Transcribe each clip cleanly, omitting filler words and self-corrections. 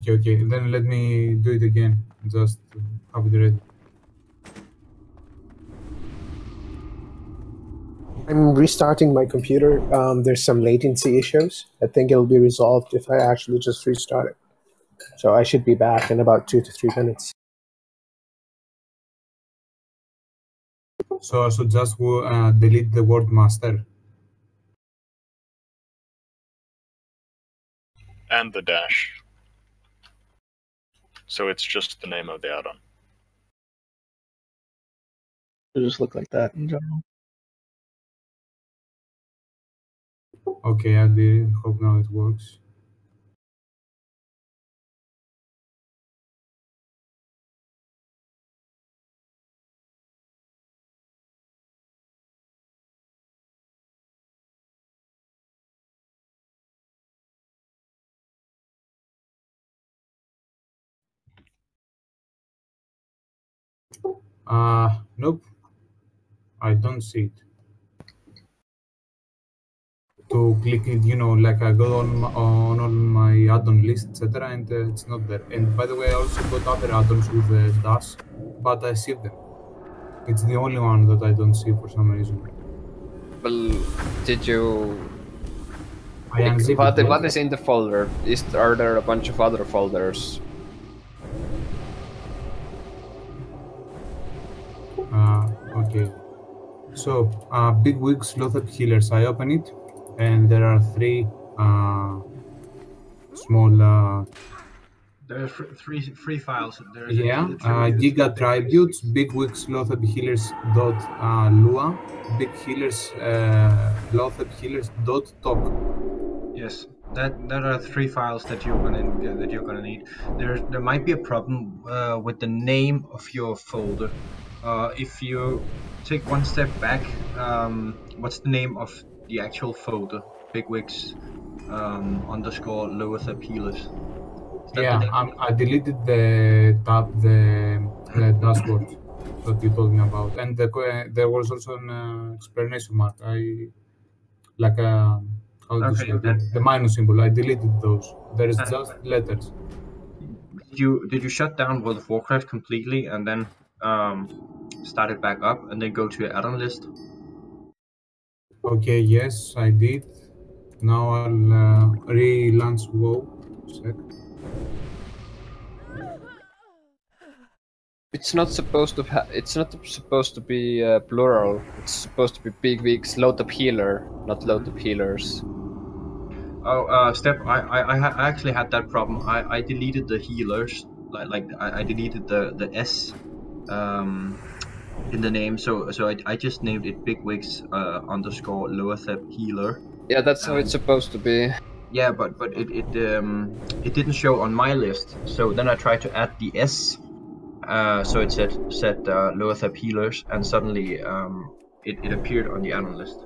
Okay. Then let me do it again. Just have it ready. I'm restarting my computer. There's some latency issues. I think it'll be resolved if I actually just restart it. So I should be back in about 2 to 3 minutes. So I should just delete the word master. And the dash. So it's just the name of the add-on. It just look like that in general. Okay, I did it. Hope now it works. Nope. I don't see it. To click it, like I go on my add-on list, etc., and it's not there. And by the way, I also got other add-ons with dash, but I see them. It's the only one that I don't see for some reason. Well, did you? I unzip it. What is in the folder? Are there a bunch of other folders? Okay. So, Big Wigs Lothep Healers. I open it, and there are 3 small. There are three files. There's Giga Tributes, Big Wigs Lothep Healers .lua, Big Healers Lothep Healers .talk. Yes, that are 3 files that you're gonna need. There might be a problem with the name of your folder. If you take one step back, what's the name of the actual folder? Bigwigs underscore Lothep Healers. Yeah, I deleted the dashboard that you told me about, and there was also an explanation mark. The minus symbol. I deleted those. There is just letters. Did you shut down World of Warcraft completely and then start it back up and then go to your add-on list? Okay, yes, I did. Now I'll relaunch WoW. Sec. It's not supposed to be plural. It's supposed to be Big Wigs Lothep Healer, not Lothep Healers. Oh, Steph, I actually had that problem. I deleted the healers, I deleted the S in the name, so I just named it Bigwigs underscore Lothep Healer. Yeah, that's how it's supposed to be. Yeah, but it didn't show on my list. So then I tried to add the S, so it said Lothep Healers, and suddenly it appeared on the add-on list.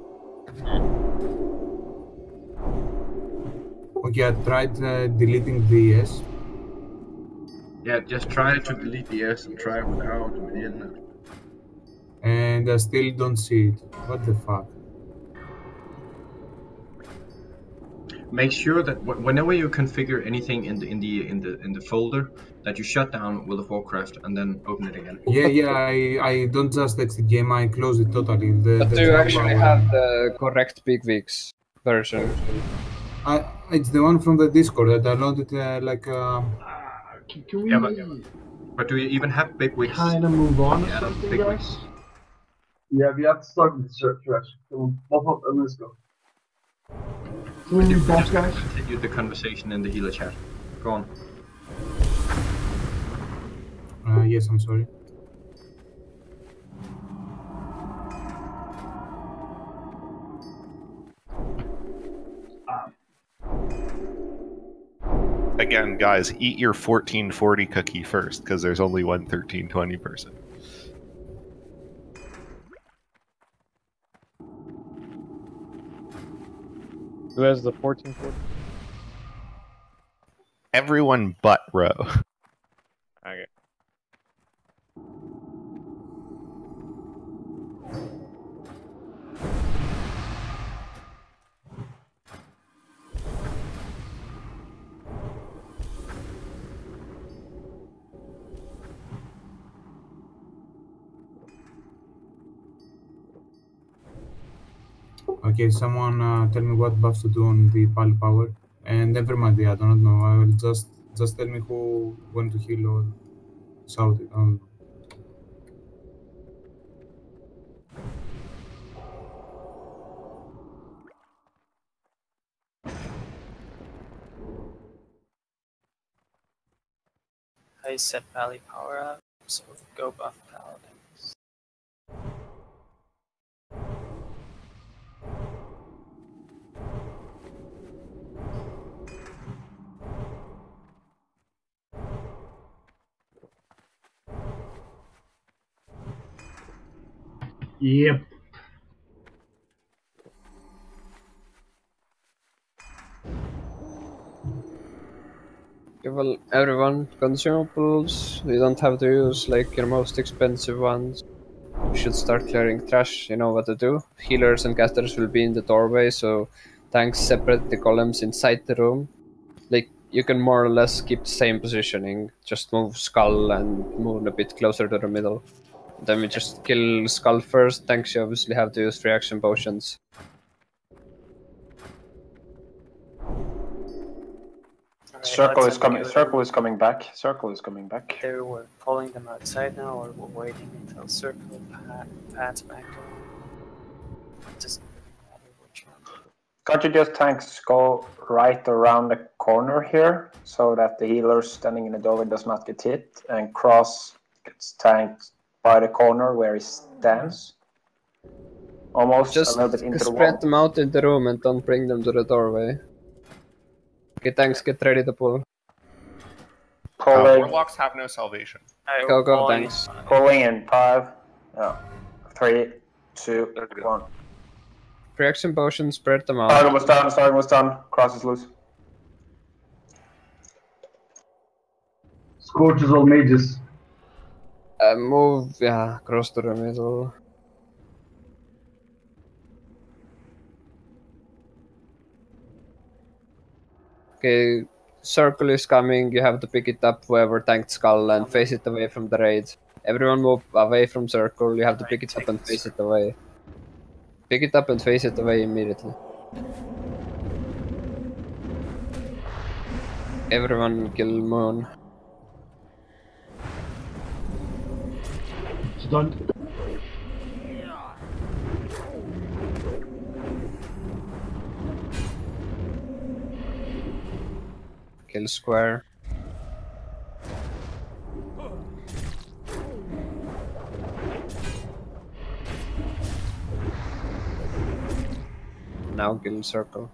Okay, I tried deleting the S. Yeah, just try to delete the S and try without in. And I still don't see it. What the fuck? Make sure that whenever you configure anything in the folder, that you shut down World of Warcraft and then open it again. Yeah. I don't just exit the game. I close it totally. But do you actually have the correct Big Wigs version? It's the one from the Discord. I downloaded Can we? Yeah, but do you even have Big Wigs? Kind of move on or something, Big guys? Wigs. Yeah, we have to start with the trash. So, let's go. Can we move boss, guys? Continue the conversation in the healer chat. Go on. Yes, I'm sorry. Again, guys, eat your 1440 cookie first, because there's only one 1320 person. Who has the 1440? Everyone but Ro. Okay. Okay, someone tell me what buffs to do on the pal power. And never mind, I don't know. I will just tell me who when to heal or shout it. I don't know. I set Valley power up, so go buff Paladins. Yep. Well, everyone, consumables. You don't have to use like your most expensive ones. You should start clearing trash. You know what to do. Healers and casters will be in the doorway, so tanks separate the columns inside the room. Like you can more or less keep the same positioning. Just move Skull and move a bit closer to the middle. Then we just kill Skull first. Tanks you obviously have to use reaction potions. Alright, Circle let's is coming. go. Circle is coming back. Circle is coming back. They were pulling them outside now, or we're waiting until Circle pads back in. It doesn't really matter which one. Can't you just tanks go right around the corner here so that the healer standing in the doorway does not get hit, and Cross gets tanked by the corner where he stands? Almost Just a little bit into the spread wall. them out in the room and don't bring them to the doorway. Okay, tanks, get ready to pull. Pulling, Warlocks have no salvation. Alright, Go, we're go, pulling thanks. in. pulling in 5, 3, 2, They're good. 1. Reaction potion, spread them out. Target was done. Target was done. Cross is loose. Scorches all mages. Move, yeah, cross to the middle. Okay, circle is coming, you have to pick it up whoever tanked Skull and face it away from the raid. Everyone move away from circle, you have to pick it up and face it away. Pick it up and face it away immediately. Everyone kill Moon. Stunned. Kill Square. Now kill Circle.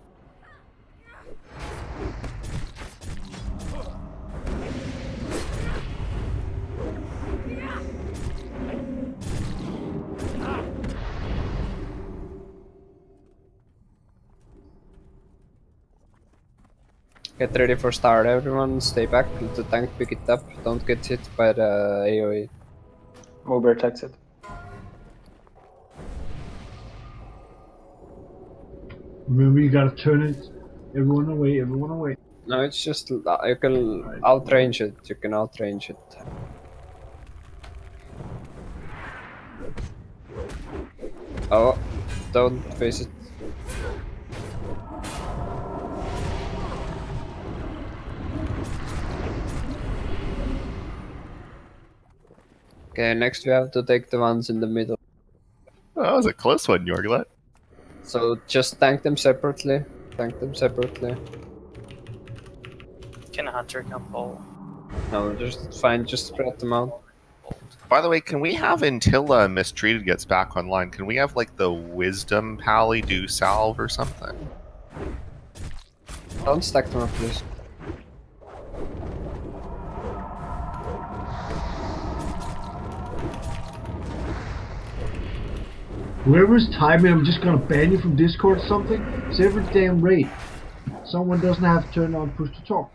Get ready for start, everyone. Stay back. Let the tank pick it up. Don't get hit by the AoE. Mover takes it. Remember, you gotta turn it. Everyone away. Everyone away. No, it's just you can outrange it. You can outrange it. Oh, don't face it. Okay, next we have to take the ones in the middle. Oh, that was a close one, Yorglet. So just tank them separately. Tank them separately. Can a hunter come pull? No, just fine. Just spread them out. By the way, can we have, until Mistreated gets back online, can we have like the Wisdom Pally do salve or something? Don't stack them up, please. Whoever's timing, I'm just gonna ban you from Discord or something. It's every damn raid. Someone doesn't have to turn on push to talk.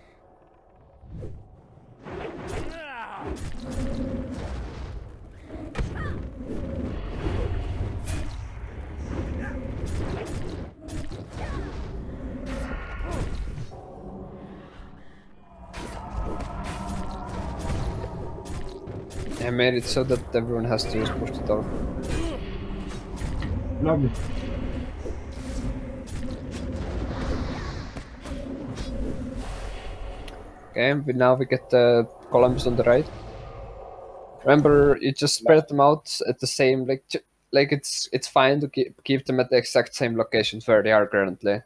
I made it so that everyone has to use push to talk. Lovely. Okay, now we get the columns on the right. Remember, you just spread them out at the same, like it's fine to keep them at the exact same locations where they are currently,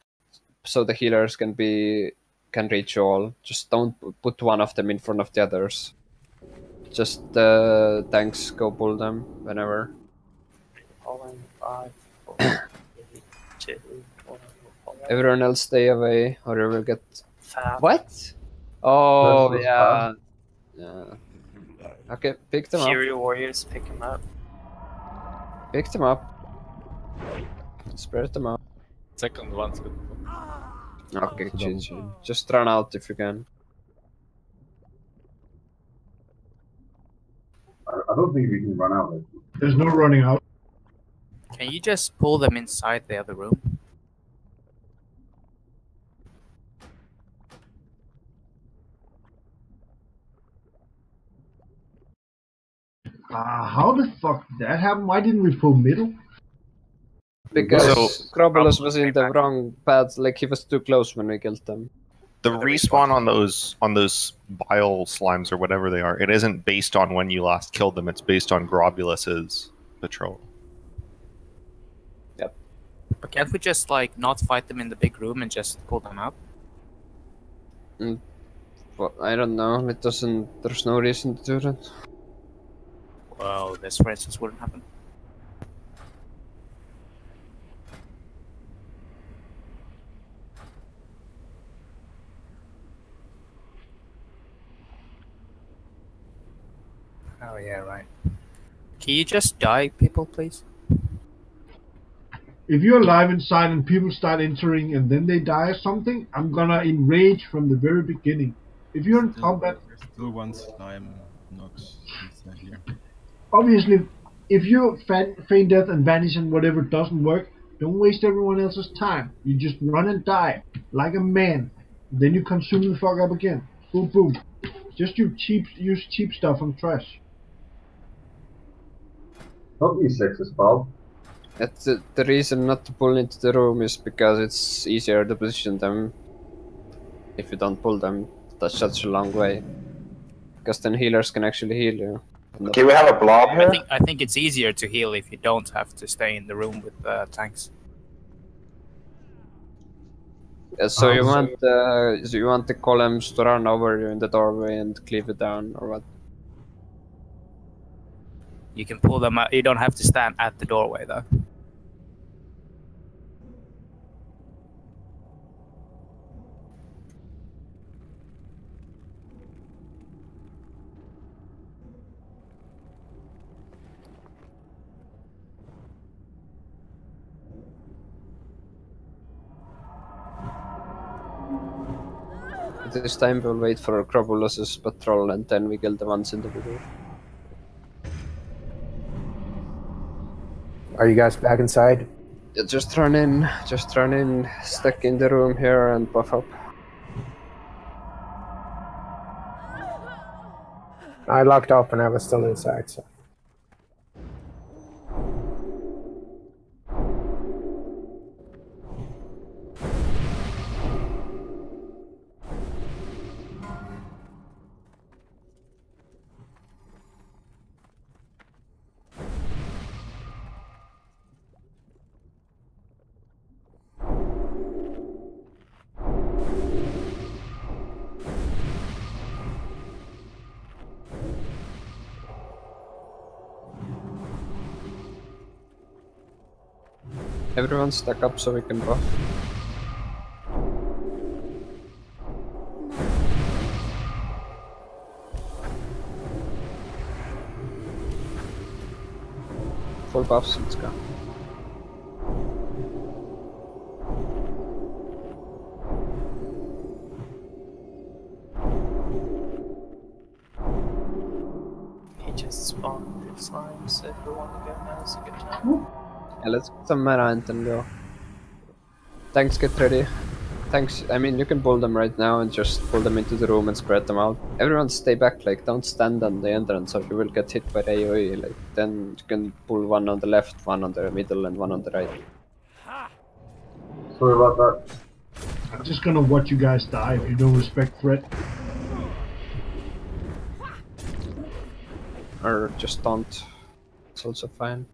so the healers can reach you all. Just don't put one of them in front of the others. Just tanks go pull them whenever. Pulling 5, 4, 3, 2, 1. Everyone else stay away, or you will get. Fab. What? Oh That's yeah. Yeah. Okay, pick them up. Fury Warriors, pick him up. Pick them up. Spread them out. Second one's good. Okay, GG. Just run out if you can. I don't think we can run out. There's no running out. Can you just pull them inside the other room? How the fuck did that happen? Why didn't we pull middle? Because Krobulus was in the wrong path, like he was too close when we killed them. The respawn on those bile slimes or whatever they are, it isn't based on when you last killed them, it's based on Grobulus's patrol. Yep. But can't we just like not fight them in the big room and just pull them out? Well, I don't know, it doesn't, there's no reason to do that. Well, this for instance wouldn't happen. Oh yeah, right. Can you just die, people, please? If you're alive inside and people start entering and then they die or something, I'm gonna enrage from the very beginning. If you're in combat, Still one slime Naxx inside here. obviously, if you feign death and vanish and whatever doesn't work, don't waste everyone else's time. You just run and die like a man. Then you consume the fuck up again. Boom, boom. Just use cheap stuff and trash. Not E6 as well. That's the reason not to pull into the room is because it's easier to position them. If you don't pull them, that's such a long way. Because then healers can actually heal you. Okay, we have a blob here. I think it's easier to heal if you don't have to stay in the room with tanks. So you want the columns to run over you in the doorway and cleave it down, or what? You can pull them out. You don't have to stand at the doorway, though. This time we'll wait for Krobulus's patrol and then we kill the ones in the middle. Are you guys back inside? Yeah, just run in, stuck in the room here and buff up. I locked off and I was still inside, so. Everyone stack up so we can buff. Full buffs, let's go. He just spawned the slimes, so if we want to go now, it's a good time. Yeah, let's get some mana and then go. Tanks, get ready. Tanks, I mean, you can pull them right now and just pull them into the room and spread them out. Everyone stay back, like, don't stand on the entrance or you will get hit by the AoE. Like, then you can pull one on the left, one on the middle, and one on the right. Sorry about that. I'm just gonna watch you guys die if you don't respect threat. Or just don't. It's also fine.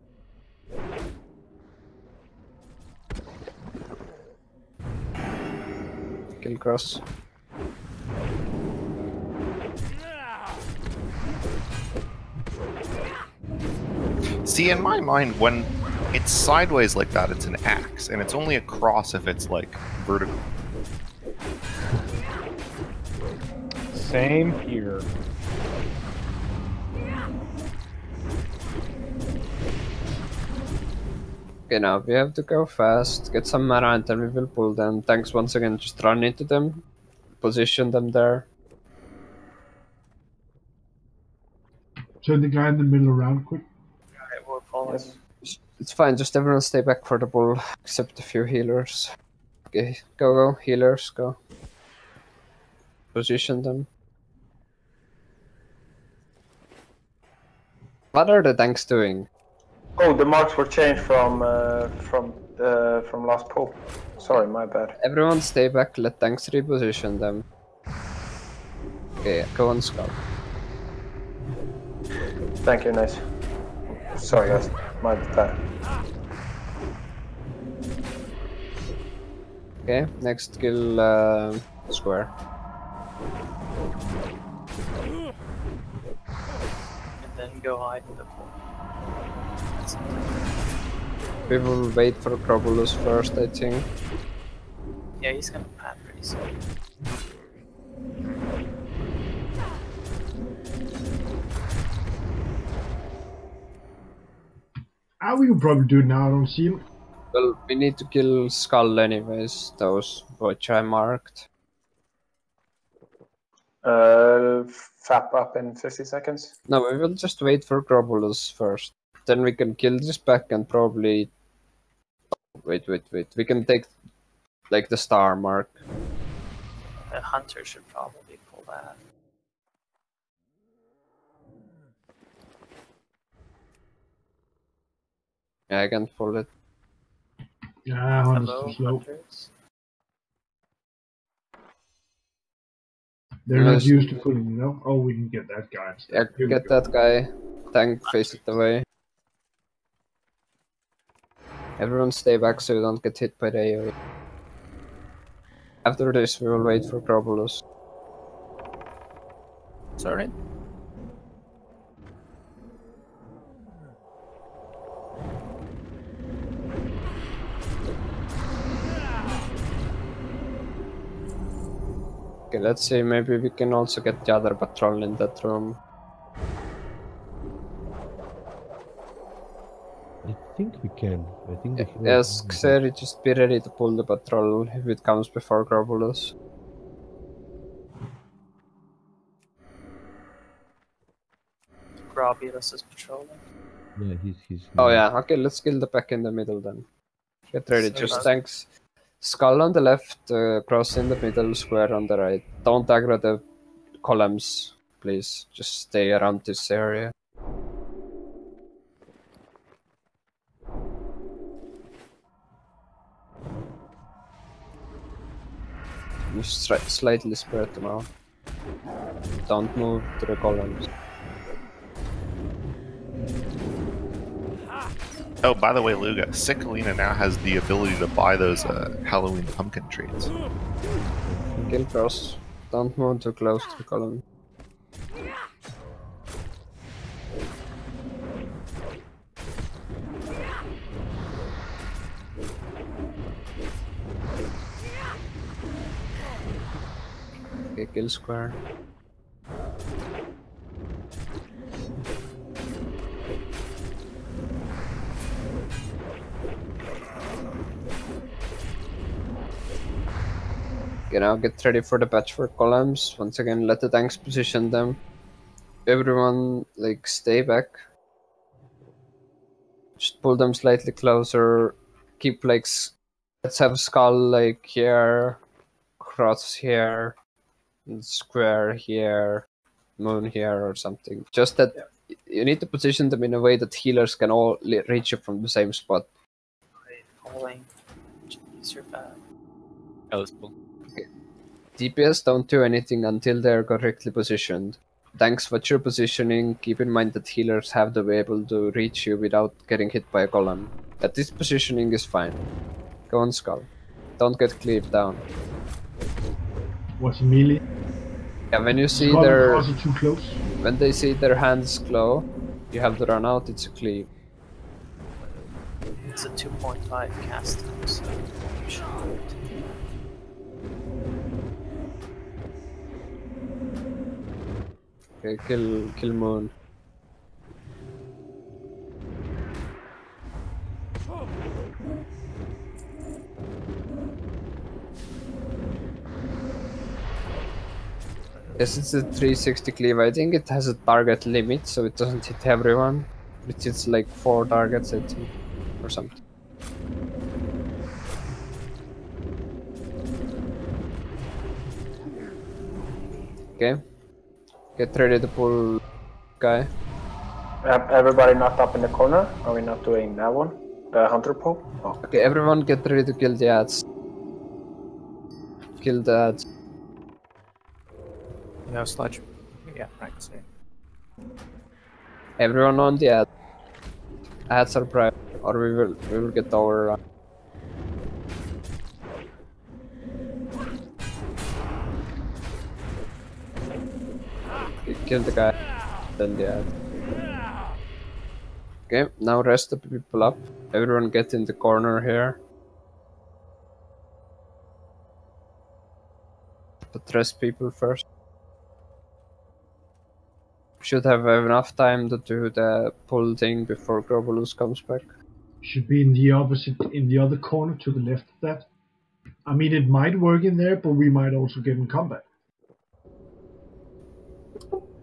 Kill cross. See, in my mind, when it's sideways like that, it's an axe, and it's only a cross if it's like vertical. Same here. Okay, now we have to go fast, get some mana, and then we will pull them. Thanks once again, just run into them, position them there. Turn the guy in the middle around quick. Alright, we're following. Yes. It's fine, just everyone stay back for the bull, except a few healers. Okay, go, healers, go. Position them. What are the tanks doing? Oh, the marks were changed from last pull. Sorry, my bad. Everyone stay back, let tanks reposition them. Okay, go on scout. Thank you, nice. Sorry guys, my bad. Okay, next kill square. And then go hide in the pool. We will wait for Crobulus first, I think. Yeah, he's gonna pan pretty soon. How will you probably do it now? I don't see him. Well, we need to kill Skull anyways, those which I marked. Fap up in 50 seconds. No, we will just wait for Crobulus first. Then we can kill this back and probably... Wait. We can take, like, the star mark. The hunter should probably pull that. Yeah, I can pull it. Yeah, Hello, slow. hunters. They're not Yes. used to pulling, you know? Oh, we can get that guy instead. Yeah, Here we get go. that guy. Tank, face it away. Everyone stay back so you don't get hit by the AoE. After this, we will wait for Crobulus. Sorry. Okay, let's see, maybe we can also get the other patrol in that room. I think we can. I think the hero- Yes, Xeri, just be ready to pull the patrol if it comes before Crobulus. Grobulus is patrolling. Yeah, he's. Oh yeah, okay, let's kill the pack in the middle then. Get ready, So just that's- tanks. Skull on the left, cross in the middle, square on the right. Don't aggro the columns, please. Just stay around this area. You slightly spread them out. Don't move to the columns. Oh, by the way, Luga, Cicalina now has the ability to buy those Halloween pumpkin treats. Kill cross. Don't move too close to the column. Okay, kill square. Okay, now get ready for the patchwork columns. Once again, let the tanks position them. Everyone, like, stay back. Just pull them slightly closer. Keep, like, let's have skull, like, here. Cross here. And square here. Moon here or something. Just that you need to position them in a way that healers can all reach you from the same spot. Great, pulling. Use your back. Eligible. DPS don't do anything until they're correctly positioned. Thanks for your positioning. Keep in mind that healers have to be able to reach you without getting hit by a golem. But this positioning is fine. Go on, Skull. Don't get cleaved down. What's melee? Yeah, when you see Skull and their Cross are too close. when they see their hands glow, you have to run out. It's a cleave. It's a 2.5 cast time, so you should do it. Okay, kill Moon. Yes, it's a 360 cleave. I think it has a target limit, so it doesn't hit everyone. It hits like 4 targets, I think, or something. Okay. Get ready to pull guy. Everybody not up in the corner? Are we not doing that one? The hunter pull? Oh. Okay, everyone get ready to kill the ads. Kill the ads. No sludge. Yeah, right. So. Everyone on the ad. Ads are private, or we will get overrun. Okay, kill the guy, then the ad. Okay, now rest the people up. Everyone get in the corner here. But rest people first. Should have enough time to do the pull thing before Grobolus comes back. Should be in the other corner to the left of that. I mean, it might work in there, but we might also get in combat.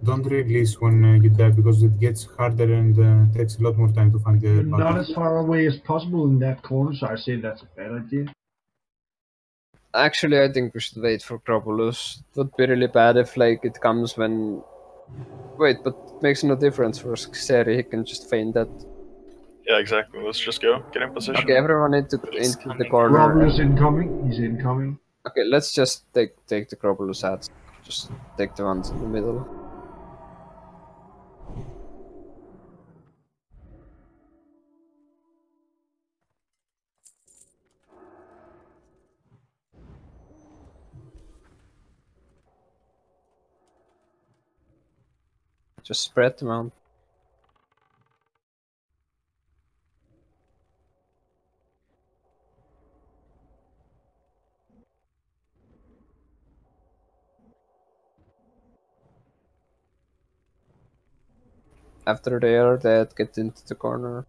Don't release when you die because it gets harder and takes a lot more time to find the You're button. not as far away as possible in that corner, so I say that's a bad idea. Actually, I think we should wait for Grobolus. It would be really bad if like it comes when... Wait, but it makes no difference for Xeri, he can just feign that. Yeah, exactly. Let's just go. Get in position. Okay, everyone into the corner. Grobolus incoming. He's incoming. Okay, let's just take the Grobolus ads. Just take the ones in the middle. Just spread them out. After they are dead, get into the corner.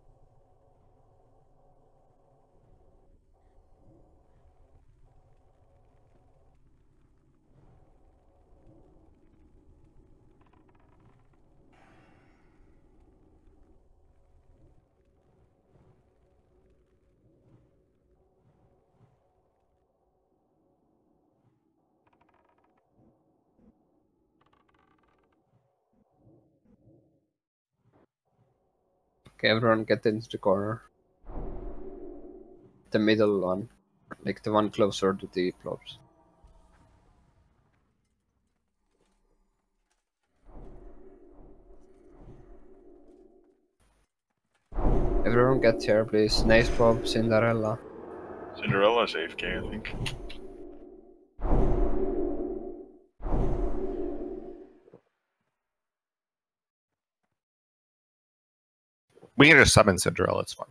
Okay, everyone get into the corner. The middle one. Like the one closer to the blobs. Everyone get here, please. Nice Bob, Cinderella. Cinderella's AFK, I think. We can just summon Cinderella, it's fine.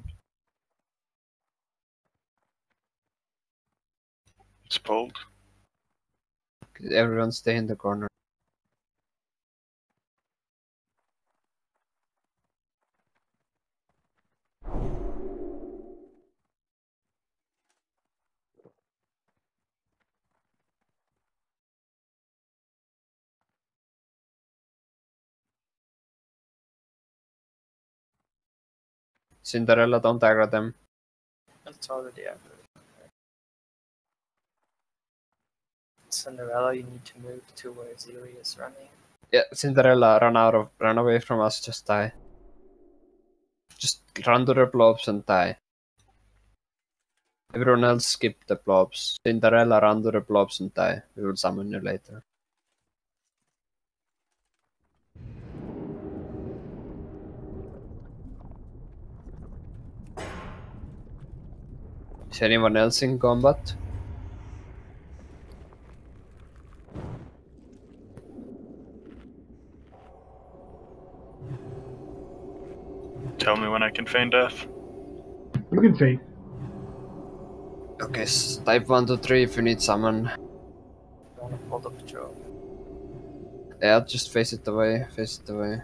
It's pulled. Everyone stay in the corner. Cinderella, don't aggro them. It's already after. Cinderella, you need to move to where Ziri is running. Yeah, Cinderella, run away from us, just die. Just run to the blobs and die. Everyone else skip the blobs. Cinderella, run to the blobs and die. We will summon you later. Is anyone else in combat? Tell me when I can feign death. You can feign. Okay, type 1 to 3 if you need summon. Wanna hold up a job. Yeah, just face it away, face it away.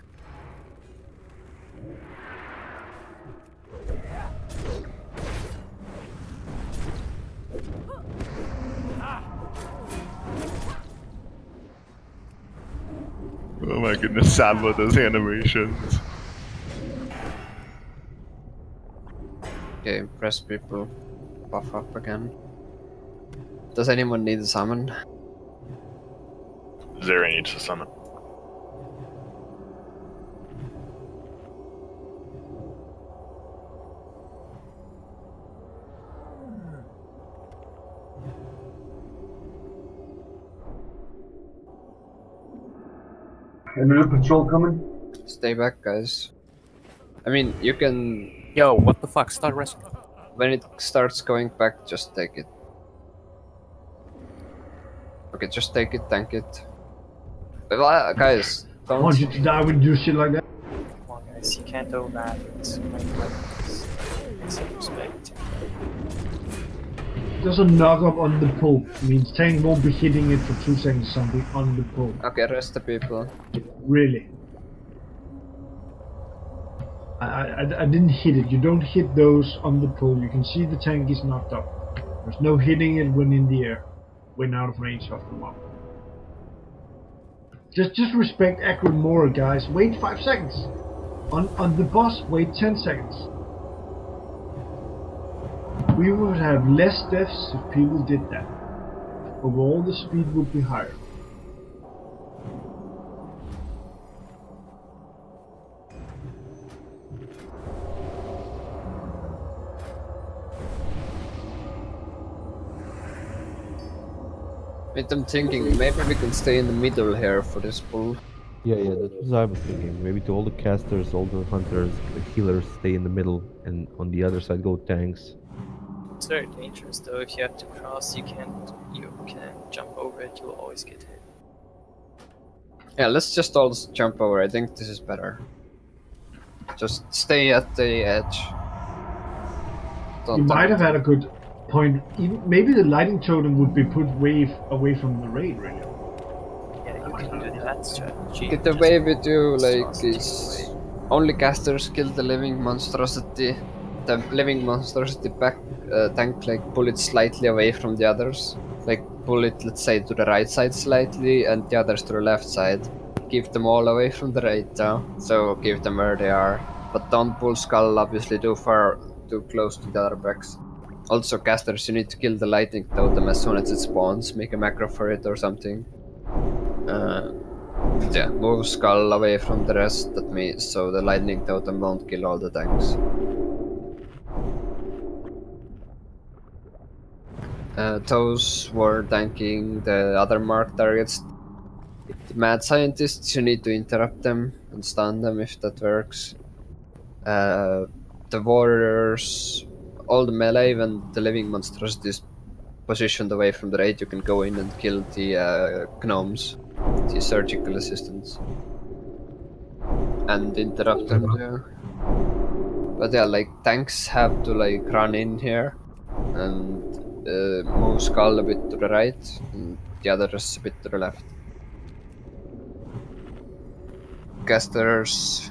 Oh my goodness, sad with those animations. Okay, press people. Buff up again. Does anyone need a summon? Zeri needs to summon. Another patrol coming? Stay back, guys. I mean, you can... Yo, what the fuck? Start resting. When it starts going back, just take it. Okay, just take it, tank it. Guys, I want you to die when you do shit like that. Come on, guys, you can't do that. It's make some respect. There's a knock up on the pole. Means tank won't be hitting it for 2 seconds or something on the pole. Okay, rest the people. Really. I didn't hit it. You don't hit those on the pole. You can see the tank is knocked up. There's no hitting it when in the air. When out of range of the mob. Just respect accurate more, guys. Wait 5 seconds. On the boss, wait 10 seconds. We would have less deaths if people did that. Overall, the speed would be higher. Wait, I'm thinking, maybe we can stay in the middle here for this pull. Yeah, that's what I was thinking. Maybe to all the casters, all the hunters, the healers stay in the middle, and on the other side go tanks. It's very dangerous though. If you have to cross, you can jump over it. You'll always get hit. Yeah, let's just all jump over. I think this is better. Just stay at the edge. You might have had a good point. Maybe the lighting totem would be put way away from the raid, really. Yeah, you can do that strategy. Get away with you, like, is only casters kill the living monstrosity. The living monstrosity back tank, like, pull it slightly away from the others. Like, pull it, let's say, to the right side slightly, and the others to the left side. Keep them all away from the raid now, so keep them where they are. But don't pull Skull, obviously, too close to the other backs. Also, casters, you need to kill the lightning totem as soon as it spawns. Make a macro for it or something. Yeah, move Skull away from the rest, that means so the lightning totem won't kill all the tanks. Those were tanking the other marked targets. The mad scientists, you need to interrupt them and stun them if that works. The warriors, all the melee, even the living monstrosities positioned away from the raid, you can go in and kill the gnomes, the surgical assistants, and interrupt them too. But yeah, like, tanks have to like run in here and move Skull a bit to the right and the others a bit to the left. Casters,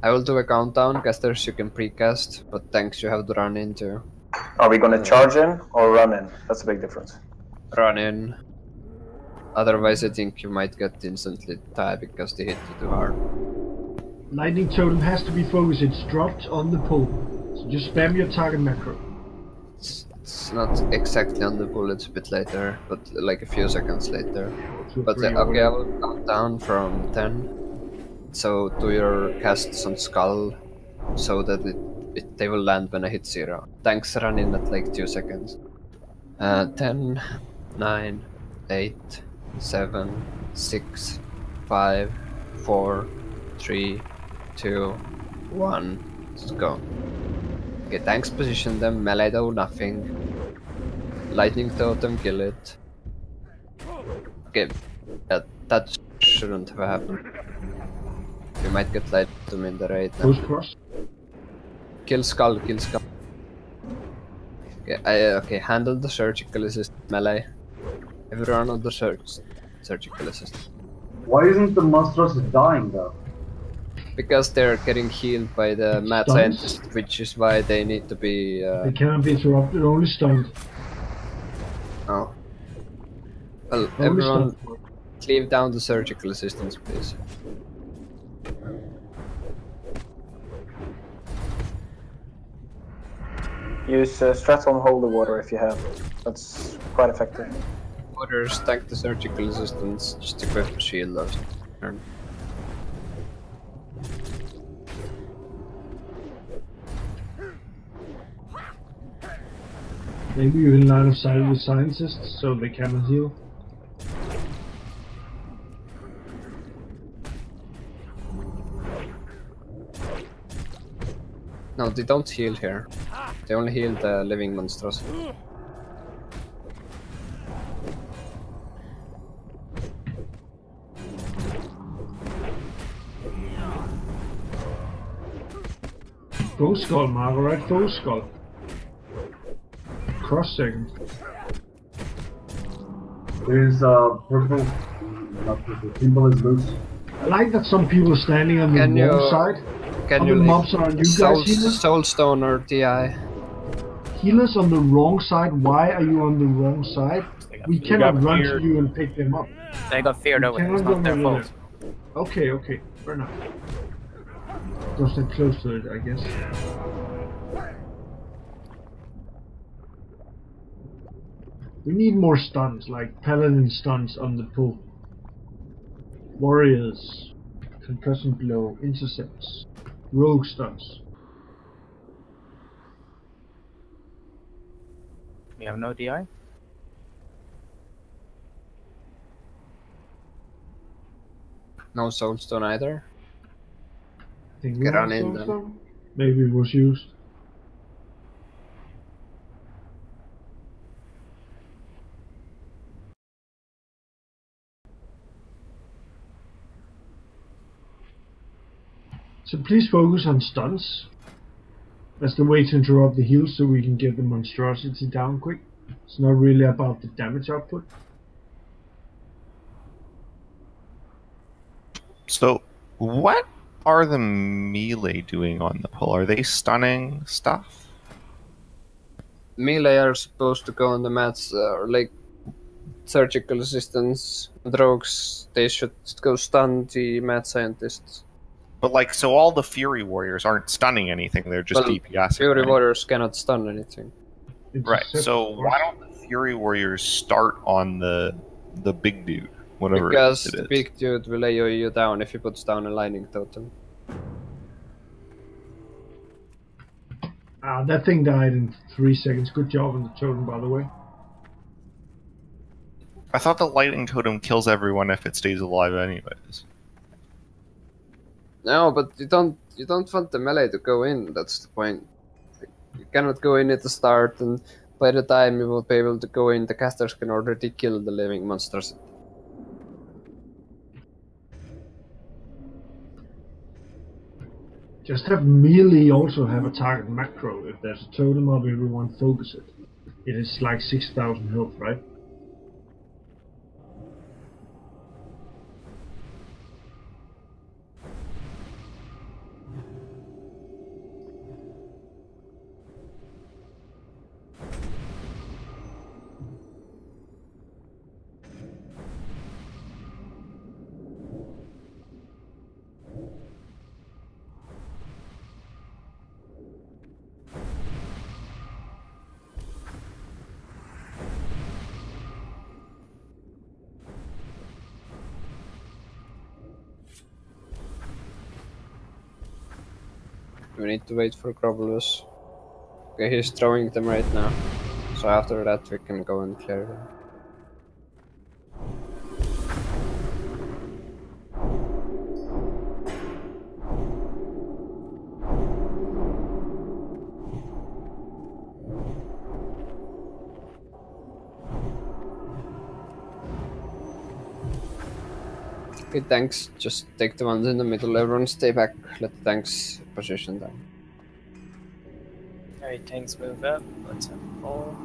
I will do a countdown. Casters, you can precast, but tanks you have to run into. Are we gonna charge in or run in? That's a big difference. Run in. Otherwise, I think you might get instantly tied because they hit you too hard. Lightning totem has to be focused. It's dropped on the pole. So just spam your target macro. It's not exactly on the pull, it's a bit later, but like a few seconds later. But okay, I will count down from 10. So do your casts on Skull, so that they will land when I hit 0. Tanks run in at like 2 seconds. 10, 9, 8, 7, 6, 5, 4, 3, 2, 1. Let's go. Okay, tanks position them, melee do nothing. Lightning totem, kill it. Okay, that shouldn't have happened. We might get lightning totem in the raid now. Who's cross? Kill skull, kill skull. Okay, okay, handle the surgical assist melee. Everyone on the surgical assist. Why isn't the monstrosity dying though? Because they're getting healed by the mad Stuns? scientist, which is why they need to be. They cannot be interrupted, only stunned. Oh. Well, Only everyone, stunned. cleave down the surgical assistance, please. Use strats on holy water if you have. That's quite effective. Orders, tank the surgical assistance, just equip the shield last turn. Maybe you can line of sight with scientists so they cannot heal. No, they don't heal here. They only heal the living monstrosity. Ghost Skull, Margaret, Ghost Skull. Cross second. There's purple. Not purple. Symbol is loose. I like that some people are standing on the Can wrong you- side. Can How you many leave mobs are on you guys, healers? Soulstone or DI? Healers on the wrong side. Why are you on the wrong side? We cannot got run fear. to you and pick them up. They got feared We over. It's cannot not run their over fault. there. Okay, okay, fair enough. Just that close to it, I guess. We need more stuns, like paladin stuns on the pull. Warriors, concussion blow, intercepts, rogue stuns. We have no DI. No soulstone either. I think we Get have on in some then. stun. Maybe it was used. So please focus on stuns. That's the way to interrupt the heals so we can get the monstrosity down quick. It's not really about the damage output. So, what are the melee doing on the pull? Are they stunning stuff? Melee are supposed to go on the mats, like surgical assistants. Rogues, they should go stun the mad scientists. But like, so all the Fury Warriors aren't stunning anything; they're just Well, DPSing. Fury right? Warriors cannot stun anything. Right. So why don't the Fury Warriors start on the big dude, whatever Because it the is? big dude will lay you down if he puts down a lightning totem. That thing died in 3 seconds. Good job on the totem, by the way. I thought the lightning totem kills everyone if it stays alive, anyways. No, but you don't want the melee to go in. That's the point. You cannot go in at the start, and by the time you will be able to go in, the casters can already kill the living monsters. Just have melee also have a target macro. If there's a totem up, everyone focus it. It is like 6,000 health, right? We need to wait for Grobolus. Okay, he's throwing them right now. So after that we can go and clear them. Okay, tanks, just take the ones in the middle. Everyone stay back. Let the tanks position them. Alright, tanks move up. Let's have a ball.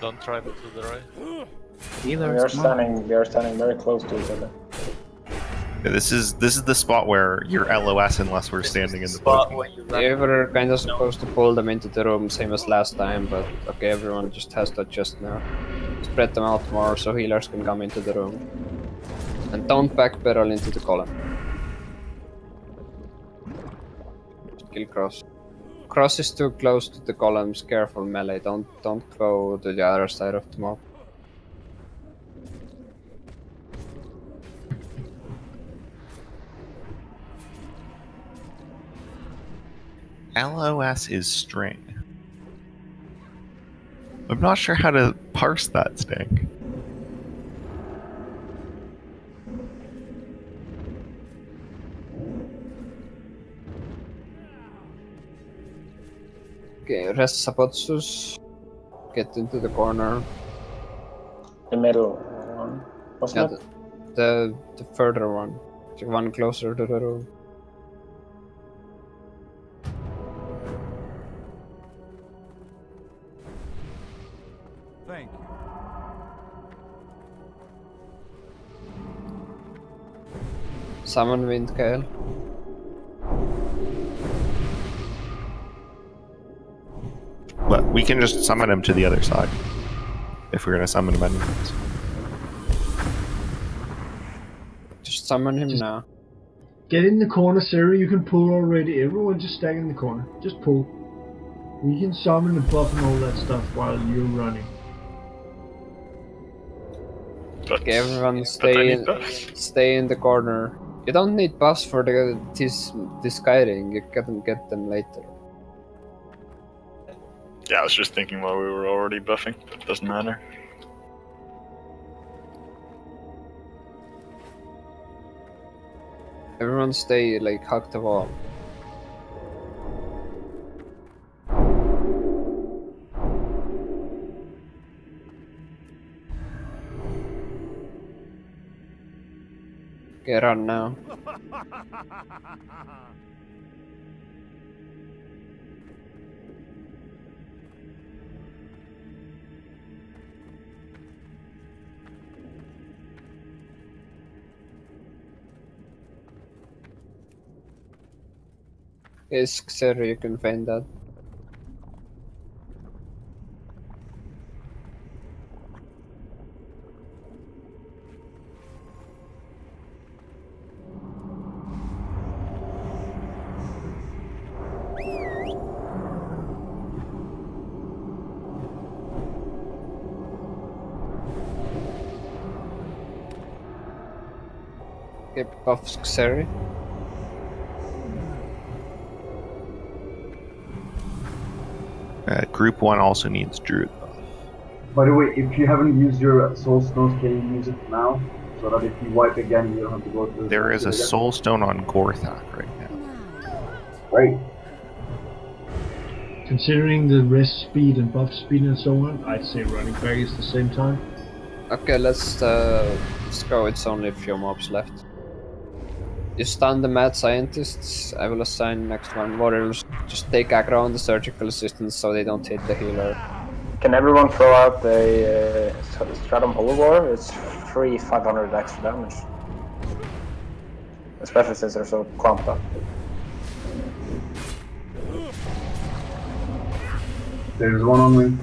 Don't try to the right. We are standing very close to each other. Yeah, this is the spot where you're LOS unless we're standing in the Spot bush. where you We run. were kind of supposed to pull them into the room, same as last time, but okay, everyone just has to adjust now. Spread them out more so healers can come into the room. And don't backpedal into the column. Just kill Cross. Cross is too close to the columns, careful melee, don't go to the other side of the mob. LOS is string. I'm not sure how to parse that string. Okay, rest Sapotsus. Get into the corner. The middle one, wasn't it? The further one. The one closer to the room. Thank you. Summon Windgale. But we can just summon him to the other side. If we're gonna summon him anyways. Just summon him now. Get in the corner, Siri. You can pull already. Everyone just stack in the corner. Just pull. We can summon and buff and all that stuff while you're running. Okay, everyone stay in the corner. You don't need buffs for this guiding. You can get them later. Yeah, I was just thinking while we were already buffing, but it doesn't matter. Everyone stay, like, hug the wall. Okay, run now. Yes, Xer, you can find that. Okay, buff Xeri. Group 1 also needs Druid buff. By the way, if you haven't used your Soul Stones, can you use it now? So that if you wipe again, you don't have to go through. There is a Soul Stone on Gorthak right now. Right. Considering the rest speed and buff speed and so on, I'd say running back is the same time. Okay, let's go. It's only a few mobs left. You stun the mad scientists. I will assign next one. Warriors, just take aggro on the surgical assistants so they don't hit the healer. Can everyone throw out the Stratum Holy War? It's free 500 extra damage. Especially since they're so clumped up. There's one on me.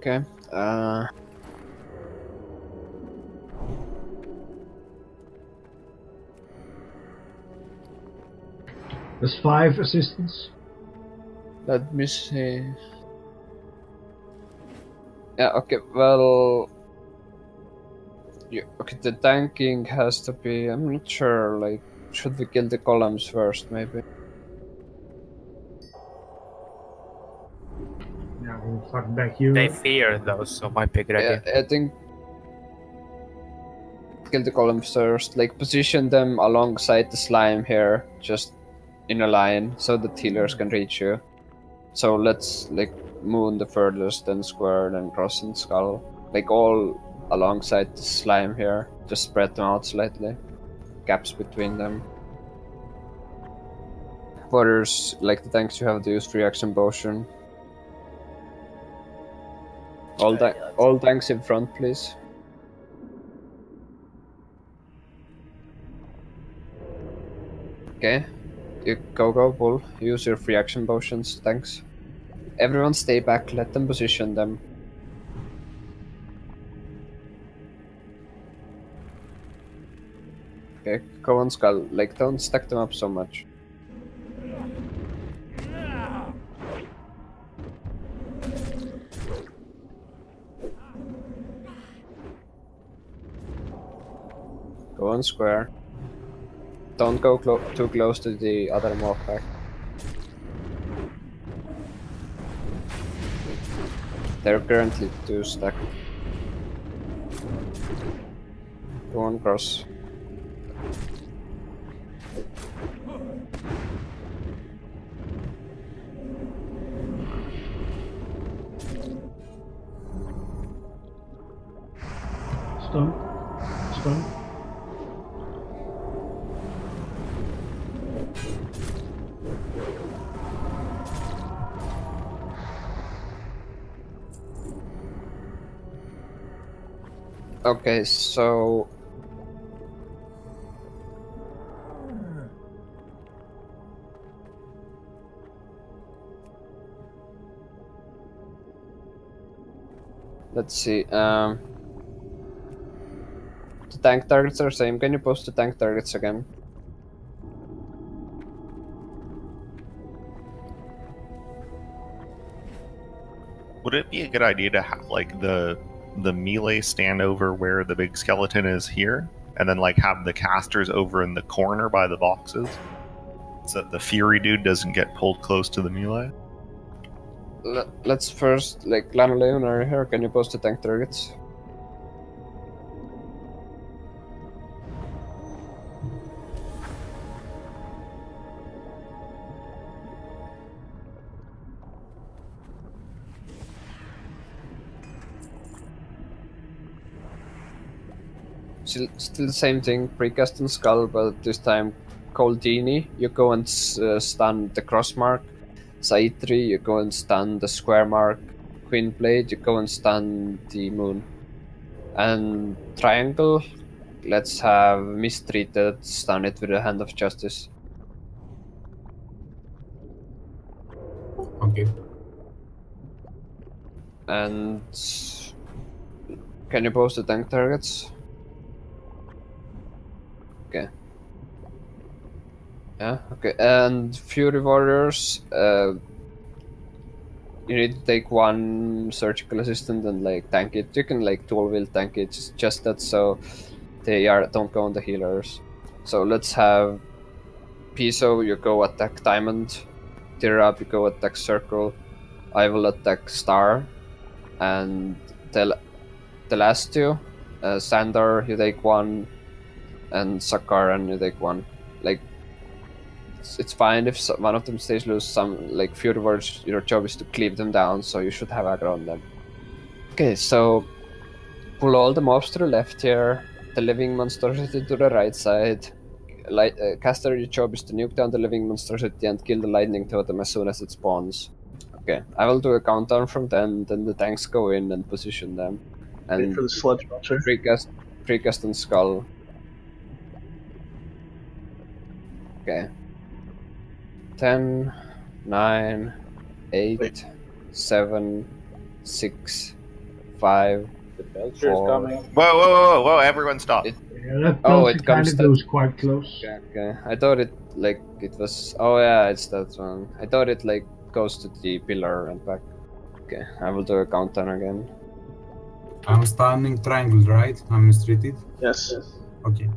Okay. There's 5 assistants. Let me see. Yeah, okay, well... Okay, the tanking has to be. I'm not sure. Like, should we kill the columns first, maybe? Yeah, we'll fuck back here. They fear those, so might be a good idea. I think kill the columns first. Like, position them alongside the slime here, just in a line, so the healers can reach you. So let's like moon the furthest, then square, then cross and skull. Like all alongside the slime here. Just spread them out slightly. Gaps between them. Warriors, like the tanks, you have to use reaction potion. All tanks in front, please. Okay. You go, bull. Use your free action potions, thanks. Everyone stay back, let them position them. Okay, go on skull. Like, don't stack them up so much. Go on square. Don't go too close to the other mob pack. They're currently 2 stacked. Go on cross. Stun. Stun. Okay, so let's see. The tank targets are same. Can you post the tank targets again? Would it be a good idea to have like the melee stand over where the big skeleton is here, and then like have the casters over in the corner by the boxes, so that the fury dude doesn't get pulled close to the melee? Let's first, like, Lana Leon are here. Can you post the tank targets? Still the same thing, precast and skull, but this time Coldini, you go and stun the cross mark. Saitri, you go and stun the square mark. Queen Blade, you go and stun the moon. And Triangle, let's have Mistreated stun it with the Hand of Justice. Okay. And can you post the tank targets? Okay. Yeah, okay. And Fury Warriors, you need to take 1 surgical assistant and like tank it. You can like dual wheel tank it, just that so they don't go on the healers. So let's have Piso, you go attack Diamond. Tirab, you go attack Circle. I will attack Star. And the last 2, Sandor, you take 1. And Sakaran, you take 1. Like, it's fine if one of them stays loose. Some, like, Fury Warriors, your job is to cleave them down, so you should have aggro on them. Okay, so pull all the mobs to the left here, the living monstrosity to the right side. Caster, your job is to nuke down the living monstrosity and kill the lightning totem as soon as it spawns. Okay, I will do a countdown from then the tanks go in and position them. And wait for the sludge monster. Precast and skull. Okay. 10, 9, 8, 7, 6, 5, The Belcher's 4. coming. Whoa! Everyone stop. Yeah, that It kind comes of goes quite close. Okay. I thought it was. Oh yeah, it's that one. I thought it like goes to the pillar and back. Okay, I will do a countdown again. I'm standing triangle, right? I'm restricted. Yes. Okay.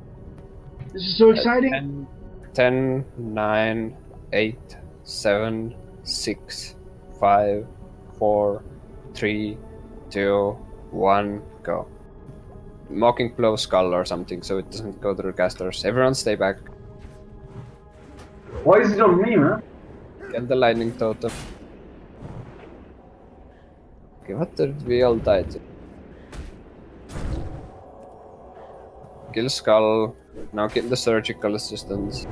This is so exciting. 10, 9, 8, 7, 6, 5, 4, 3, 2, 1, go. Mocking blow skull or something so it doesn't go through casters. Everyone stay back. Why is it on me, man? Kill the lightning totem. Okay, what did we all die to? Kill skull. Now kill the surgical assistants.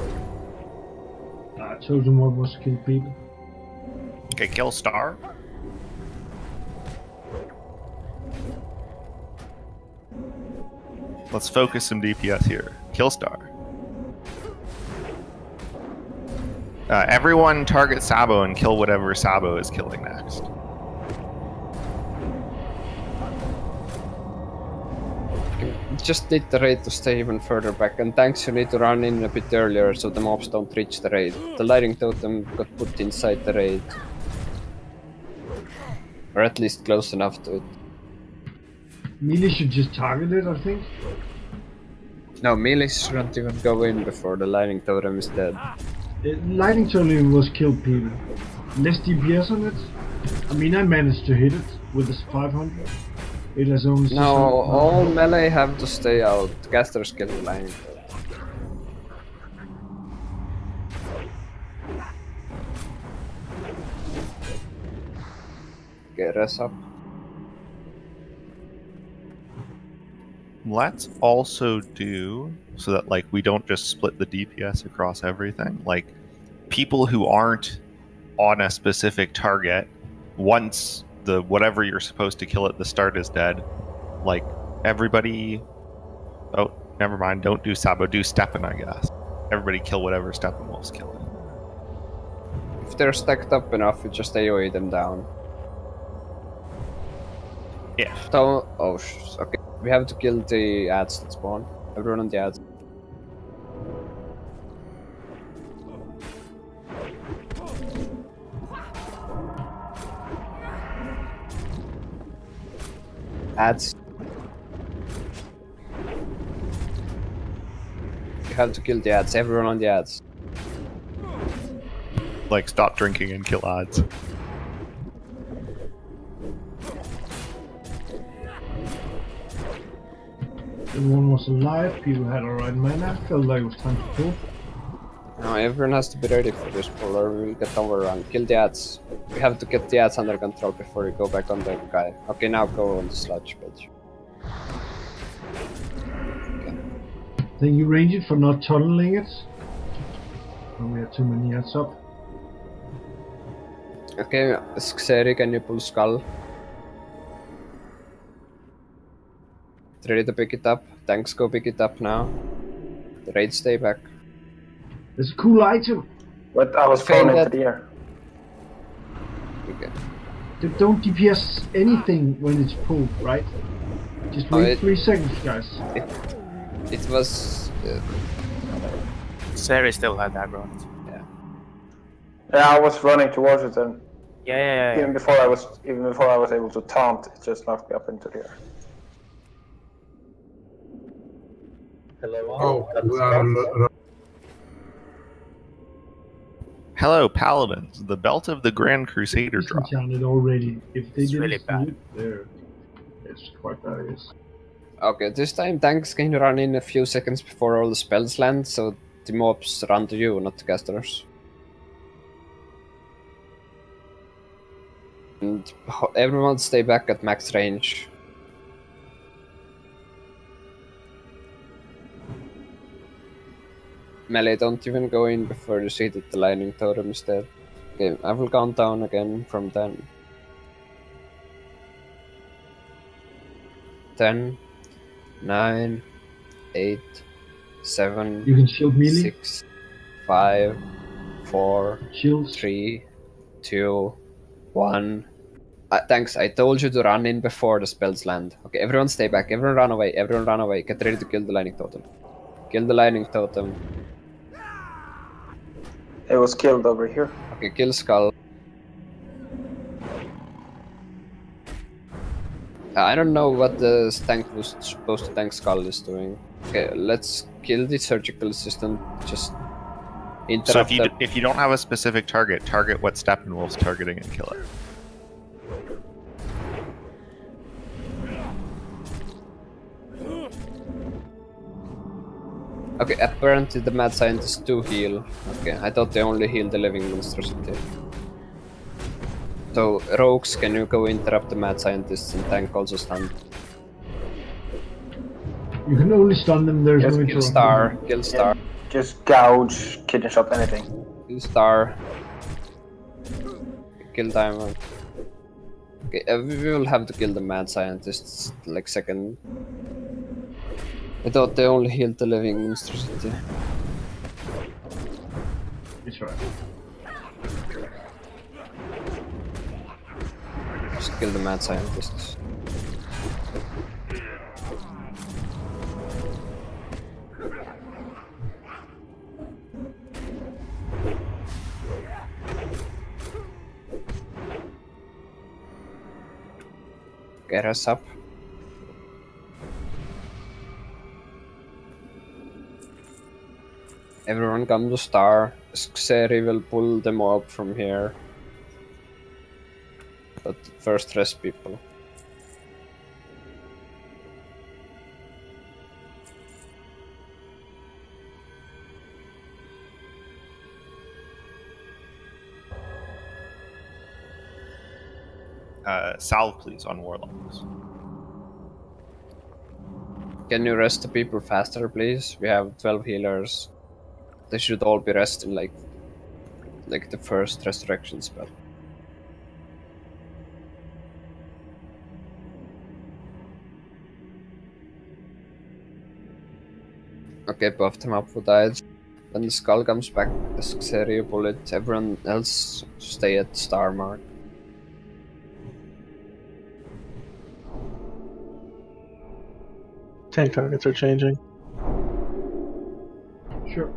Chosen one was kill people. Okay, kill star. Let's focus some DPS here. Kill star. Everyone target Sabo and kill whatever Sabo is killing next. Just need the raid to stay even further back, and thanks you need to run in a bit earlier so the mobs don't reach the raid. The lighting totem got put inside the raid. Or at least close enough to it. Melee should just target it, I think. No, melee shouldn't even go in before the lighting totem is dead. Lightning totem was kill people. Less DPS on it. I mean, I managed to hit it with this 500. It has only. No, all melee have to stay out. Casters kill the lighting totem. Okay, res up. Let's also do so that like we don't just split the DPS across everything. Like people who aren't on a specific target, once the whatever you're supposed to kill at the start is dead, like everybody. Oh, never mind. Don't do Sabo. Do Steppen, I guess. Everybody kill whatever Steppen was killing. If they're stacked up enough, you just AoE them down. Yeah. So, oh, okay. We have to kill the ads that spawn. Everyone on the ads. Ads. You have to kill the ads. Everyone on the ads. Like stop drinking and kill ads. Everyone was alive, people had alright mana, felt like it was time to pull. No, everyone has to be ready for this pull or we'll get overrun. Kill the ads. We have to get the ads under control before we go back on the guy. Okay, now go on the sludge page. Okay. Thank you, Ranger, for not tunneling it. When we had too many ads up. Okay, Xeri, can you pull skull? Ready to pick it up. Tanks go pick it up now. The raid stay back. It's a cool item. But I was thrown into the air. Okay. They don't DPS anything when it's pulled, right? Just wait 3 seconds, guys. It was. Sari still had aggro on it. Yeah. Yeah, I was running towards it, and Yeah. even before I was able to taunt, it just knocked me up into the air. Oh, we are. Hello, Paladins. The belt of the Grand Crusader drop. It already. If they It's didn't really see bad. it there, it's quite bad. Yes. Okay, this time tanks can run in a few seconds before all the spells land, so the mobs run to you, not the casters. And everyone stay back at max range. Melee, don't even go in before you see that the lightning totem is dead. Okay, I will count down again from 10. 10, 9, 8, 7, You can shield melee. 6, 5, 4, Shields. 3, 2, 1. Thanks, I told you to run in before the spells land. Okay, everyone stay back, everyone run away, Get ready to kill the lightning totem. Kill the lightning totem. It was killed over here. Okay, kill skull. I don't know what the tank was supposed to tank Skull is doing. Okay, let's kill the surgical assistant. Just interrupt So if you don't have a specific target, target what Steppenwolf's targeting and kill it. Okay, apparently the mad scientists do heal. Okay, I thought they only heal the living monstrosity. So, rogues, can you go interrupt the mad scientists and tank also stun? You can only stun them, there's no Kill interrupting. Star, kill Star. Just gouge, kidney shot, anything. Kill Star. Kill Diamond. Okay, we will have to kill the mad scientists, like second. I thought they only healed the living monstrosity. It's right. Just kill the mad scientists. Get us up. Everyone come to Star. Xeri will pull them up from here. But first rest people. Salve, please, on Warlocks. Can you rest the people faster, please? We have 12 healers. They should all be resting like the first resurrection spell. Okay, buff them up for died. When the skull comes back, the Xeri bullet, everyone else stay at star mark. Tank targets are changing. Sure.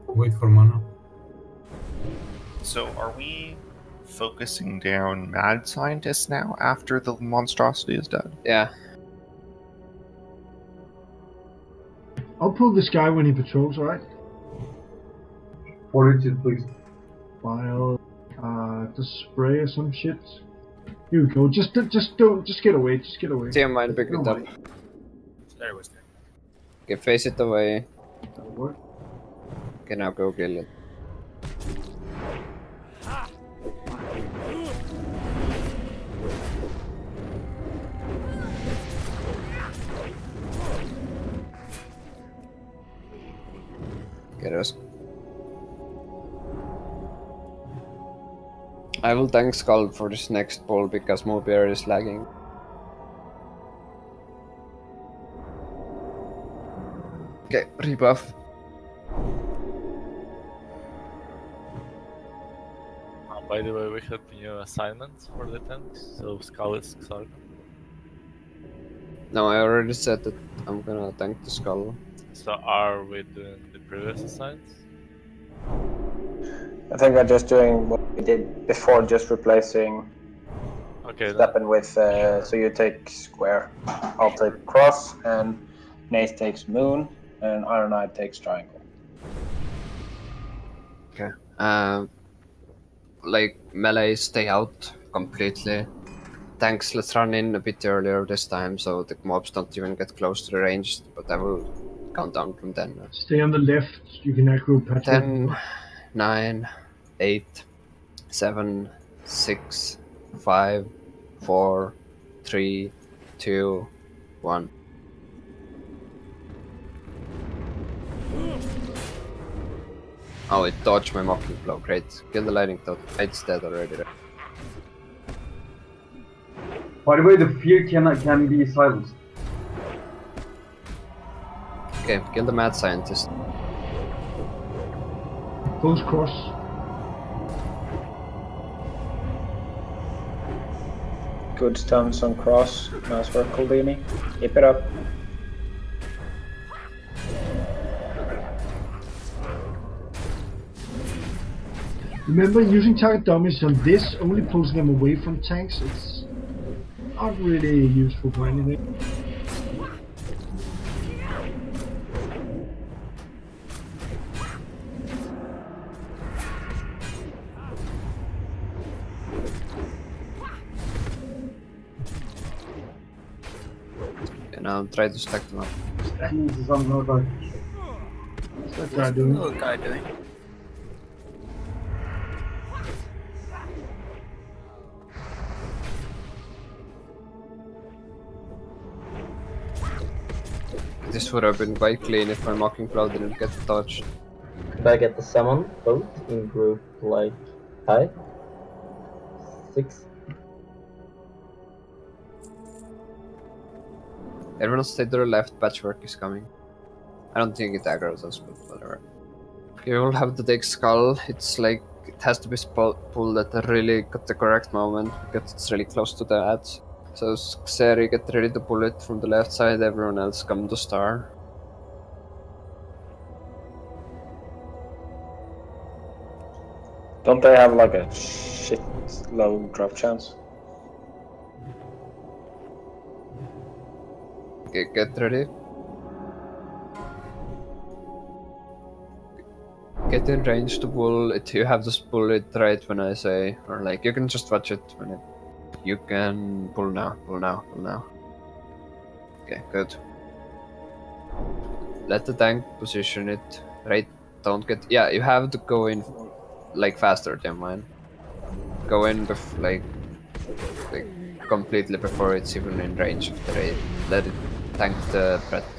Wait for mana. So are we focusing down mad scientists now after the monstrosity is dead? Yeah. I'll pull this guy when he patrols, alright? Fortitude, please. File, the spray or some shit. Here we go. Just get away. Just get away. TM might pick it up. There it was there. Okay, face it away. What? Okay, now go kill it. Get us. I will thank Skull for this next ball because Mobier is lagging. Okay, rebuff. By the way, we had new assignments for the tanks, so Skull is Xargon. No, I already said that I'm gonna tank the Skull. So are we doing the previous assigns? I think I'm just doing what we did before, just replacing Steppen with, so you take square, I'll take cross, and Nath takes moon, and Iron Knight takes triangle. Okay. Like melee, stay out completely. Tanks, let's run in a bit earlier this time so the mobs don't even get close to the range, but I will count down from 10. Stay on the left, you can aggro patrol. 10, 9, 8, 7, 6, 5, 4, 3, 2, 1. Oh, it dodged my mocking blow. Great. Kill the lightning toad. It's dead already. By the way, the fear can be silenced. Okay, kill the mad scientist. Close cross. Good stuns on cross. Nice work, Coldini. Keep it up. Remember, using target dummies on this only pulls them away from tanks. It's not really useful for anything. And I'll try to stack them up. Jesus, I'm not like. What's that What's guy the doing? little guy doing? This would have been quite clean if my Mocking Cloud didn't get touched. If I get the summon both in group like 5, 6. Everyone stay to the left, Patchwork is coming. I don't think it aggroes us, but whatever. You will have to take Skull. It's like, it has to be pulled at the correct moment, because it's really close to the ads. So Xeri, get ready to pull it from the left side, everyone else come to Star. Don't they have like a shit low drop chance? Okay, get ready. Get in range to pull it. You have to pull it right when I say, or like, you can just watch it when it. You can pull now, pull now, pull now. Okay, good. Let the tank position it right. Don't get. Yeah, you have to go in like faster than mine. Go in like completely before it's even in range of the raid. Let it tank the breath.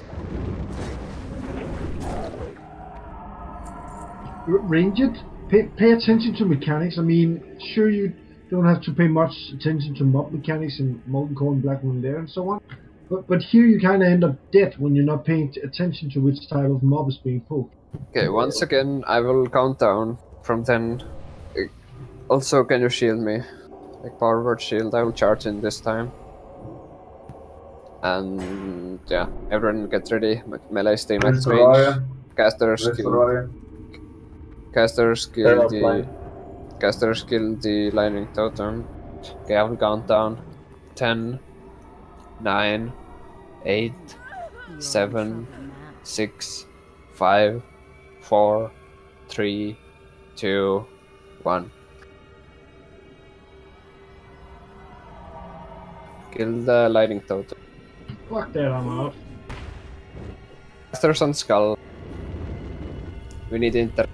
Range it. Pay attention to mechanics. I mean, sure, you don't have to pay much attention to mob mechanics in Molten Core and Black Moon there and so on. But here you kind of end up dead when you're not paying attention to which type of mob is being pulled. Okay, once again, I will count down from 10. Also, can you shield me? Like power word shield, I will charge in this time. And yeah, everyone get ready. Melee stay max range. Caster skill. Caster skill the lightning totem. Okay, I will count down. 10, 9, 8, 7, 6, 5, 4, 3, 2, 1. Kill the lightning totem. Fuck that, I'm out. Casters on Skull. We need inter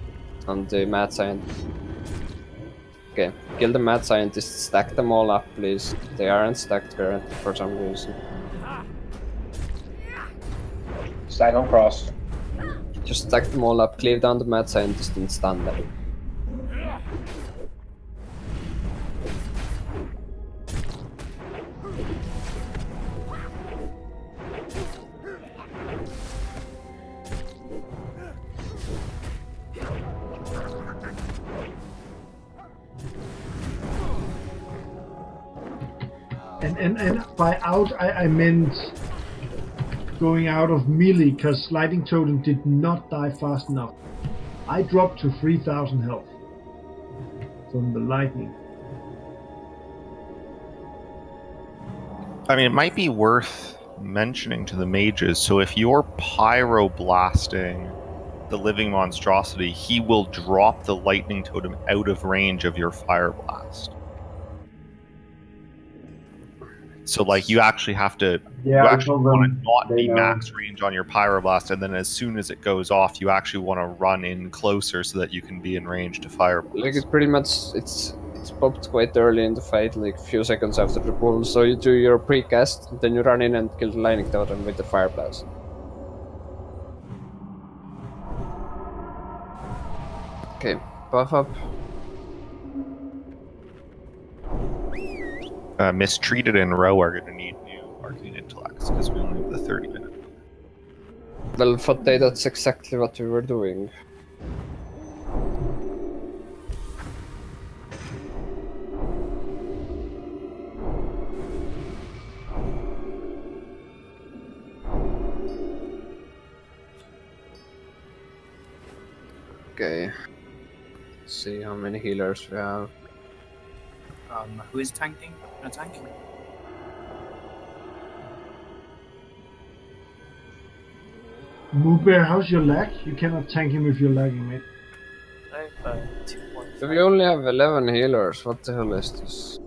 on the mad scientist. Okay, kill the mad scientist, stack them all up please. They aren't stacked currently for some reason. Stack on cross. Just stack them all up, cleave down the mad scientist and stun them. And by out, I meant going out of melee, because Lightning Totem did not die fast enough. I dropped to 3,000 health from the lightning. I mean, it might be worth mentioning to the mages, so if you're pyroblasting the living monstrosity, he will drop the lightning totem out of range of your fire blast. So, like, you actually have to, you actually want to not be max range on your pyroblast, and then as soon as it goes off, you actually want to run in closer so that you can be in range to fireblast. Like, it's pretty much, it's popped quite early in the fight, like a few seconds after the pull, so you do your precast, then you run in and kill the lightning totem with the fire blast. Okay, buff up. Mistreated in row are going to need new arcane intellects because we only have the 30-minute. Well, Fotte, that's exactly what we were doing. Okay. Let's see how many healers we have. Who is tanking? No tank? Moobear, how's your lag? You cannot tank him if you're lagging, mate. I have 2.5. We only have 11 healers. What the hell is this?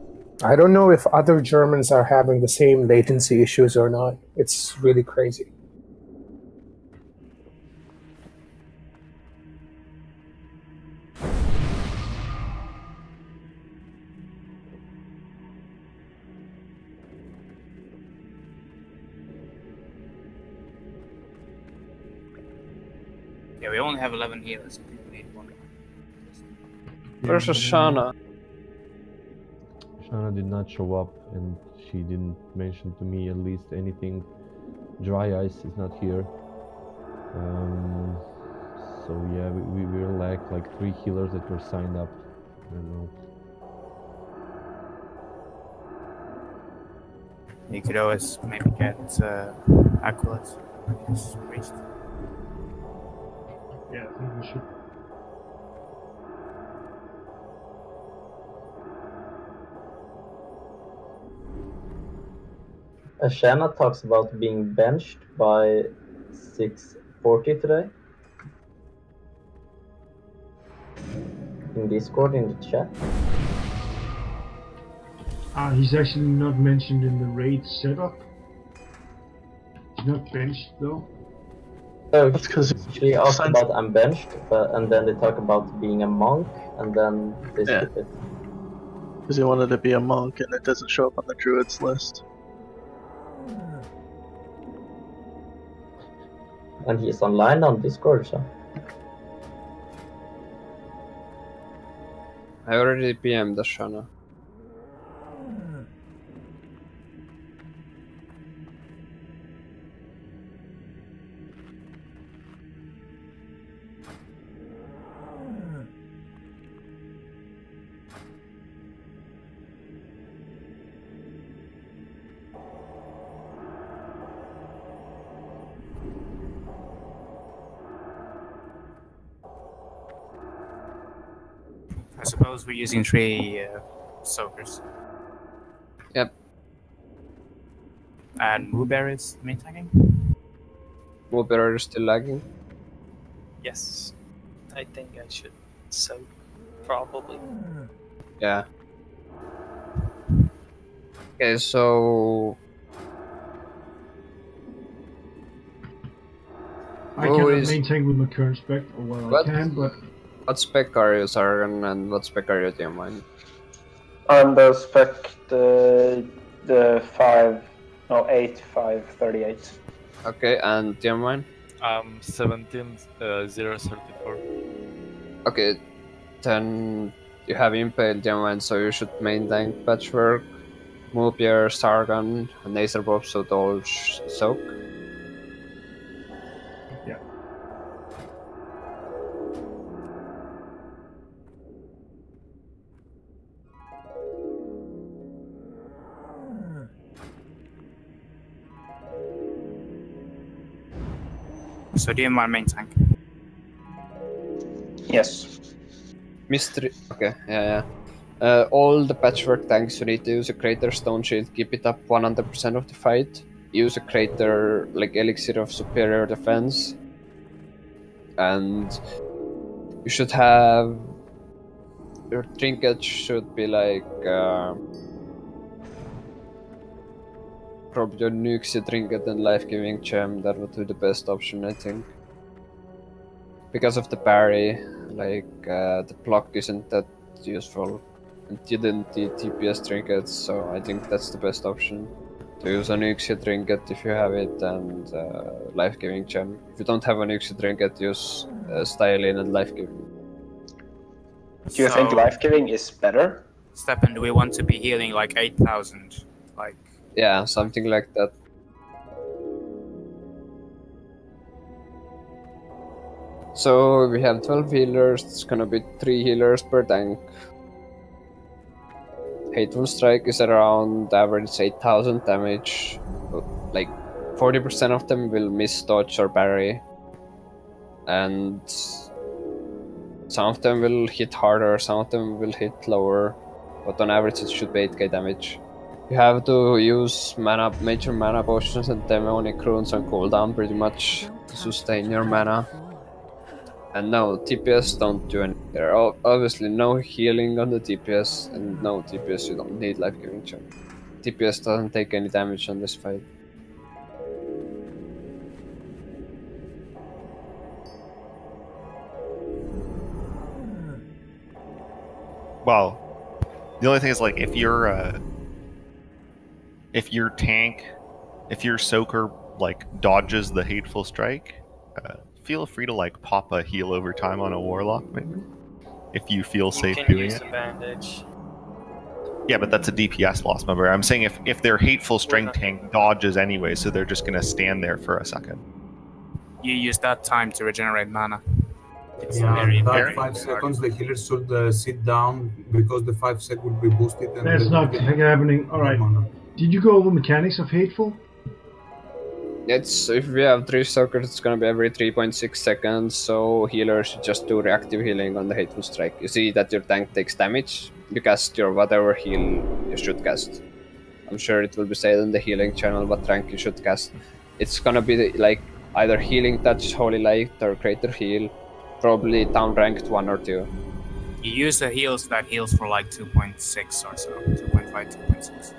I don't know if other Germans are having the same latency issues or not. It's really crazy. Yeah, we only have 11 healers. I think we need one. Where's Ashana? Shana did not show up, and she didn't mention to me at least anything. Dry Ice is not here. So yeah, we will lack like 3 healers that were signed up. I don't know. You could always maybe get Aquilus. He's reached. Yeah, I think we should. Ashana talks about being benched by 640 today. In Discord, in the chat. He's actually not mentioned in the raid setup. He's not benched though. So she asked about I'm benched, and then they talk about being a monk, and then they skip it. Because he wanted to be a monk and it doesn't show up on the druids list. And he's online on Discord, so. I already PM'd Ashana. I suppose we're using 3 soakers. Yep. And Moobear is main tanking? Moobear is still lagging. Yes. I think I should soak, probably. Yeah. Okay, so... I cannot maintain with my current spec, or well, I can, but... What spec are you, Sargon, and what spec are you, Diamond? I'm the spec, the 8,538. Okay, and Diamond? 17,034. Okay, then you have Impale Diamond, so you should main tank Patchwork, Moobear, Sargon, and Acerbob, so they all soak. Yeah. So do you mind main tank? Yes. Mystery. Okay, yeah. All the Patchwork tanks, you need to use a Crater Stone Shield, keep it up 100% of the fight. Use a Crater, like Elixir of Superior Defense. And you should have... Your trinket should be like... probably your Nuxia trinket and Life-Giving Gem, that would be the best option, I think. Because of the parry, like, the block isn't that useful. And you didn't need TPS trinkets, so I think that's the best option. To use a Nuxia trinket if you have it, and Life-Giving Gem. If you don't have a Nuxia trinket, use Styling and Life-Giving. Do you think life-giving is better? Stepan, do we want to be healing like 8,000? Like... Yeah, something like that. So we have 12 healers, it's gonna be 3 healers per tank. Hateful Strike is around average 8,000 damage. Like 40% of them will miss dodge or parry. And some of them will hit harder, some of them will hit lower. But on average it should be 8k damage. You have to use major mana potions and demonic runes on cooldown pretty much to sustain your mana. And no, TPS don't do anything there. Obviously no healing on the TPS, and no TPS, you don't need life-giving charm. TPS doesn't take any damage on this fight. Well, the only thing is, like, if your tank, if your soaker like dodges the hateful strike, feel free to like pop a heal over time on a warlock, maybe, if you feel safe can doing use it. the bandage. Yeah, but that's a DPS loss, remember? I'm saying if their hateful strike tank dodges anyway, so they're just gonna stand there for a second. You use that time to regenerate mana. It's Yeah, very, that very 5 seconds the healer should sit down because the 5 sec will be boosted and That's they not will get happening. Alright. Did you go over mechanics of Hateful? It's if we have 3 soakers, it's gonna be every 3.6 seconds, so healers should just do reactive healing on the hateful strike. You see that your tank takes damage, you cast your whatever heal you should cast. I'm sure it will be said in the healing channel what rank you should cast. It's gonna be like either healing touch, holy light, or greater heal, probably down ranked 1 or 2. You use the heals that heals for like 2.6 or so, 2.5, 2.6.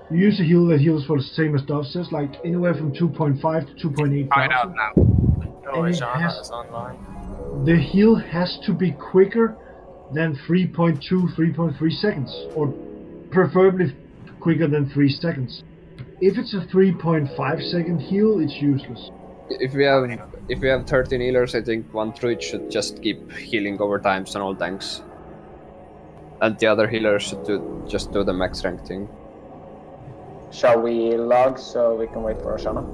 You use a heal that heals for the same as Dove says, like anywhere from 2.5 to 2.8. Find out now. Oh, And it Ajana has- is online. The heal has to be quicker than 3.2, 3.3 seconds, or preferably quicker than 3 seconds. If it's a 3.5 second heal, it's useless. If we have 13 healers, I think one druid should just keep healing over times on all tanks. And the other healers should just do the max rank thing. Shall we log so we can wait for Ashana?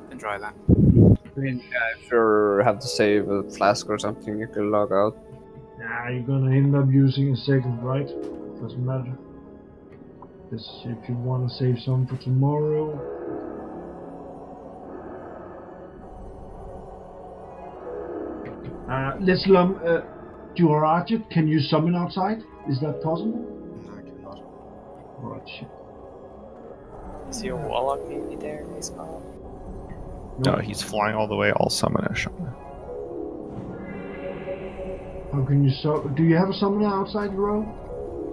Then try that. I mean, if you have to save a flask or something, you can log out. Nah, you're gonna end up using a second, right? Doesn't matter. Just if you want to save some for tomorrow. Let's Duarajet, can you summon outside? Is that possible? No, I cannot. Alright, shit. Is your warlock maybe there as well? No, he's flying all the way. I'll summon Ashana. How can you do you have a summoner outside your row?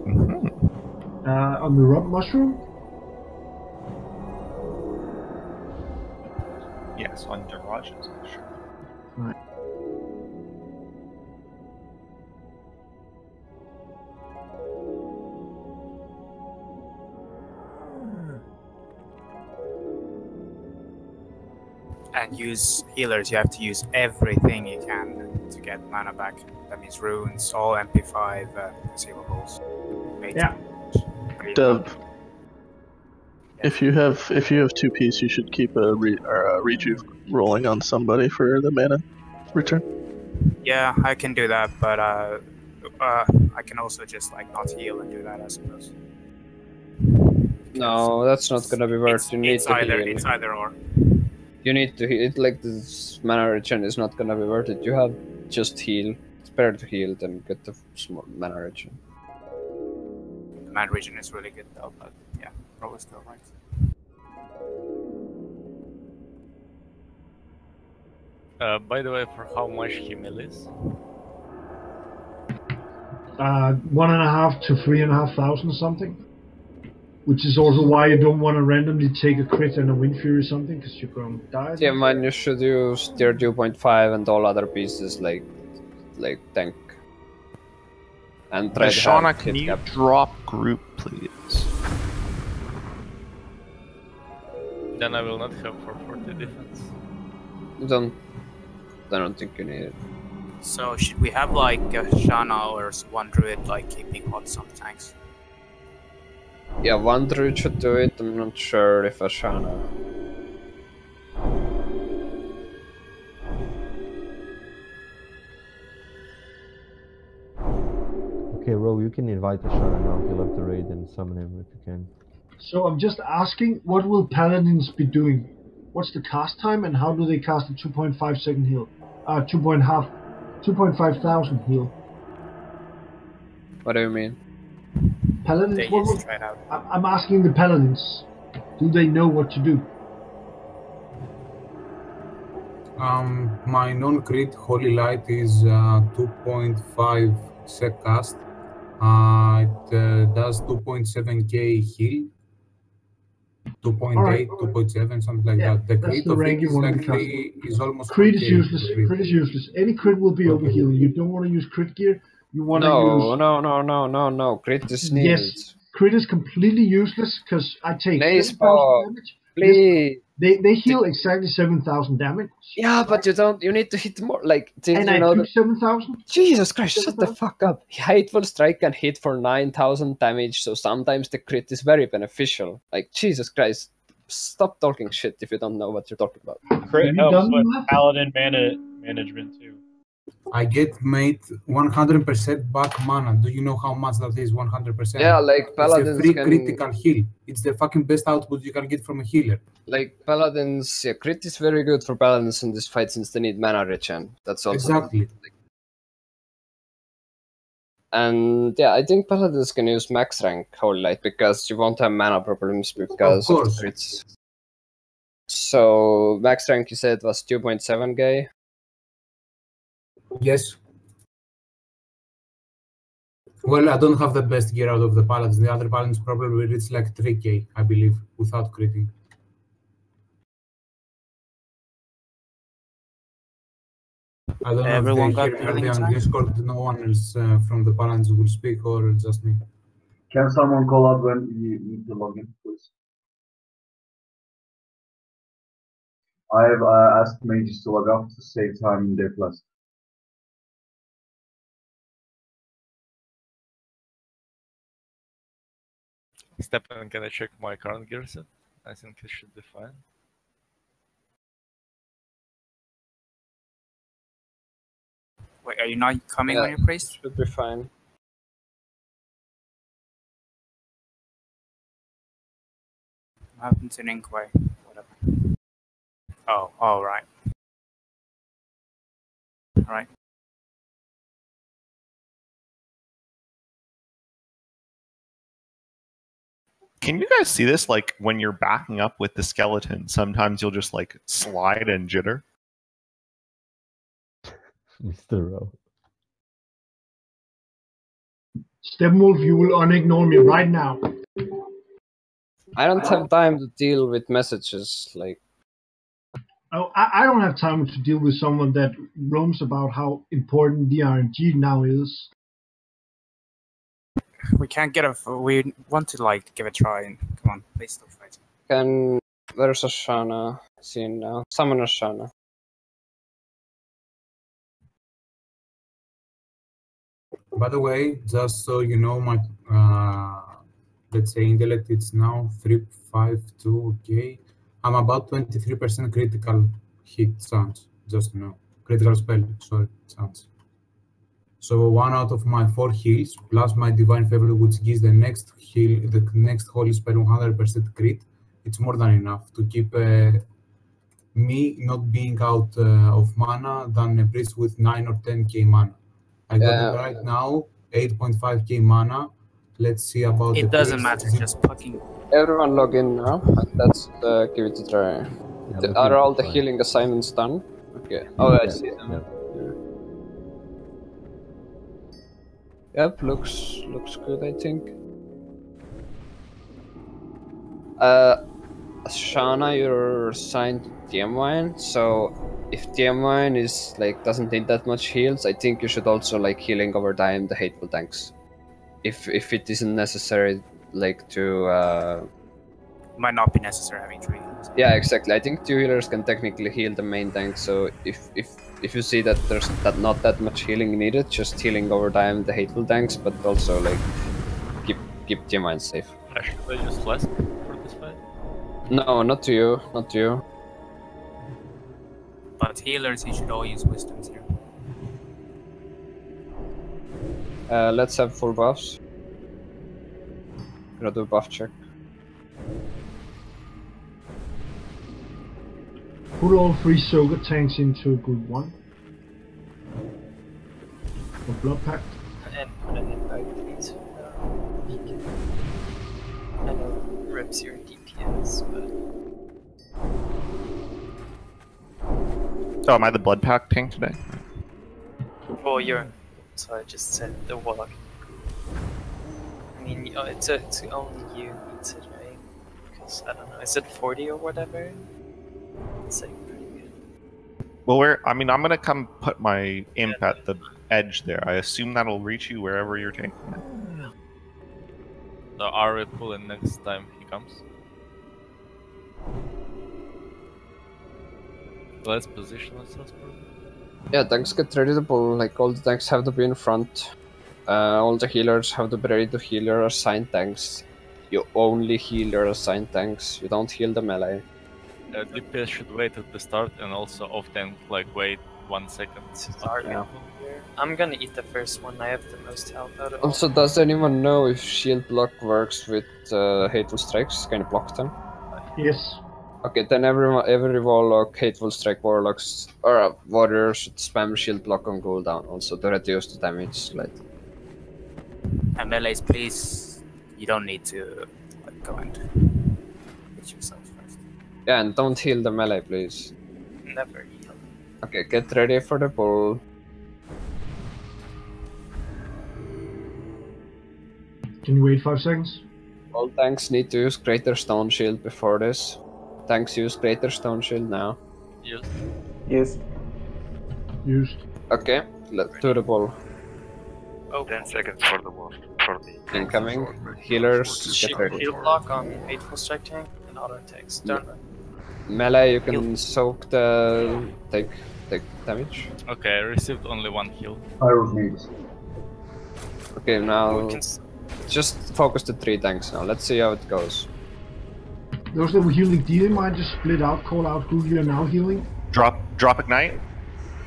Mm-hmm. On the mushroom? Yes, on Daraja's Ashana. Right. And use healers, you have to use everything you can to get mana back. That means runes, all MP5 consumables. Yeah. Dev. If you have 2Ps, you should keep a rejuve rolling on somebody for the mana return. Yeah, I can do that, but I can also just like not heal and do that, I suppose. No, that's not gonna be worth. You need to heal. It's either or. You need to heal. It like this mana regen is not gonna be worth it. You have just heal. It's better to heal than get the small mana regen. The mana regen is really good though, but yeah, probably still right. By the way, for how much Himmel is? 1.5 to 3,500 something. Which is also why you don't want to randomly take a crit and a wind fury or something, because you're going to die. Yeah, man, you should use tier 2.5 and all other pieces like tank. And try to Ashana, have can hit you cap. drop group, please? Then I will not have 440 defense. I don't think you need it. So should we have like a Shana or one druid like keeping hot some tanks? Yeah, one druid should do it. I'm not sure if Ashana. Okay, Ro, you can invite Ashana now. He'll have the raid and summon him if you can. So I'm just asking, what will paladins be doing? What's the cast time and how do they cast a 2.5 second heal? 2.5 thousand heal. What do you mean? Paladins, They what just will, try it out. I'm asking the paladins. Do they know what to do? My non-crit Holy Light is 2.5 sec cast. It does 2.7k heal. 2.8, Alright. 2.7, something like Yeah, that. The that's crit the of rank it you is want to like be casting. is almost Crit is 1k. useless. Crit is useless. Any crit will be Okay. overhealing. You don't want to use crit gear. You want to No, use. no. Crit is needed. Yes, crit is completely useless because I take Please, 7,000 Bob. damage. Please. They heal exactly 7,000 damage. Yeah, but you need to hit more. Like, did And you I know took that? 7,000. Jesus Christ, shut the 7,000? fuck up. Hateful Strike can hit for 9,000 damage, so sometimes the crit is very beneficial. Like, Jesus Christ. Stop talking shit if you don't know what you're talking about. Crit helps with paladin mana management too. I get made 100% back mana. Do you know how much that is? 100%. Yeah, like It's a paladins free can. critical heal. It's the fucking best output you can get from a healer. Like paladins, yeah, crit is very good for paladins in this fight since they need mana regen. That's also Exactly. And yeah, I think paladins can use max rank Holy Light because you won't have mana problems because of the crits. So max rank you said was 2.7k. Yes. Well, I don't have the best gear out of the paladins. The other paladins probably reach like 3k, I believe, without critting. I don't know Everyone if they got hear me healing on time? Discord. No one else from the paladins will speak, or just me. Can someone call out when you need to log in, please? I have asked mages to log out to save time in their class. Stepan, can I check my current gear set? I think it should be fine. Wait, are you not coming on your priest? Should be fine. What happened to Inkway? Whatever. Oh, right. Right. Can you guys see this? Like when you're backing up with the skeleton, sometimes you'll just like slide and jitter. Mr. Rowe. Steppenwolf, you will unignore me right now. I don't have time to deal with messages like. Oh, I don't have time to deal with someone that roams about how important the RNG now is. We can't get a. We want to like give it a try and come on, please stop fighting. There's Ashana seen now. Summon Ashana. By the way, just so you know, my let's say intellect it's now 352k. I'm about 23% critical hit chance. Just to know, critical spell. Sorry, chance. So 1 out of my 4 heals plus my divine favor, which gives the next heal, the next holy spell 100% crit. It's more than enough to keep me not being out of mana than a priest with 9 or 10k mana. I got right now 8.5k mana. Let's see about the It doesn't priest. matter. Just fucking. Everyone log in now, and let's give it a try. Are all the healing assignments done? Okay. Oh, I see them. Yep, looks good, I think. Shana, you're assigned to DM1, so if DM1 is like doesn't need that much heals, I think you should also like healing over time the hateful tanks. If it isn't necessary, like to. Might not be necessary having 3 healers. Yeah, exactly. I think 2 healers can technically heal the main tank. So if you see that there's not that much healing needed, just healing over time the hateful tanks, but also like keep your mind safe. Should I use flask for this fight? No, not to you, not to you. But healers, you should all use wisdoms here. Let's have full buffs. Gonna do a buff check. Put all 3 Soga tanks into group 1. For Blood Pact. And put an invite, please. Beacon. I know rips your DPS, but. Oh, am I the blood pack tank today? Well, you're. So I just said the warlock. I mean, it's only you needs it, right? Because I don't know, is it 40 or whatever? It's like pretty good. Well, I'm gonna come put my imp at the edge there. I assume that'll reach you wherever you're taking it. So are we pulling next time he comes? Let's position ourselves. Yeah, tanks get ready to pull. Like all the tanks have to be in front. All the healers have to be ready to heal your assigned tanks. You only heal your assigned tanks. You don't heal the melee. DPS should wait at the start and also off tank like wait 1 second. Yeah. I'm gonna eat the first one. I have the most health out of Also, does anyone know if shield block works with hateful strikes? Can you block them? Yes. Okay, then every warlock, hateful strike warlocks or warrior should spam shield block on cooldown also to reduce the damage slightly. And melees, please, you don't need to like, go and hit yourself first. Yeah, and don't heal the melee, please. Never heal. Okay, get ready for the pull. Can you wait 5 seconds? All tanks need to use Greater Stone Shield before this. Tanks use Greater Stone Shield now. Used. Used. Used. Okay, let's do the pull. Oh. 10 seconds for the wolf. For the Incoming. Healers, get ready. Shield block on hateful strike tank and auto attacks. Turn it. Melee, you can soak the... take damage. Okay, I received only 1 heal. Okay, now... just focus the 3 tanks now. Let's see how it goes. Those that were healing D might just split out, call out who you are now healing. Drop ignite.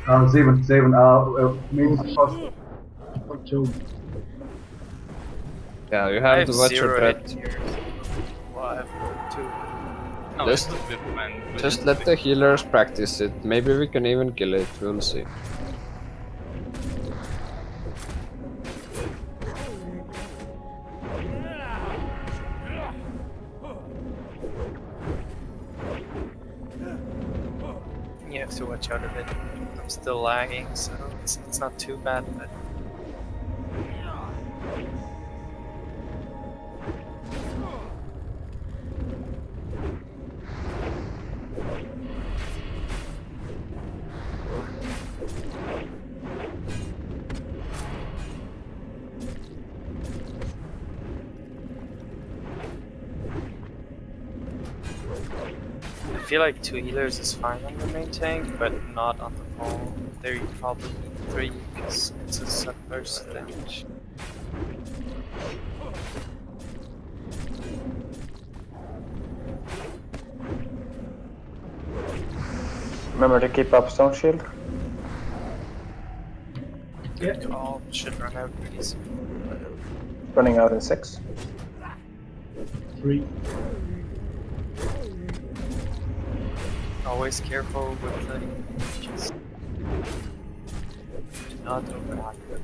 Zeven, maybe first. Yeah, you have to watch your breath. Just let the healers practice it. Maybe we can even kill it. We'll see. You have to watch out a bit. I'm still lagging, so it's not too bad, but... I feel like 2 healers is fine on the main tank, but not on the pole. There you probably need 3 because it's a subburst damage. Remember to keep up Stone Shield. Good call. Should run out pretty soon. Running out in 6. 3. Always careful with the images. Do not overlap them.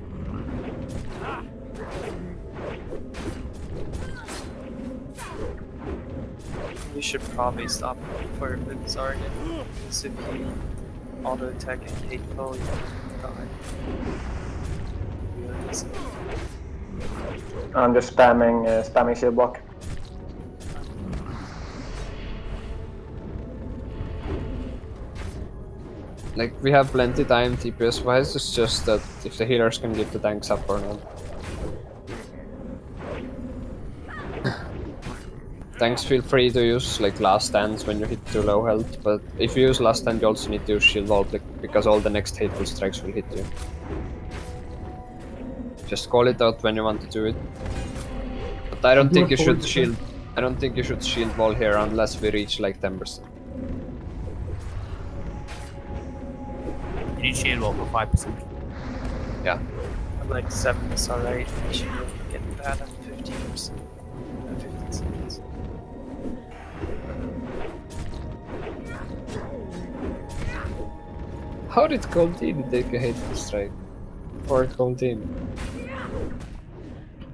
You should probably stop for a bit, Zargan, because if you auto attack and hateful, you die. Really easy. I'm just spamming shield block. Like, we have plenty time TPS wise, it's just that if the healers can give the tanks up or not. Tanks feel free to use like last stands when you hit too low health, but if you use last stand you also need to use shield wall because all the next hateful strikes will hit you. Just call it out when you want to do it. But I don't think you should shield. I don't think you should shield wall here unless we reach like 10%. You need shield wall for 5%. Yeah. I'm like 7 already. I should get that at 15%. 15 seconds. How did Goldin take a hateful strike? Or Goldin?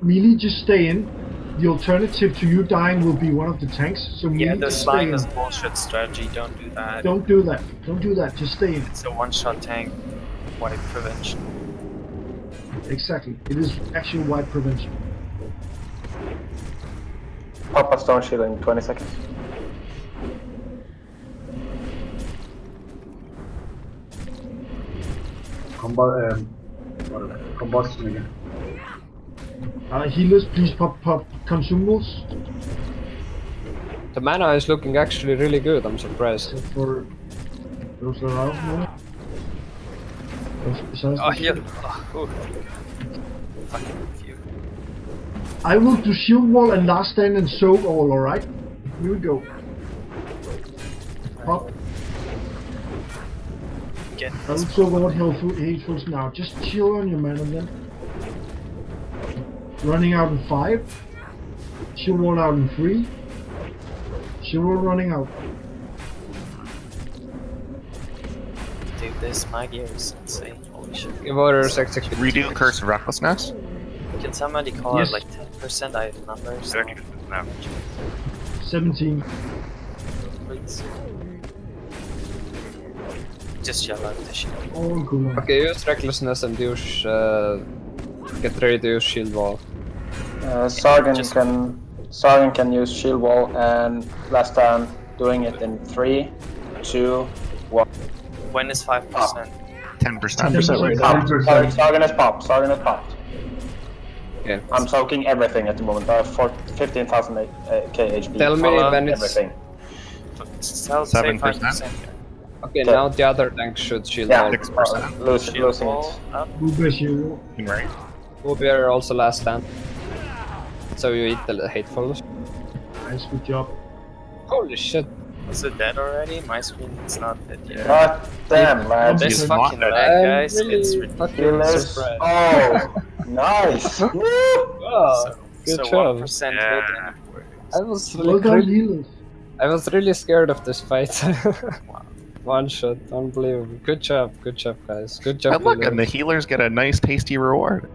Melee, just stay in. the alternative to you dying will be one of the tanks. So we Yeah, need the to stay slime in. is bullshit strategy. Don't do that. Don't do that. Don't do that. Just stay in. It's a one-shot tank. Wipe prevention. Exactly. It is actually wipe prevention. Pop a stone shield in 20 seconds. Combustion again. Healers, please pop consumables. The mana is looking actually really good, I'm surprised. For those that are out, Oh, heal. Oh, fucking few. I will do shield wall and last stand and soak all, alright? Here we go. Pop. Get I will soak all healfuls now. Just chill on your mana then. Running out in 5. Shield wall out in 3. Shield wall running out. Dude, this my gear is insane. Holy shit. Give orders, execute. Redo Curse of Recklessness. Can somebody call Yes. it like 10%? I have numbers. 17. Please. Just yell out the shit. Oh, cool. Okay, use recklessness and use get ready to use shield wall. Sargon can use shield wall, and last time doing it in 3, 2, 1. When is 5%? 10%. right now. Sargon is popped. Sargon is popped. Okay. I'm soaking everything at the moment. I have 15,000 K HP. Tell me when it's everything. Say 7%. 5%. Okay, now the other tank should shield Yeah, wall. 6%. Losing Wall it. up. Uber shield wall. Right. Uber also last stand. So you eat the hatefuls. Nice, good job. Holy shit. Is it dead already? My screen is not dead yet. God damn, man. This He's fucking not lag, dead. guys. I'm It's really ridiculous. Healers. Oh, nice. Woo! Oh, good So job. 1% hit and it works. I was Well like, done, healers. I was really scared of this fight. One shot, unbelievable. Good job, guys. Good job. And look, and the healers. healers get a nice, tasty reward.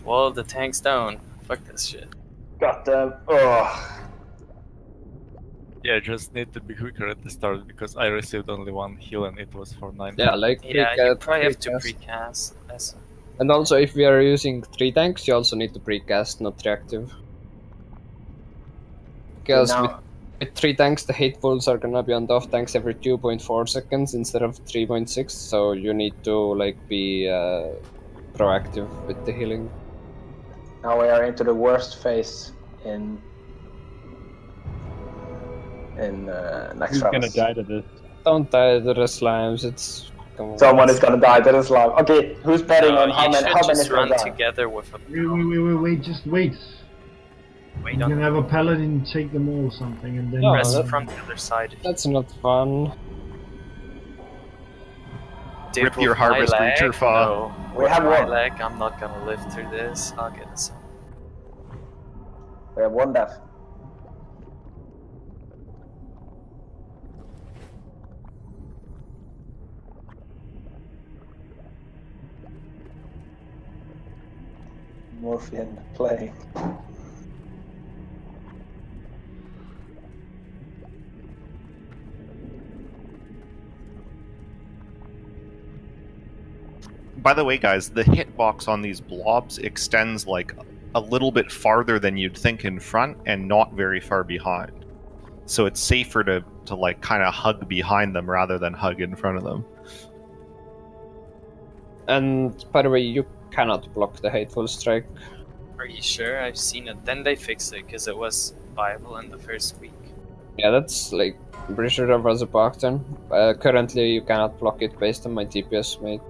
Well, the tank's down. Fuck this shit. Got them. Oh. Yeah, just need to be quicker at the start because I received only one heal and it was for 9. Yeah, like Yeah, you probably have to precast. precast. And also, if we are using 3 tanks, you also need to precast, not reactive. Because Now- with 3 tanks, the hatefuls are gonna be on the off tanks every 2.4 seconds instead of 3.6, so you need to like be proactive with the healing. Now we are into the worst phase in Naxx. Who's gonna die to this? Don't die to the slimes, it's... Come on. Someone is gonna die to this lava. Okay, who's betting on You how many? should How many just is gonna run die? together with a... Wait, just wait. Wait You on can have a paladin take them all or something, and then... No, press that- from the other side. That's not fun. Dude, Rip your with my harvest lag, reacher fa. no. We With have my one. lag, I'm not gonna live through this. I'll get us. We have one death. Morphian playing. By the way, guys, the hitbox on these blobs extends like a little bit farther than you'd think in front and not very far behind. So it's safer to like kind of hug behind them rather than hug in front of them. And by the way, you cannot block the hateful strike. Are you sure? I've seen it. Then they fixed it because it was viable in the first week. Yeah, that's like, I'm pretty sure there was a bug then. Currently, you cannot block it based on my TPS mate.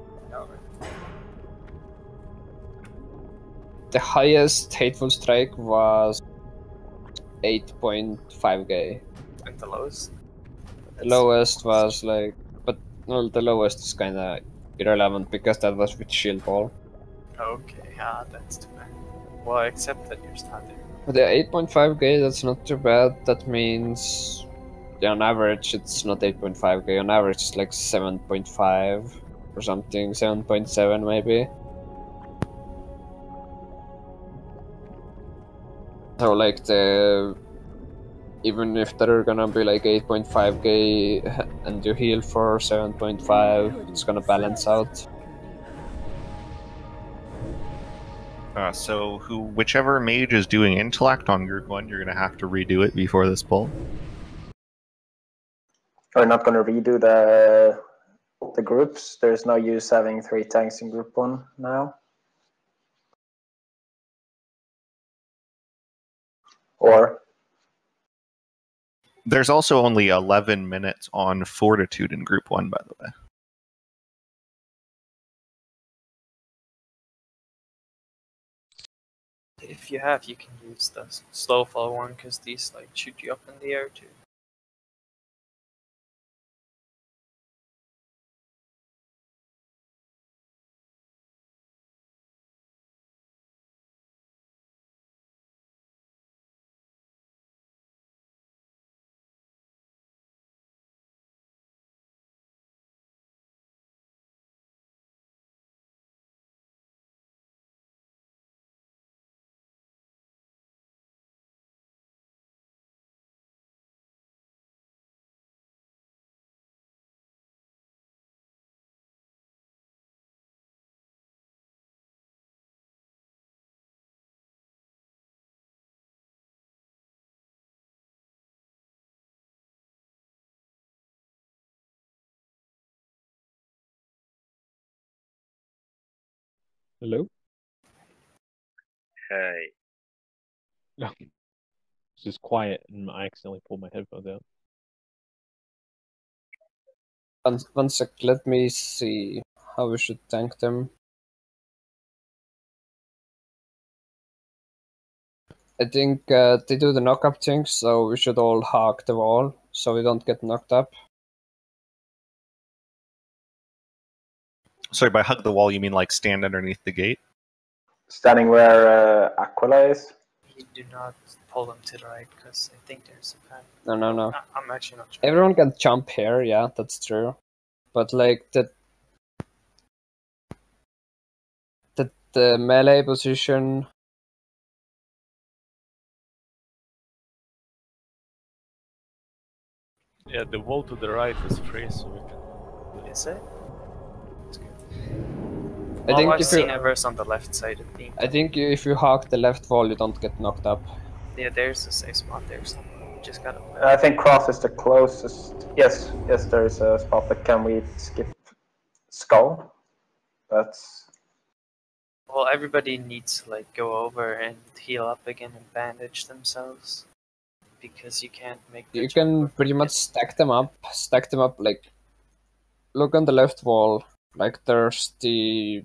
The highest hateful strike was 8.5k. And the lowest? The lowest was like, but well, the lowest is kind of irrelevant because that was with shield wall. Okay, that's too bad. Well, except that you're starting. But the 8.5k, that's not too bad. That means, yeah, on average, it's not 8.5k. On average, it's like 7.5 or something, 7.7 maybe. So like even if they're gonna be like 8.5k and you heal for 7.5, it's gonna balance out. So whichever mage is doing intellect on group 1, you're gonna have to redo it before this pull. We're not gonna redo the groups. There's no use having 3 tanks in group 1 now. Or there's also only 11 minutes on fortitude in group 1, by the way. If you have, you can use the slow fall one because these like shoot you up in the air too. Hello? Hey. No. It's just quiet and I accidentally pulled my headphones out. One sec, let me see how we should tank them. I think they do the knock-up thing, so we should all hog the wall so we don't get knocked up. Sorry, by hug the wall, you mean like stand underneath the gate? standing where Aquila is. You do not pull them to the right because I think there's a path. No. I'm actually not sure. Everyone can jump here, yeah, that's true. But like the melee position. Yeah, the wall to the right is free, so we can. Is it? That's good. I think I've if seen you, Everest on the left side of the. I think if you hog the left wall, you don't get knocked up. Yeah, there's a safe spot there somewhere. You just gotta. I think cross is the closest. Yes, there is a spot, but can we skip skull? That's. Well, everybody needs to like go over and heal up again and bandage themselves because you can't make. You can pretty much stack them up. Like, look on the left wall. Like, there's the.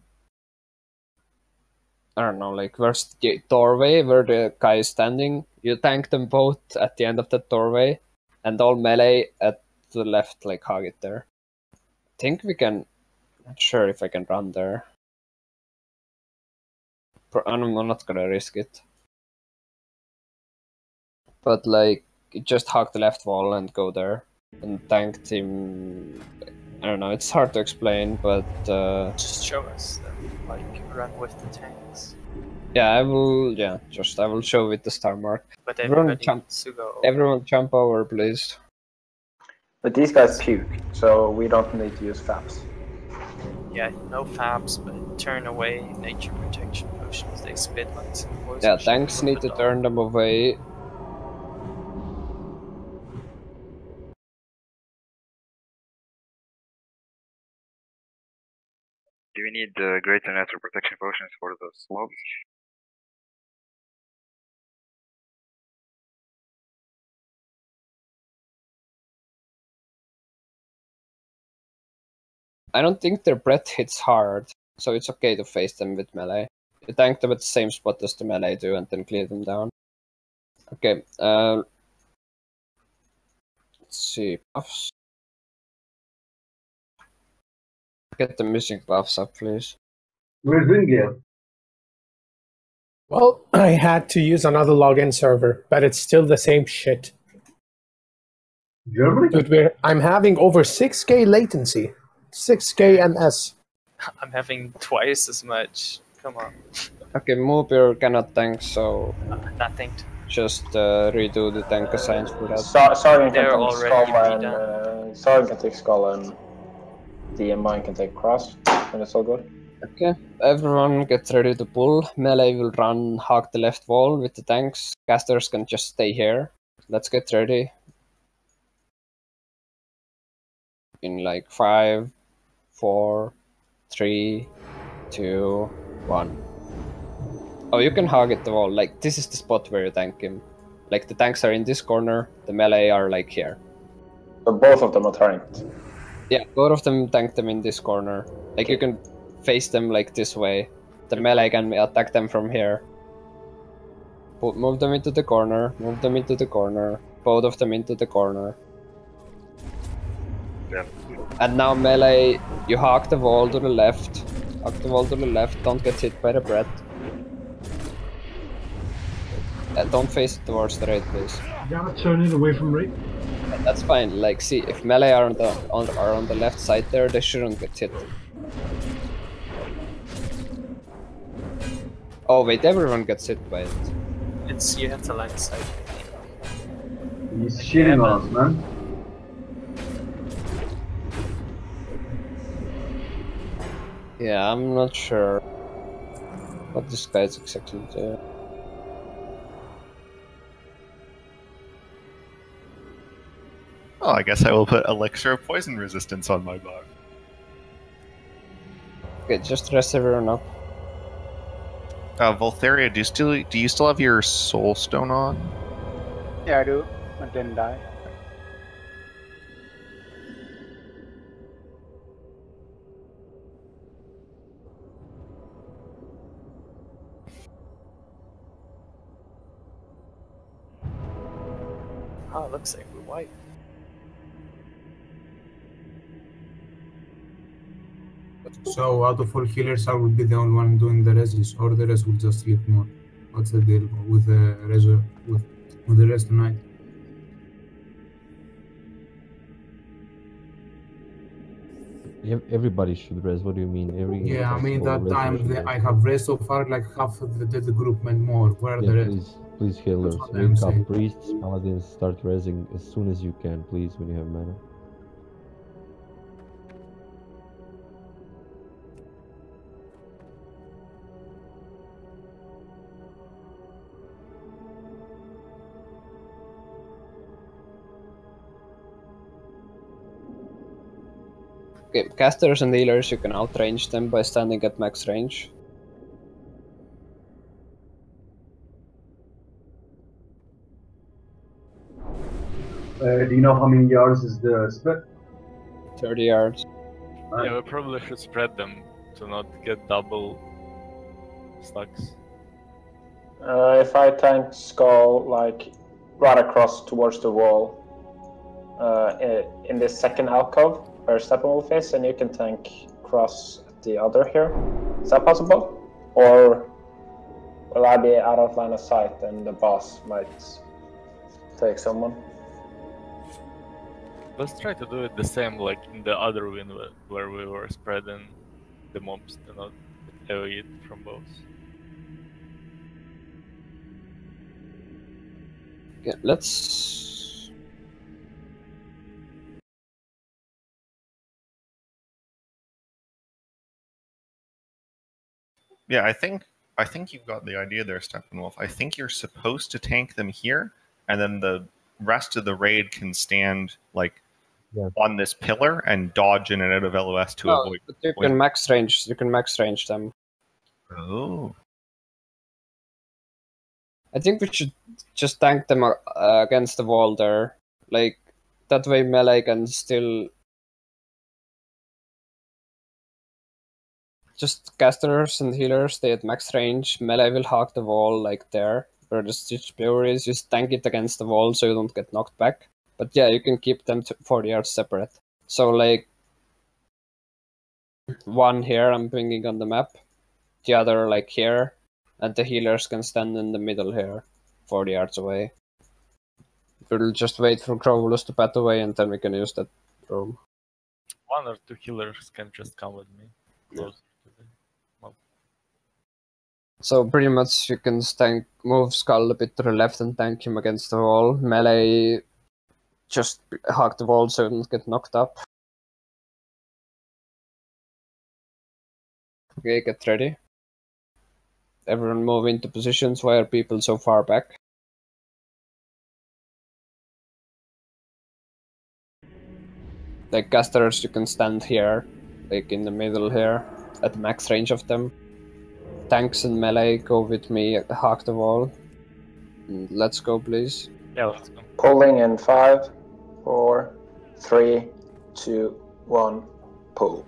I don't know, like, where's the doorway where the guy is standing? You tank them both at the end of the doorway, and all melee at the left, like, hog it there. I think we can. Not sure if I can run there. I'm not gonna risk it. But, like, just hog the left wall and go there. And tank team. I don't know, it's hard to explain, but. Just show us them, like, run with the tanks. Yeah, I will show with the star mark. But Everyone jump over, please. But these guys puke, so we don't need to use faps. Yeah, no faps, but turn away nature protection potions. They spit like some poison. Yeah, tanks need to turn them away. Do we need greater natural protection potions for the slobs? I don't think their breath hits hard, so it's okay to face them with melee. You tank them at the same spot as the melee do and then clear them down. Okay, let's see, buffs. Get the missing buffs up, please. Where's India? Well, I had to use another login server, but it's still the same shit. Germany? Dude, I'm having over 6k latency. 6k MS. I'm having twice as much. Come on. Okay, Moobir cannot tank, so. Nothing. just redo the tank assigns for that. Sergeant can They're take already Skull and Sergeant can take Skull and DM mine can take Cross, and it's all good. Okay, everyone get ready to pull. Melee will run hug the left wall with the tanks. Casters can just stay here. Let's get ready. In like 5, 4, 3, 2, 1. Oh, you can hug at the wall. Like, this is the spot where you tank him. Like, the tanks are in this corner, the melee are like here. So both of them are tanked? Yeah, both of them tank them in this corner. Like, you can face them like this way. The melee can attack them from here. Move them into the corner, move them into the corner. Both of them into the corner. Yeah. And now melee, you hug the wall to the left. Hug the wall to the left, don't get hit by the breath. Don't face it towards the raid, please. You gotta turn it away from raid. That's fine. Like, see, if melee are on the left side there, they shouldn't get hit. Oh wait, everyone gets hit by it. It's you have to line of sight. He's shitting on us, man. Yeah, I'm not sure what this guy is exactly doing. Oh, I guess I will put Elixir of Poison Resistance on my bar. Okay, just rest everyone up. Voltheria, do you still have your Soul Stone on? Yeah, I do. But didn't die. Oh, it looks like we're white. So out of all healers, I will be the only one doing the reses, or the rest will just sleep more. What's the deal with the with the rest tonight? Everybody should rest. What do you mean? Yeah, I mean that possible time should rest. I have rest so far, like half of the group and more. Where are Yeah, the rest? please healers, That's what I'm wake saying. up. Priests, paladins, start resing as soon as you can, please, when you have mana. Okay, casters and healers, you can outrange them by standing at max range. Do you know how many yards is the split? 30 yards. Yeah, we probably should spread them to not get double stacks. If I tank Skull, like, right across towards the wall, in the second alcove, where Steppenwolf is, and you can tank Cross at the other here. Is that possible? Or will I be out of line of sight and the boss might take someone? Let's try to do it the same like in the other win where we were spreading the mobs to not AoE it from both. Yeah, let's... Yeah, I think you've got the idea there, Steppenwolf. I think you're supposed to tank them here, and then the rest of the raid can stand like on this pillar and dodge in and out of LOS to avoid. But you can max range. You can max range them. Oh. I think we should just tank them against the wall there. Like, that way melee can still... Just casters and healers stay at max range. Melee will hog the wall like there. Where the Stitch Power is, just tank it against the wall so you don't get knocked back. But yeah, you can keep them 40 yards separate. So like, one here I'm bringing on the map. The other like here. And the healers can stand in the middle here. 40 yards away. We'll just wait for Crowlers to pat away and then we can use that room. One or two healers can just come with me closer to the mob. So pretty much you can move Skull a bit to the left and tank him against the wall. Melee, just hug the wall so you don't get knocked up. Okay, get ready. Everyone move into positions. Why are people so far back? Like casters, you can stand here, like in the middle here, at max range of them. Tanks and melee, go with me, hug the wall. And let's go, please. Yeah, let's go. Pulling in 5, 4, 3, 2, 1, pull.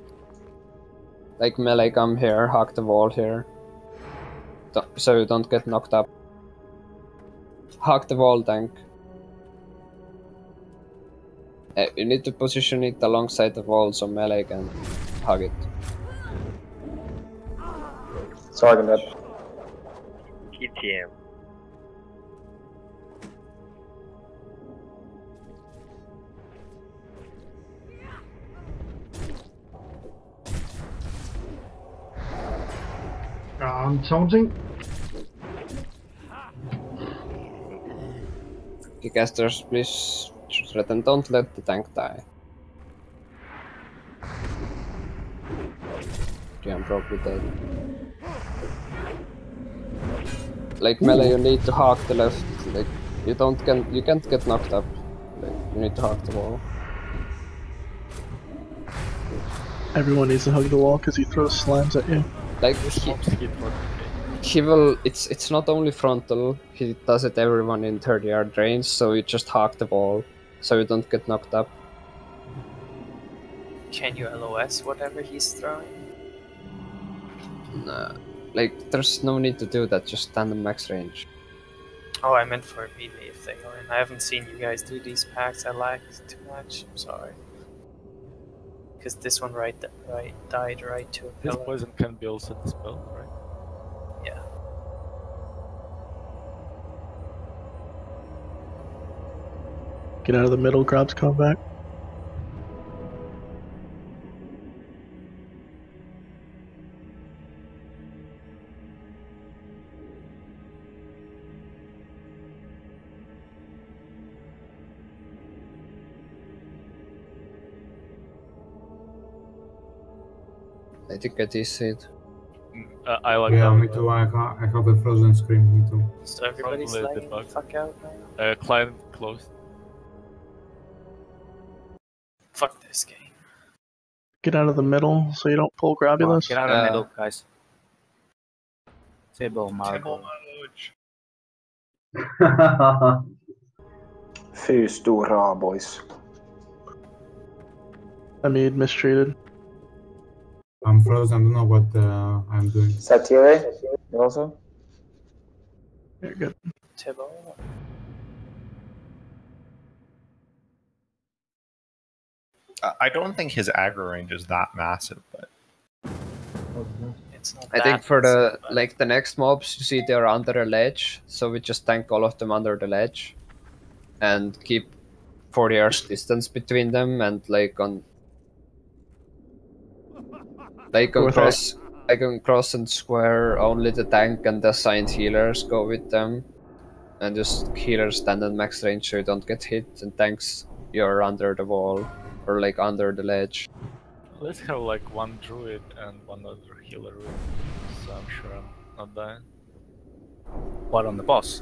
Like melee, come here, hug the wall here. So you don't get knocked up. Hug the wall, tank. You need to position it alongside the wall so melee can hug it. Sorry, that. Keep TM. Taunting. Okay, casters, please threaten. Don't let the tank die. Okay, I'm probably dead. Like melee, you need to hug the left. Like you can't get knocked up. Like you need to hug the wall. Everyone needs to hug the wall because he throws slimes at you. Like he will. It's not only frontal. He does it everyone in 30-yard range. So you just hug the wall, so you don't get knocked up. Can you LOS whatever he's throwing? Nah, like there's no need to do that. Just stand in max range. Oh, I meant for melee if they go in. I haven't seen you guys do these packs. I lagged too much. I'm sorry. Because this one died right to a This pillar. poison can be also dispelled, right? Yeah. Get out of the middle, grabs come back. I think I DC'd. I like Yeah, that. me too. I have a frozen screen. Me too. So everybody's Probably lagging the debug. fuck out now? Client closed. Fuck this game. Get out of the middle so you don't pull Grabulous. Get out of the middle, guys. Table marble. Fy stora boys. I made mistreated. I'm frozen. I don't know what I'm doing. Satire, you also? You're good. Tibble. I don't think his aggro range is that massive, but It's not I think for the next mobs, you see they're under a ledge, so we just tank all of them under the ledge, and keep 40 yards distance between them, and like on cross and square, only the tank and the assigned healers go with them, and just healers stand at max range so you don't get hit, and tanks you're under the wall or like under the ledge. Let's have like one druid and one other healer with me, so I'm sure I'm not dying. What, on the boss?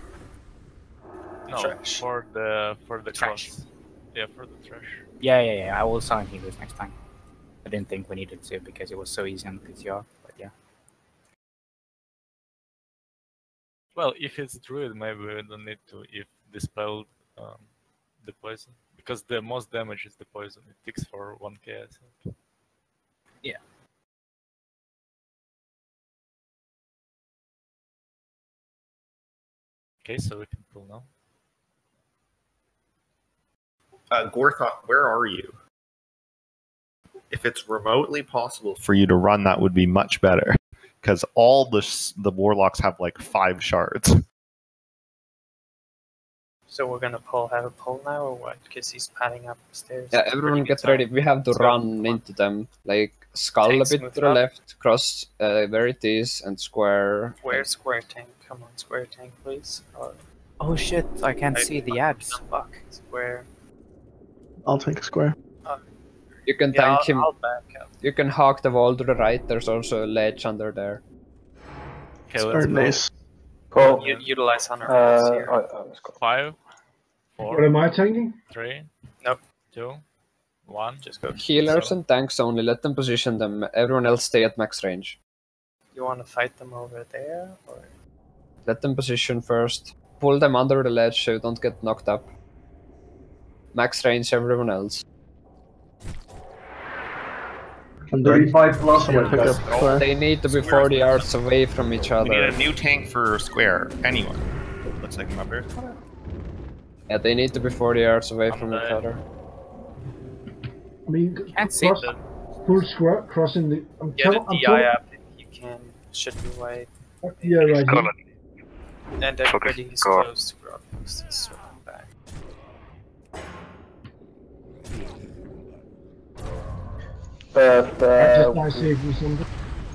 No, Trash. for the Trash. cross. Yeah, for the trash. Yeah. I will assign healers next time. I didn't think we needed to because it was so easy on PTR, but yeah. Well, if it's druid, maybe we don't need to if dispelled the poison, because the most damage is the poison. It ticks for 1k, I think. Yeah. Okay, so we can pull now. Gorthok, where are you? If it's remotely possible for you to run, that would be much better, because all the warlocks have like 5 shards. So we're gonna have a pull now, or what? Because he's padding up the stairs. Yeah, It's everyone pretty get good ready. time. We have to So, run into them. Like, skull Tank a bit smooth to the up. left, cross where it is, and square. Where's square tank? Come on, square tank, please. Or Oh shit, I can't see the ads. fuck, square. I'll take square. You can Yeah, tank him. I'll back up. You can hog the wall to the right. There's also a ledge under there. Okay, Square, let's go. nice. Cool. Utilize Hunter Falls here. Let's go. 5, What 4, am I tanking? 3, Nope. 2, 1. Just go. Healers and tanks only. Let them position them. Everyone else stay at max range. You want to fight them over there, or Let them position first. Pull them under the ledge so you don't get knocked up. Max range everyone else. I'm dead. 35 plus Someone pick up yards. square. They need to be 40 yards away from each We need other. a new tank for square. Anyone. Looks like my bear. Yeah, they need to be 40 yards away from each other. I mean, Can't see cross, them. full square, crossing the. I'm get a tell- I'm DI tell- up if you can. Should be wide. Yeah, right here. And everybody is go. close to ground post. So I'm back. But Just die safe or something.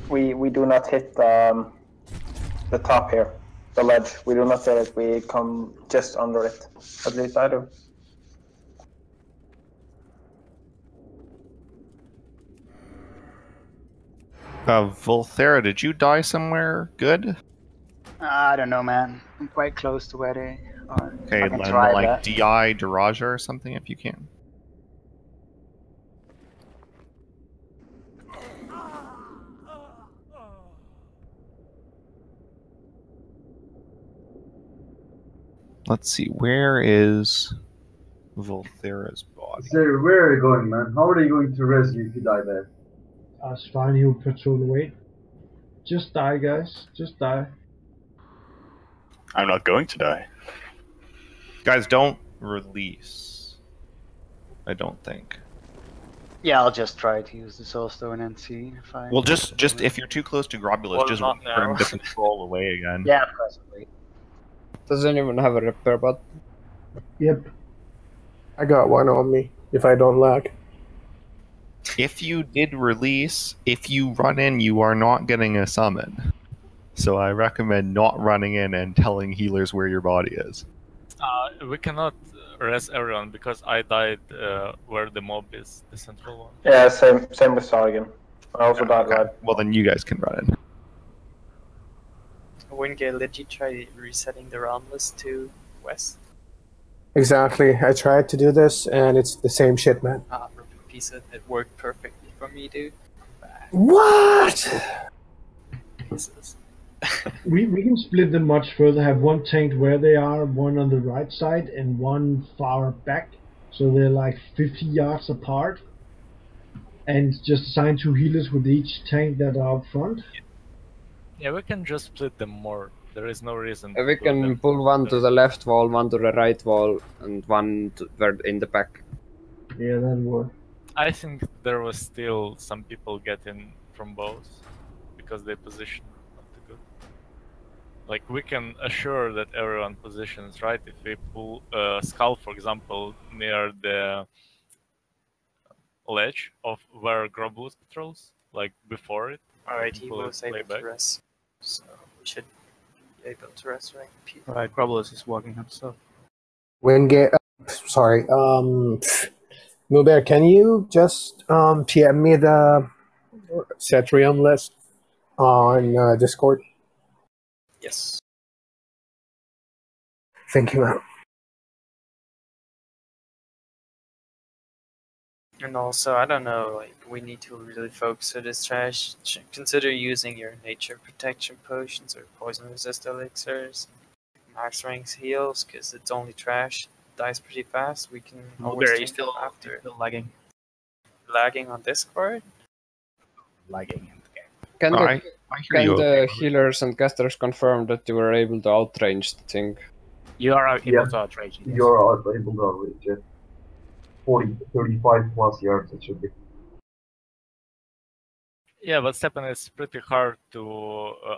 we do not hit the top here, the ledge. We do not hit it. We come just under it. At least I do. Volthera, did you die somewhere good? I don't know, man. I'm quite close to where they are. Okay, I can then try like that. DI Daraja or something if you can. Let's see, where is Volthera's body? Sir, where are you going, man? How are you going to rescue if you die there? That's fine, he'll patrol the way. Just die, guys. Just die. I'm not going to die. Guys, don't release. I don't think. Yeah, I'll just try to use the soulstone and see if I. Well, just if you're too close to Grobulus, Well, just not wait for him now. to control away again. Yeah, possibly. Does anyone have a repair bot? Yep. I got one on me if I don't lag. If you did release, if you run in, you are not getting a summon. So I recommend not running in and telling healers where your body is. We cannot rest everyone because I died where the mob is, the central one. Yeah, same with Sargon. I also died Okay. right. Well, then you guys can run in. Wingate, did you try resetting the round list to west? Exactly. I tried to do this, and it's the same shit, man. Piece of it worked perfectly for me, dude. What? Pieces. We can split them much further. Have one tanked where they are, one on the right side, and one far back. So they're like 50 yards apart. And just assign 2 healers with each tank that are up front. Yeah, we can just split them more. There is no reason. We can pull one to the left wall, one to the right wall, and one in the back. Yeah, that'll work. I think there was still some people getting from both because they position not too good. Like we can assure that everyone positions right if we pull Skull, for example, near the ledge of where Grobulus patrols, like before it. Alright, he pull it was way able back. to rest. So we should be able to resurrect people. Right, Grobulus is walking up stuff. Wingate. Sorry. Mubear, can you just PM me the Cetrium list on Discord? Yes. Thank you, man. And also, I don't know, like, we need to really focus on this trash. Consider using your nature protection potions or poison resist elixirs. Max ranks heals, because it's only trash. Dies pretty fast. We can always Mulberry change still them after. still lagging. Lagging on Discord? Lagging in the game. Can I hear can you. the healers and casters confirm that you were able to outrange the thing? You are able Yeah. to outrage it. You're able to reach it. 40, 35 plus yards it should be. Yeah, but Stepan, it's pretty hard to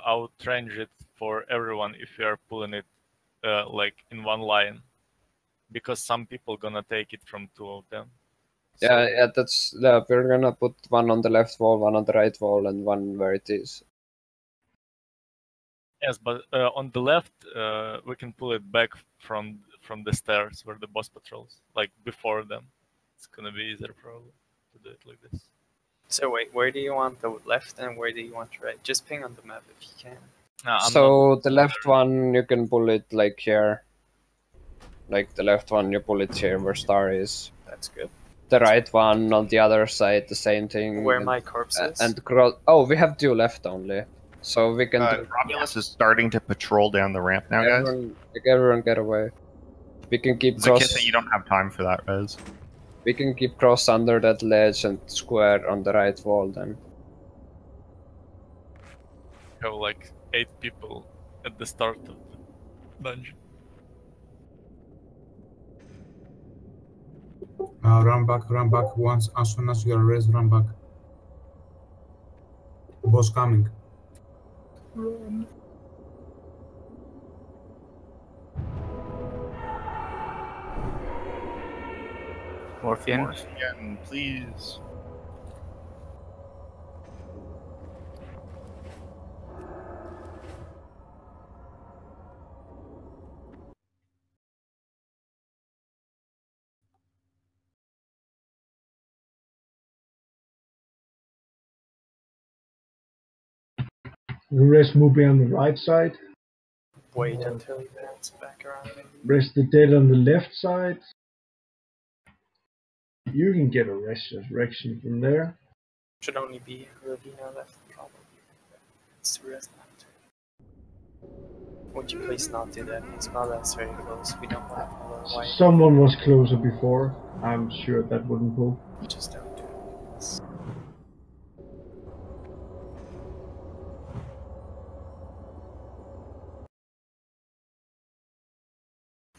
outrange it for everyone if you are pulling it like in one line. because some people gonna take it from two of them. Yeah, that's we're gonna put one on the left wall, one on the right wall, and one where it is. Yes, but on the left, we can pull it back from the stairs where the boss patrols, like before them. It's gonna be easier probably to do it like this. So wait, where do you want the left and where do you want the right? Just ping on the map if you can. So the left one, you can pull it like here. Like the left one, you pull it here where star is. That's good. The right one on the other side, the same thing. Where my corpse is? And oh, we have 2 left only. So we can do... Romulus is starting to patrol down the ramp now, guys. Everyone get away. We can keep Zakitha, you don't have time for that, Rez. We can keep cross under that ledge and square on the right wall then. Have like 8 people at the start of the dungeon. Run back once, as soon as you are raised, run back. Boss coming. Run. Morphian. Morphian, please. Rest Mubi on the right side. Wait until he pans back around. Rest the dead on the left side. You can get a resurrection from there. Should only be Ravina left, probably. It's the rest after. Would you please not do that? It's not that's very close. We don't want to follow white. Someone was closer before. I'm sure that wouldn't pull. Just don't do it.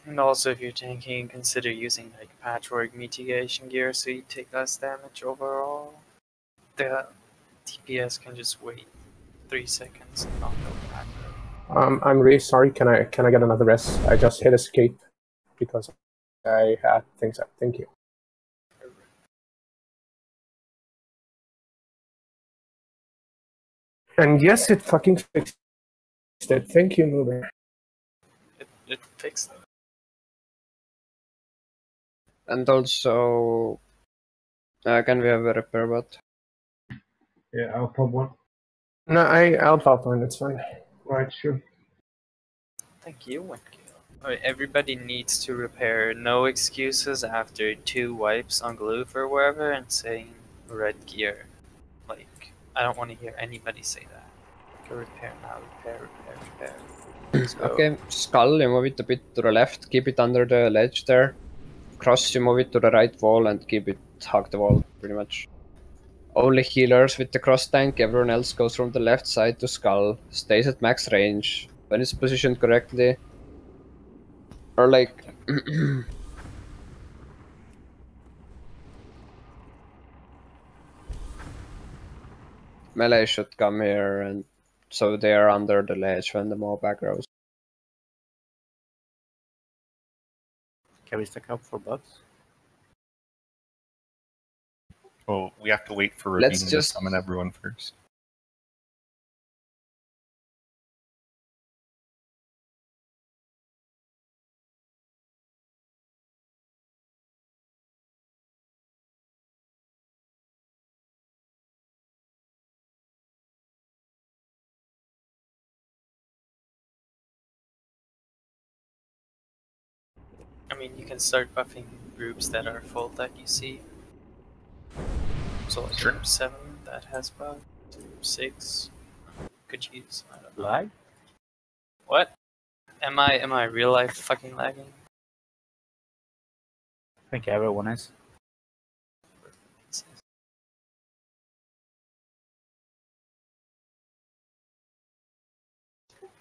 And also, if you're tanking, consider using like patchwork mitigation gear so you take less damage overall. The DPS can just wait 3 seconds and not go back. I'm really sorry. Can I get another rest? I just hit escape because I had things up. Thank you. And yes, it fucking fixed it. Thank you, Mover. It fixed it. And also, can we have a repair bot? Yeah, I'll pop one. No, I'll pop one. It's fine. Right, sure. Thank you, Winkio. Alright, everybody needs to repair. No excuses after 2 wipes on Gloof or wherever and saying red gear. Like, I don't want to hear anybody say that. Go repair now, repair. Let's go. Okay, Skull, you move it a bit to the left, keep it under the ledge there. Cross, you move it to the right wall and keep it hug the wall, pretty much. Only healers with the cross tank, everyone else goes from the left side to Skull, stays at max range, when it's positioned correctly. Or like... Melee should come here, and so they are under the ledge when the mob aggroes. Can we stack up for bots? Well, we have to wait for Let's Ravina just to summon everyone first. I mean, you can start buffing groups that are full that you see. So like Sure. group 7 that has buff, group 6 could use. I don't know. Lag? What? Am I real life fucking lagging? I think everyone is.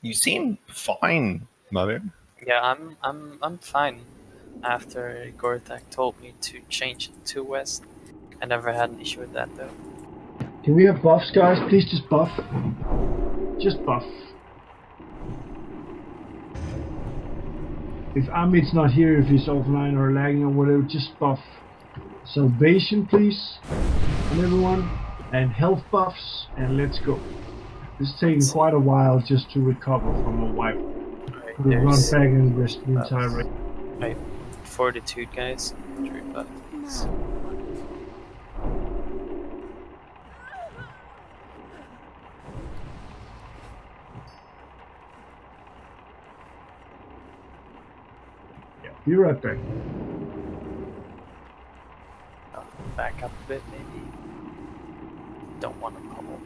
You seem fine, Mother. Yeah, I'm fine. After Gorthak told me to change it to West, I never had an issue with that though. Can we have buffs, guys? Please just buff. Just buff. if Amit's not here, if he's offline or lagging or whatever, just buff salvation, please, on everyone, and health buffs, and let's go. It's taking quite a while just to recover from a wipe. We'll run back and rest the entire race. Right. Fortitude, guys. True buff, please. Be right back. Back up a bit, maybe. Don't want to pummel.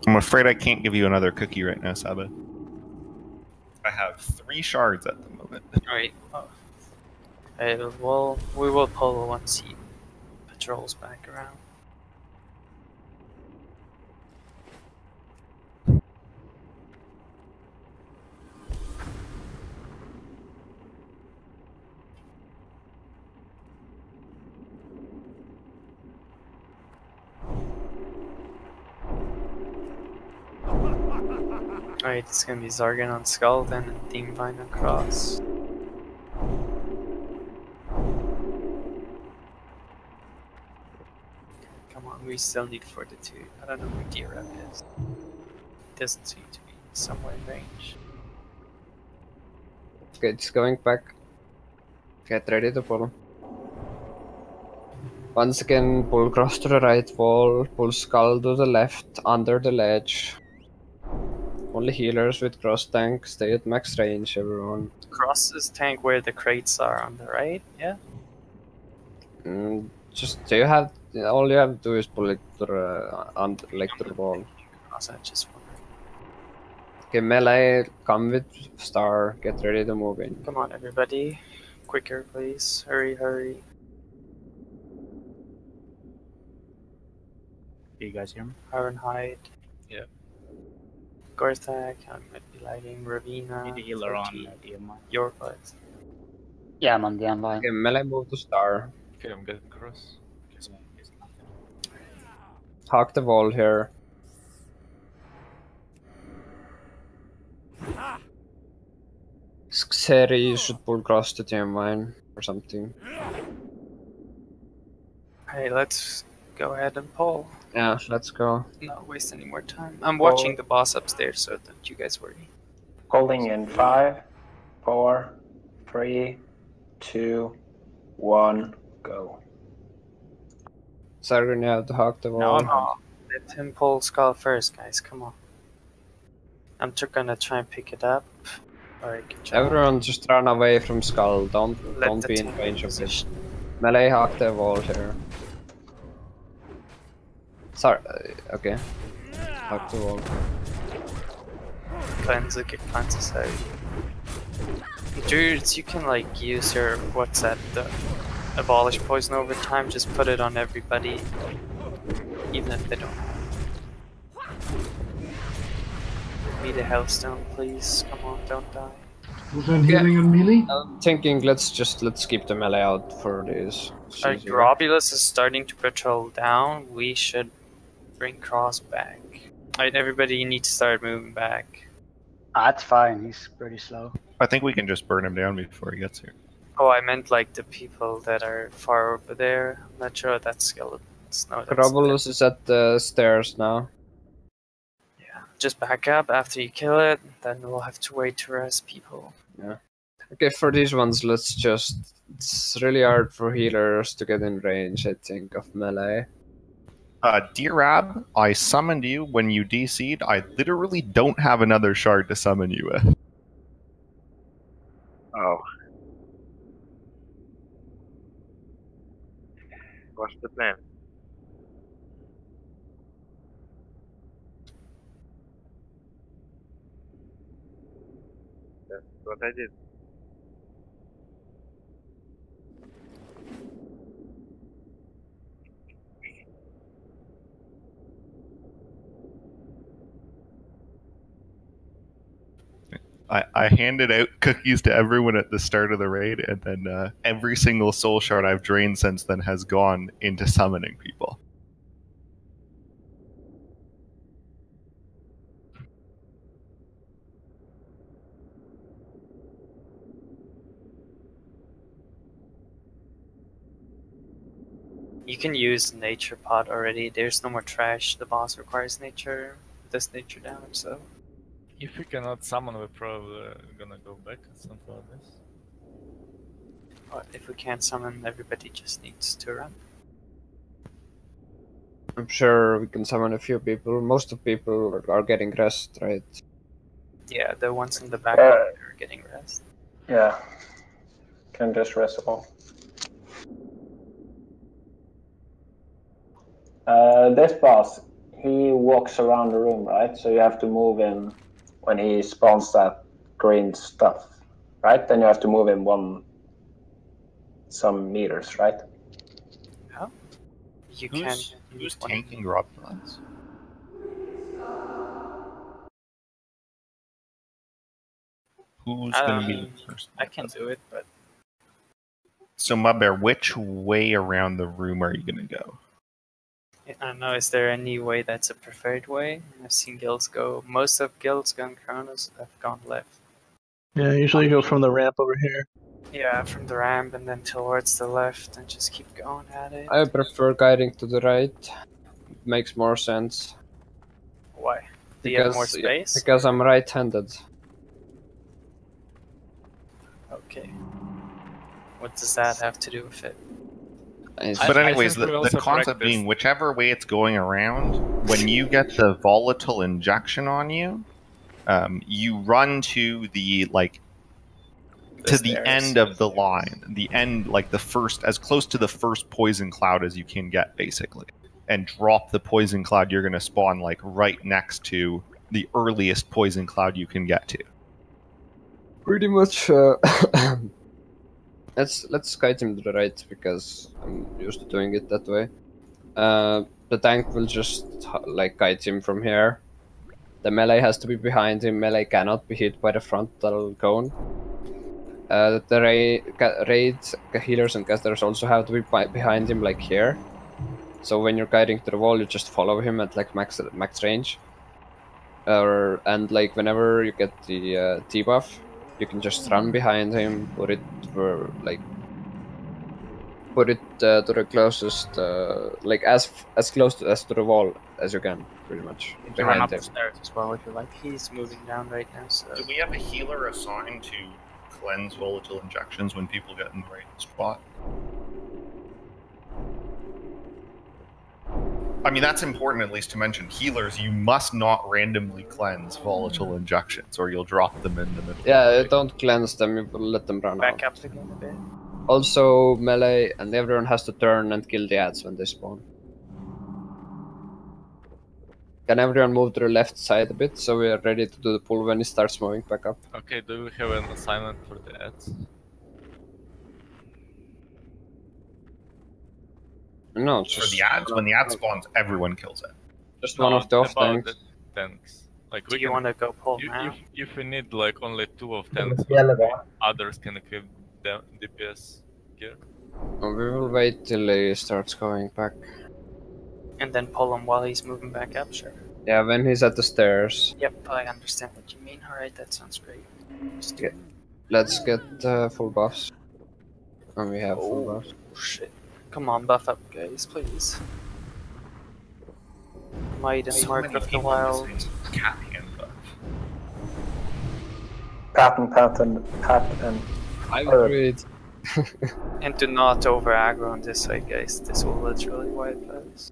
I'm afraid I can't give you another cookie right now, Saba. I have 3 shards at the moment. Alright. Well, we will pull once he patrols back around. Alright, it's gonna be Zargan on Skull, then Demon Vine on Cross. Come on, we still need Fortitude. I don't know where D-Rep is. He doesn't seem to be somewhere in range. Okay, it's going back. Get ready to pull. Once again, pull cross to the right wall, pull skull to the left, under the ledge. Only healers with cross tank, stay at max range, everyone. Cross is tank where the crates are on the right, yeah? Just so you have, all you have to do is pull it to the wall. Cross, I just wondering. Okay, melee, come with star, get ready to move in. Come on, everybody. Quicker, please. Hurry, hurry. Do you guys hear me? Ironhide. Yeah. Gorthak, I might be lagging. Ravina. Need a healer on DMI. Your butt. Yeah, I'm on the online. Okay, melee move to star. Okay, I'm getting cross. Hawk the wall here. Xeri, you should pull cross to team mine or something. Hey, let's go ahead and pull. Yeah, let's go. Not waste any more time. I'm watching the boss upstairs, so don't you guys worry. Calling in 5, 4, 3, 2, 1, go. Sargon, you have to hawk the wall. No, let him pull Skull first, guys. Come on. I'm just gonna try and pick it up. Alright, good job. Everyone just run away from Skull. Don't be in range of it. Melee hawk the wall here. Sorry, okay. Hawk the wall. Cleanse it, get cleanses out. Druids, you can like use your, what's that, the abolish poison over time, just put it on everybody. Even if they don't. Need a Hellstone, please. Come on, don't die. Was that healing on melee? I'm thinking let's keep the melee out for this. Alright, Globulus is starting to patrol down. We should bring Cross back. Alright, everybody, you need to start moving back. That's fine, he's pretty slow. I think we can just burn him down before he gets here. Oh, I meant like the people that are far over there. I'm not sure that's skeletons. No, that's Globulus is at the stairs now. just back up after you kill it, then we'll have to wait to rest people. Yeah. Okay, for these ones, let's just... It's really hard for healers to get in range, I think, of melee. D-Rab, I summoned you when you DC'd. I literally don't have another shard to summon you with. Oh. What's the plan? That's what I did. I handed out cookies to everyone at the start of the raid, and then every single soul shard I've drained since then has gone into summoning people. You can use nature pot already. There's no more trash. The boss requires nature. Does nature damage, so. If we cannot summon, we're probably gonna go back and something like this. But if we can't summon, everybody just needs to run. I'm sure we can summon a few people. Most of people are getting rest, right? Yeah, the ones in the back are getting rest. Yeah. Can just rest all. This boss, he walks around the room, right? So you have to move him when he spawns that green stuff, right? Then you have to move him some meters, right? How? You Who's tanking Roblox? Who's going to be the first? I can do it, but So, Mudbear, which way around the room are you going to go? I don't know. Is there any way that's a preferred way? I've seen guilds go. Most of guilds going Chronos have gone left. Yeah, usually you go from the ramp over here. Yeah, from the ramp and then towards the left and just keep going at it. I prefer guiding to the right. It makes more sense. Why? Do you have more space? Because I'm right-handed. Okay. What does that have to do with it? But anyways, the concept being whichever way it's going around, when you get the volatile injection on you, you run to the end of the line, the end, like the first, as close to the first poison cloud as you can get, basically, and drop the poison cloud. You're going to spawn like right next to the earliest poison cloud you can get to. Pretty much. Let's guide him to the right because I'm used to doing it that way. The tank will just like guide him from here. The melee has to be behind him. Melee cannot be hit by the frontal cone. The raid healers and casters also have to be behind him, like here. So when you're guiding to the wall, you just follow him at like max range. And like whenever you get the debuff, you can just run behind him, put it to the closest, like as close as to the wall as you can, pretty much. You can run up the stairs as well if you like. He's moving down right now, so. Do we have a healer assigned to cleanse volatile injections when people get in the right spot? I mean, that's important at least to mention. Healers, you must not randomly cleanse volatile injections or you'll drop them in the middle. Yeah, don't cleanse them, you will let them run Back out. up again a bit. Also, melee and everyone has to turn and kill the ads when they spawn. Can everyone move to the left side a bit so we are ready to do the pull when he starts moving back up? Okay, do we have an assignment for the ads? No, For the ads, when the ad spawns, everyone kills it. Just one of the off about tanks. the tanks. Like Do you want to go pull now? If we need like only 2 of tanks, others can equip the DPS gear. We will wait till he starts going back. And then pull him while he's moving back up, sure. Yeah, when he's at the stairs. Yep, I understand what you mean. Alright, that sounds great. Just do it. Let's get full buffs. And we have full buffs. Shit. Come on, buff up, guys, please. Might and Mark of the Wild. Pattern. I agreed. And do not over aggro on this side, guys. This will literally wipe us.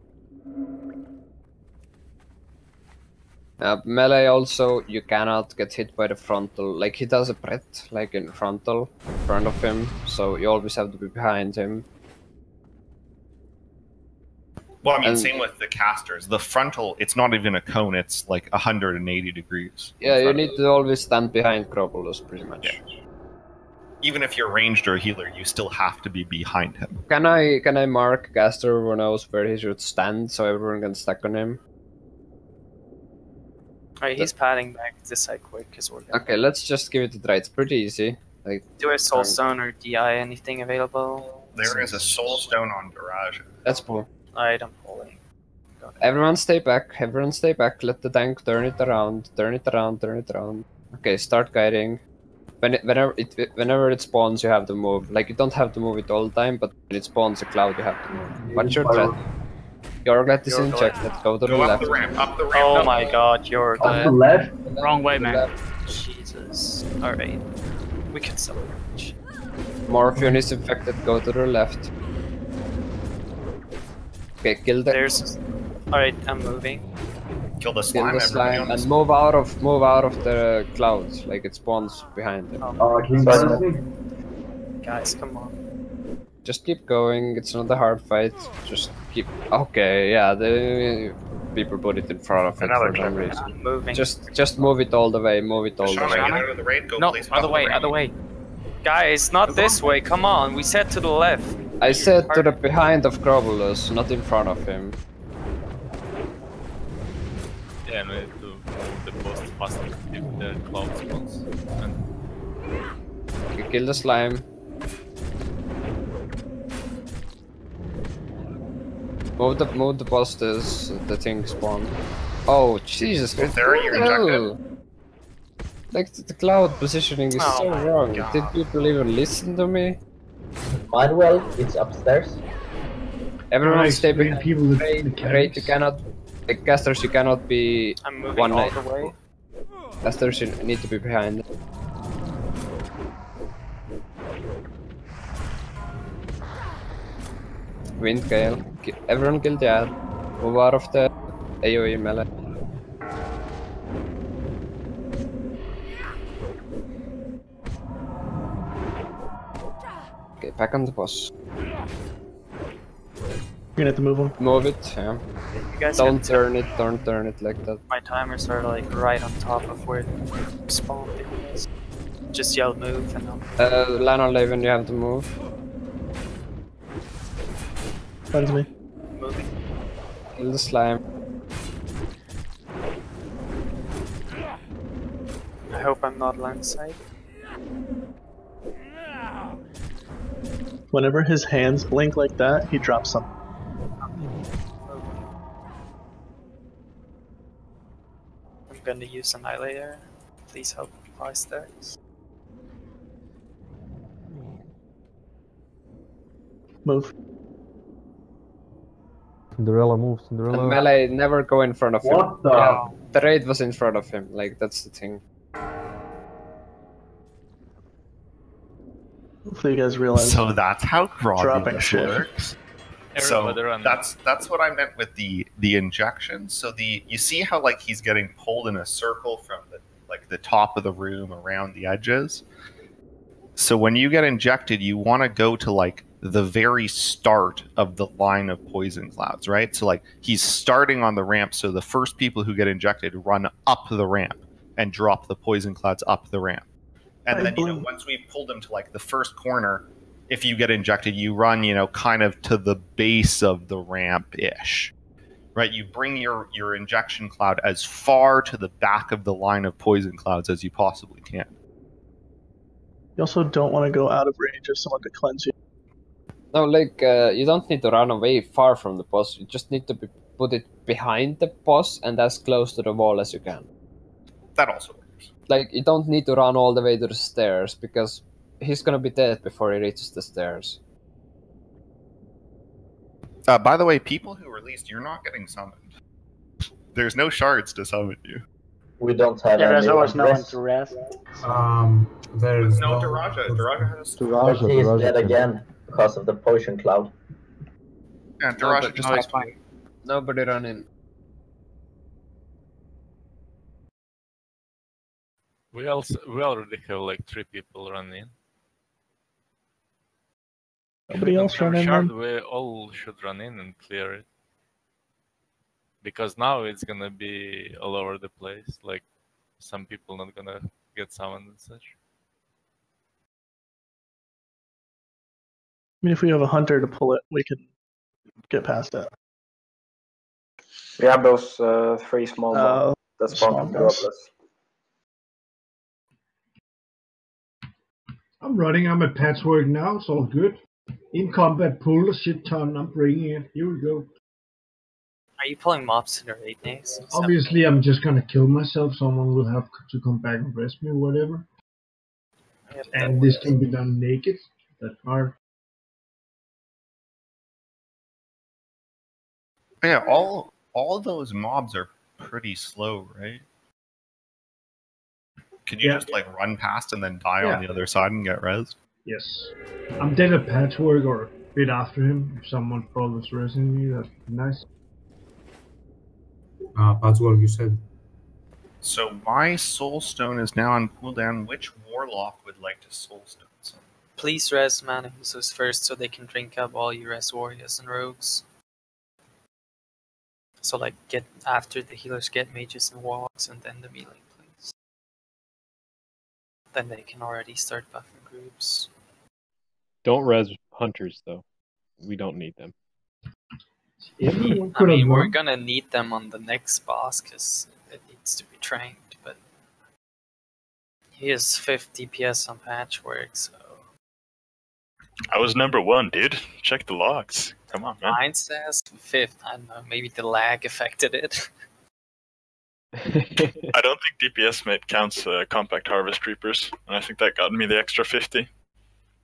Melee also, you cannot get hit by the frontal. Like, he does a pret, like in frontal, in front of him, so you always have to be behind him. Well, I mean, same with the casters. The frontal, it's not even a cone, it's like 180 degrees. Yeah, you need to always stand behind Krobulus, pretty much. Yeah. Even if you're ranged or a healer, you still have to be behind him. Can I mark caster who knows where he should stand so everyone can stack on him? Alright, he's padding back this side quick because we're gonna... Okay, let's just give it a try. It's pretty easy. Like, Do a Soulstone or DI, anything available? There is a soul stone on Garage. let's pull. Alright, I'm pulling. Everyone stay back. Everyone stay back. Let the tank turn it around. Turn it around. Turn it around. Okay, start guiding. Whenever it spawns, you have to move. Like, you don't have to move it all the time, but when it spawns a cloud, you have to move. Watch your threat. Your glad is in check. Let's go to the left. Up the ramp, up the ramp. Oh my god, you're Off the left? Wrong way, man. Jesus. Alright. We can salvage. Morpheon is infected. Go to the left. Okay, kill the. There's... Alright, I'm moving. Kill the Kill slime, the slime and move out of the clouds. Like it spawns behind them. Can you guys me? Guys, come on. Just keep going. It's not a hard fight. Just keep. Okay, yeah. The people put it in front of it for some reason. I'm moving. Just move it all the way. Move it all the way. Get out of the raid, go No, place other way, other way. Guys, not this way. Come on, we said to the left. I said to the behind of Grobulus, not in front of him. Yeah, we need to move the post faster if the cloud spawns. And You kill the slime. Move the posters. The thing spawn. Oh Jesus! Well, there you're injected. Like the cloud positioning is so wrong. Did people even listen to me? Manuel, it's upstairs. Everyone stay behind. People Raid, you cannot. Like casters, you cannot be I'm moving one all night. the way. Casters, you need to be behind. Wind Gale. Everyone kill the ad. Move out of the AoE melee. Okay, back on the boss. You're gonna have to move him. Move it, yeah. You guys Don't turn it like that. My timers are like right on top of where the spawn is. Just yell move and I'll... Land on Laven, you have to move. Friends me. Moving. Kill the slime. I hope I'm not landside. Whenever his hands blink like that, he drops something. I'm gonna use Annihilator. Please help apply stacks. Move. Cinderella moves. The Cinderella. melee never go in front of him. What the? Yeah, the raid was in front of him. Like that's the thing. Hopefully you guys realize. So that's how Dropping groggy shit. works. everybody So run. that's what I meant with the injection. So you see how like he's getting pulled in a circle from the top of the room around the edges. So when you get injected, you want to go to like the very start of the line of poison clouds, right? So like he's starting on the ramp, so the first people who get injected run up the ramp and drop the poison clouds up the ramp. And then, once we've pulled him to like the first corner, if you get injected, you run, kind of to the base of the ramp-ish, right? You bring your injection cloud as far to the back of the line of poison clouds as you possibly can. You also don't want to go out of range of someone to cleanse you. No, like you don't need to run away far from the boss. You just need to put it behind the boss and as close to the wall as you can. That also works. Like you don't need to run all the way to the stairs because he's gonna be dead before he reaches the stairs. By the way, people who released, you're not getting summoned. There's no shards to summon you. We don't have Yeah, there's any always no one rest. to rest. There's no Daraja. Daraja has. But he is dead again because of the potion cloud. Yeah, Daraja just has. Nobody run in. We already have like 3 people running. Nobody else run in Shard, then? we all should run in and clear it. Because now it's gonna be all over the place. Like some people not gonna get summoned and such. I mean, if we have a hunter to pull it, we can get past that. We have those 3 small bombs. the spawn of the robbers. I'm running. I'm at patchwork now. It's all good. In combat, pull a shit ton. I'm bringing it. Here we go. Are you pulling mobs to the raid next? Obviously, I'm just gonna kill myself. Someone will have to come back and rest me, whatever. Yep, And this can be done naked. That's hard. Yeah, all those mobs are pretty slow, right? Could you just like run past and then die on the other side and get rezzed? Yes. I'm dead at patchwork or a bit after him. If someone follows resing me, that'd be nice. Patchwork, you said. So my soulstone is now on cooldown. Which warlock would like to soulstone some? Please res mana users first so they can drink up all your res warriors and rogues. So like get after the healers get mages and warlocks and then the melee please. Then they can already start buffing groups. Don't res hunters though. We don't need them. I mean, we're gonna need them on the next boss because it needs to be trained, but he is 50 DPS on patchwork, so. I was number 1, dude. Check the logs. Come on, man. Mine says 5th. I don't know, maybe the lag affected it. I don't think DPS mate counts compact harvest reapers, and I think that got me the extra 50.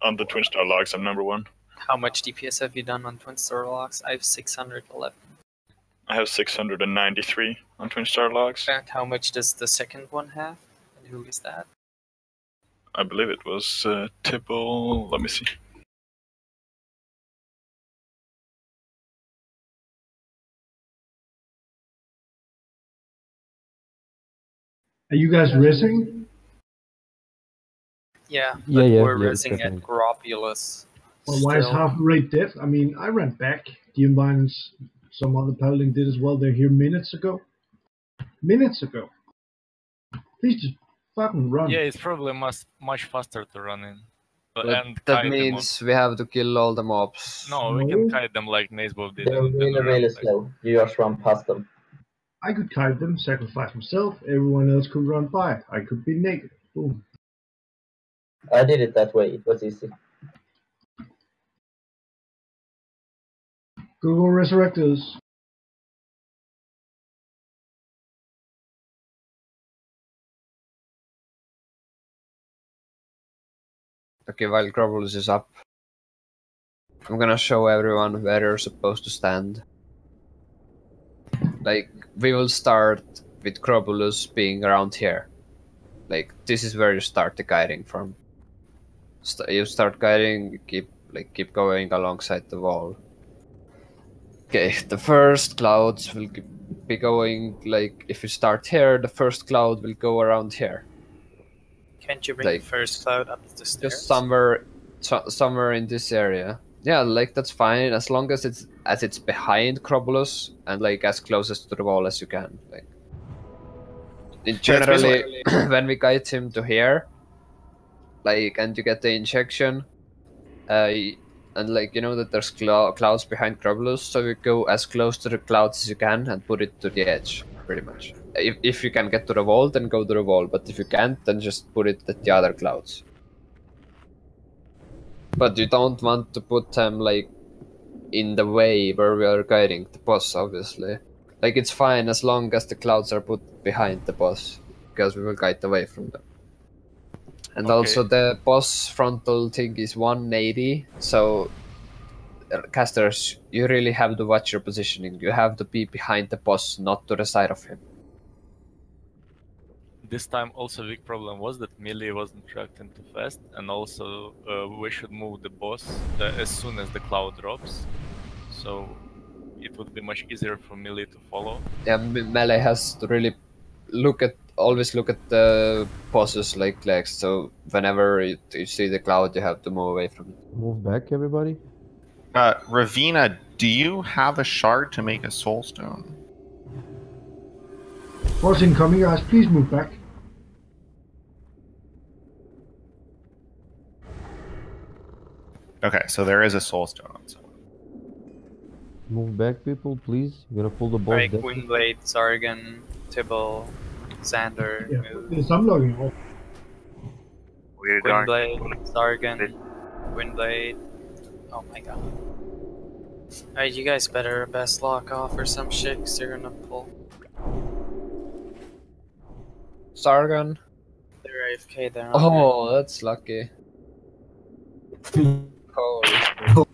On the Twin Star logs, I'm number 1. How much DPS have you done on Twin Star logs? I have 611. I have 693 on Twin Star logs. And how much does the second one have? And who is that? I believe it was Tibble. Let me see. Are you guys resing? Yeah, Yeah, but yeah, we're yeah, resing at Gropulus. Well, why is half rate dead? I mean, I ran back. Diambine and some other paladin did as well. They're here minutes ago. Minutes ago. Please just fucking run. Yeah, it's probably much faster to run in. But And that kite them means we have to kill all the mobs. No, we can kite them like Nazebov did. They're really slow. You just run past them. I could kite them, sacrifice myself. Everyone else could run by. I could be naked. Boom. I did it that way. It was easy. Google Resurrectors. Okay, while Grovulus is up, I'm gonna show everyone where you're supposed to stand. Like, we will start with Grovulus being around here. Like, this is where you start the guiding from. You start guiding, keep going alongside the wall. Okay, the first clouds will be going, like, if you start here, the first cloud will go around here. Can't you bring the first cloud up the stairs? Just somewhere in this area. Yeah, like that's fine as long as it's behind Grovulus and like as closest to the wall as you can. Like, generally, when we guide him to here, like, and you get the injection, and like you know that there's clouds behind Grovulus, so you go as close to the clouds as you can and put it to the edge, pretty much. If you can get to the wall, then go to the wall. But if you can't, then just put it at the other clouds. But you don't want to put them like in the way where we are guiding the boss, obviously. Like it's fine as long as the clouds are put behind the boss, because we will guide away from them. And also the boss frontal thing is 180, so casters, you really have to watch your positioning. You have to be behind the boss, not to the side of him. This time also big problem was that melee wasn't reacting too fast, and also we should move the boss as soon as the cloud drops, so it would be much easier for melee to follow. Yeah, melee has to really always look at the bosses like legs, so whenever you see the cloud you have to move away from it. Move back, everybody. Ravina, do you have a shard to make a soulstone? What's incoming, guys? Please move back. Okay, so there is a soulstone on someone. Move back, people, please. You're gonna pull the boss. Alright, Queenblade, Zargan, Tibble, Xander, Yeah, Mood, there's some logging off. We're going. Gwynblade, Sargon, Gwynblade. Oh my god. Alright, you guys better best lock off or some shit, 'cause you're gonna pull. Sargon. They're AFK there. Oh, that's lucky. Holy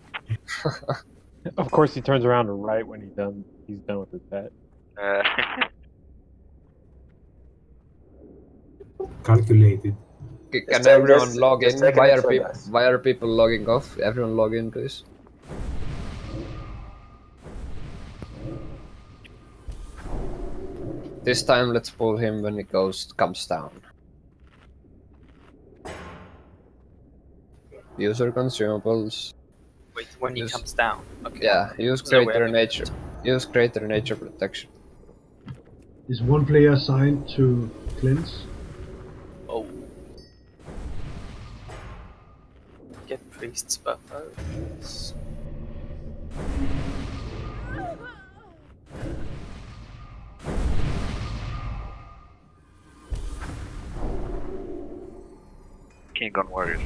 Of course, he turns around right when he's done with his pet. Calculated. Can everyone log in? Why are people logging off? Everyone log in, please. This time, let's pull him when he comes down. User consumables. Wait, when he comes down. Okay. Yeah, use So we greater have- nature. Use greater nature protection. Is one player assigned to cleanse? Oh. Get priest's buffers. King on Warriors.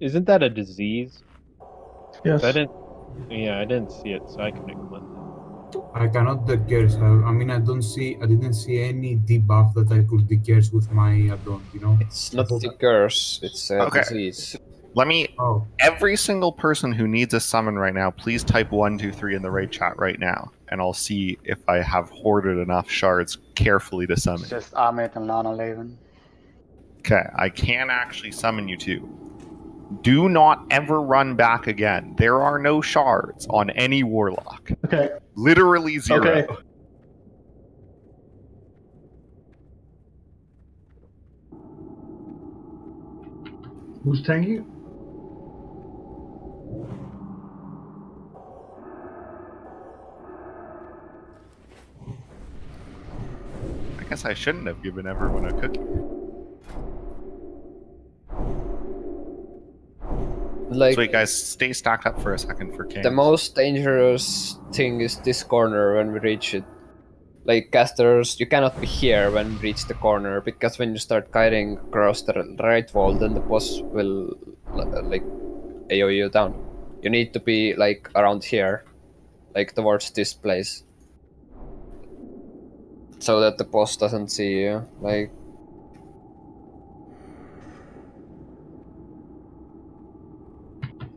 Isn't that a disease? Yes. I didn't see it, so I couldn't comment. I cannot decurse. I mean, I didn't see any debuff that I could decurse with my add-on. You know. It's not the curse. It's a disease. Let me. Oh. Every single person who needs a summon right now, please type 1, 2, 3 in the raid chat right now, and I'll see if I have hoarded enough shards carefully to summon. It's just Amit and Lana Leven. Okay, I can actually summon you two. Do not ever run back again. There are no shards on any warlock. Okay. Literally 0. Okay. Who's tanking? I guess I shouldn't have given everyone a cookie. Like, so wait, guys, stay stacked up for a second for King. the most dangerous thing is this corner when we reach it. Like, casters, you cannot be here when we reach the corner, because when you start kiting across the right wall, then the boss will, like, AO you down. You need to be, like, around here, like, towards this place. So that the boss doesn't see you, like...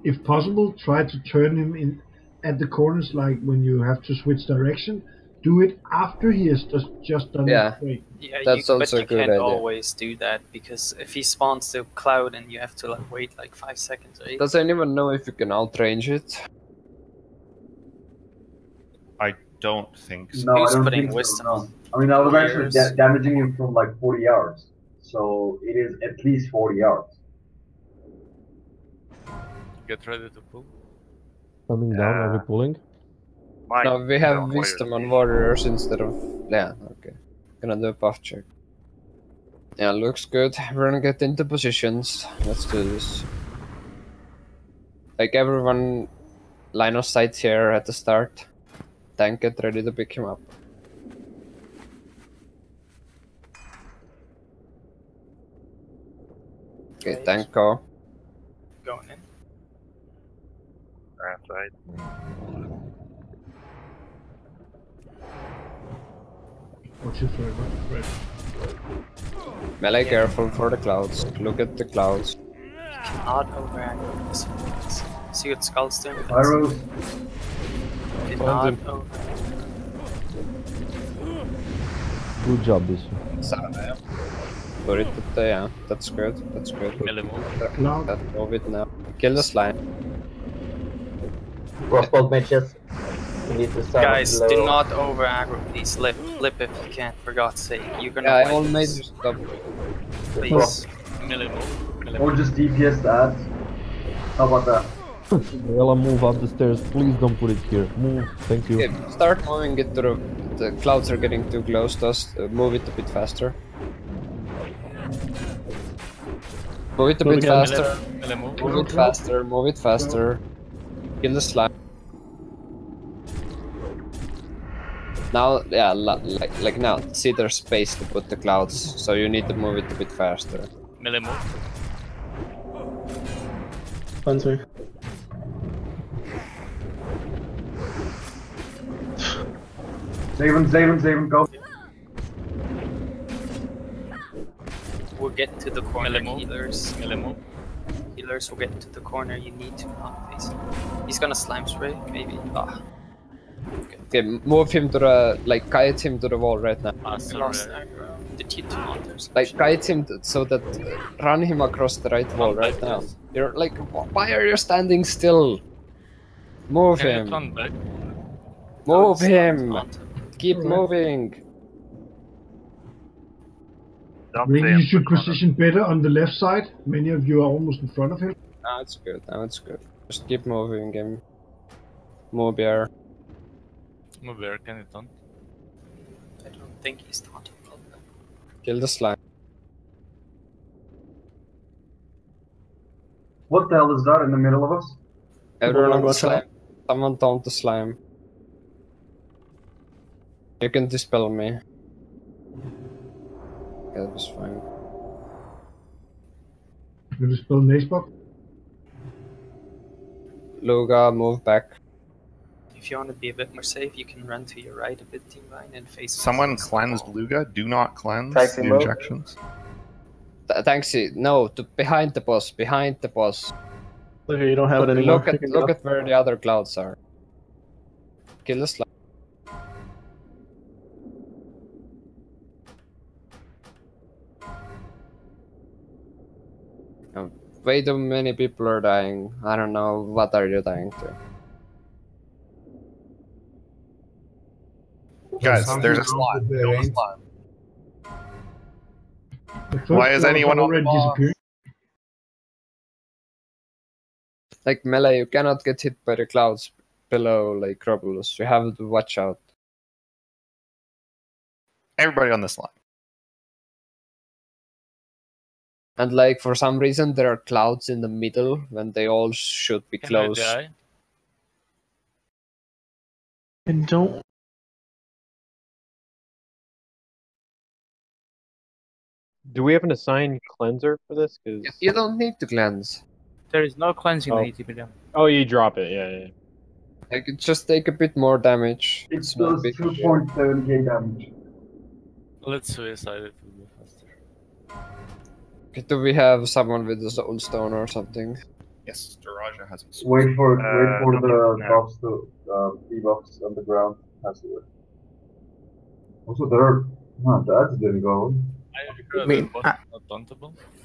If possible, try to turn him in at the corners, like when you have to switch direction. Do it after he has just done Yeah. it straight. Yeah, That's but also you a good can't idea. always do that, because if he spawns the cloud and you have to like wait like 5 seconds, right? Does anyone know if you can outrange it? I don't think so. No, Who's I don't putting think so, wisdom no. on I mean, I was actually warriors? damaging him from like 40 yards. So it is at least 40 yards. Get ready to pull. Coming down, are we pulling? No, we have wisdom on warriors instead of... Yeah, okay. Gonna do a buff check. Yeah, looks good. We're gonna get into positions. Let's do this. Like, everyone line of sight here at the start. Tank, get ready to pick him up. Okay, tank go. Going in. Outside. Watch your thread, watch your thread. Melee, careful for the clouds. Look at the clouds. Cannot overact this one. See what Skull's doing? Pyros. Cannot him. overact. Good job, this one. Put it at the... Yeah, that's good. That's good. Melee move. That move it now. Kill the slime. Crossbow mages. You need to start Guys, low. do not over aggro, please. Lip if you can, for God's sake. You're gonna Yeah, I win all this. made you stop. Please. Melee move. Melee Or move. just DPS that. How about that? Ella, move up the stairs. Please don't put it here. Move. Thank you. Okay, start moving it to the clouds are getting too close to us. Move it a bit faster. Move it a Move bit again. faster. Melee move. Move it faster. Move it faster. Kill the slime. Now, yeah, like now. See, there's space to put the clouds, so you need to move it a bit faster. Melee move. Cleanse me. Save him, go. We're getting to the corner, Melee move. healers. Melee move. Healers, we're getting to the corner. You need to not face him. He's gonna slime spray, maybe. Ah. Okay, move him to the kite him to the wall right now. Did you do hunters? Like kite him so that run him across the right wall right now. You're like, why are you standing still? Move Can you him. turn back? Move him. Keep moving. Maybe you should position better on the left side. Many of you are almost in front of him. Now it's good. Now it's good. Just keep moving him. Move here. Move here, can you turn? I don't think he's taunting. Kill the slime. What the hell is that in the middle of us? Everyone on the watch slime. out. Someone taunt the slime. You can dispel me. Okay, that was fine. You dispel Nacebot? Luga, move back. If you want to be a bit more safe, you can run to your right a bit, Team Vine, and face. Someone cleansed Luga. Do not cleanse Taxi the move. injections. Thanks. No, to behind the boss. Behind the boss. Look, you don't have it anymore. Look at where the other clouds are. Kill the slime. Way too many people are dying. I don't know, what are you dying to? Guys, there's a Something wrong slime. with the Kill the range. slime. Why is anyone on the boss? Like melee, you cannot get hit by the clouds below like Crobulus. You have to watch out. Everybody on this line. And like for some reason there are clouds in the middle when they all should be Can close. I die? I don't. Do we have an assigned cleanser for this? Cause You don't need to cleanse. There is no cleansing Oh. that needs to be done. Oh, you drop it. Yeah. Like just take a bit more damage. It It's not does big. 2.7k damage. Let's suicide it will be faster. Okay, do we have someone with a soul stone or something? Yes, Daraja has a Wait for the no. buffs to debuffs on the ground. Has to work. Also, that didn't go. I mean,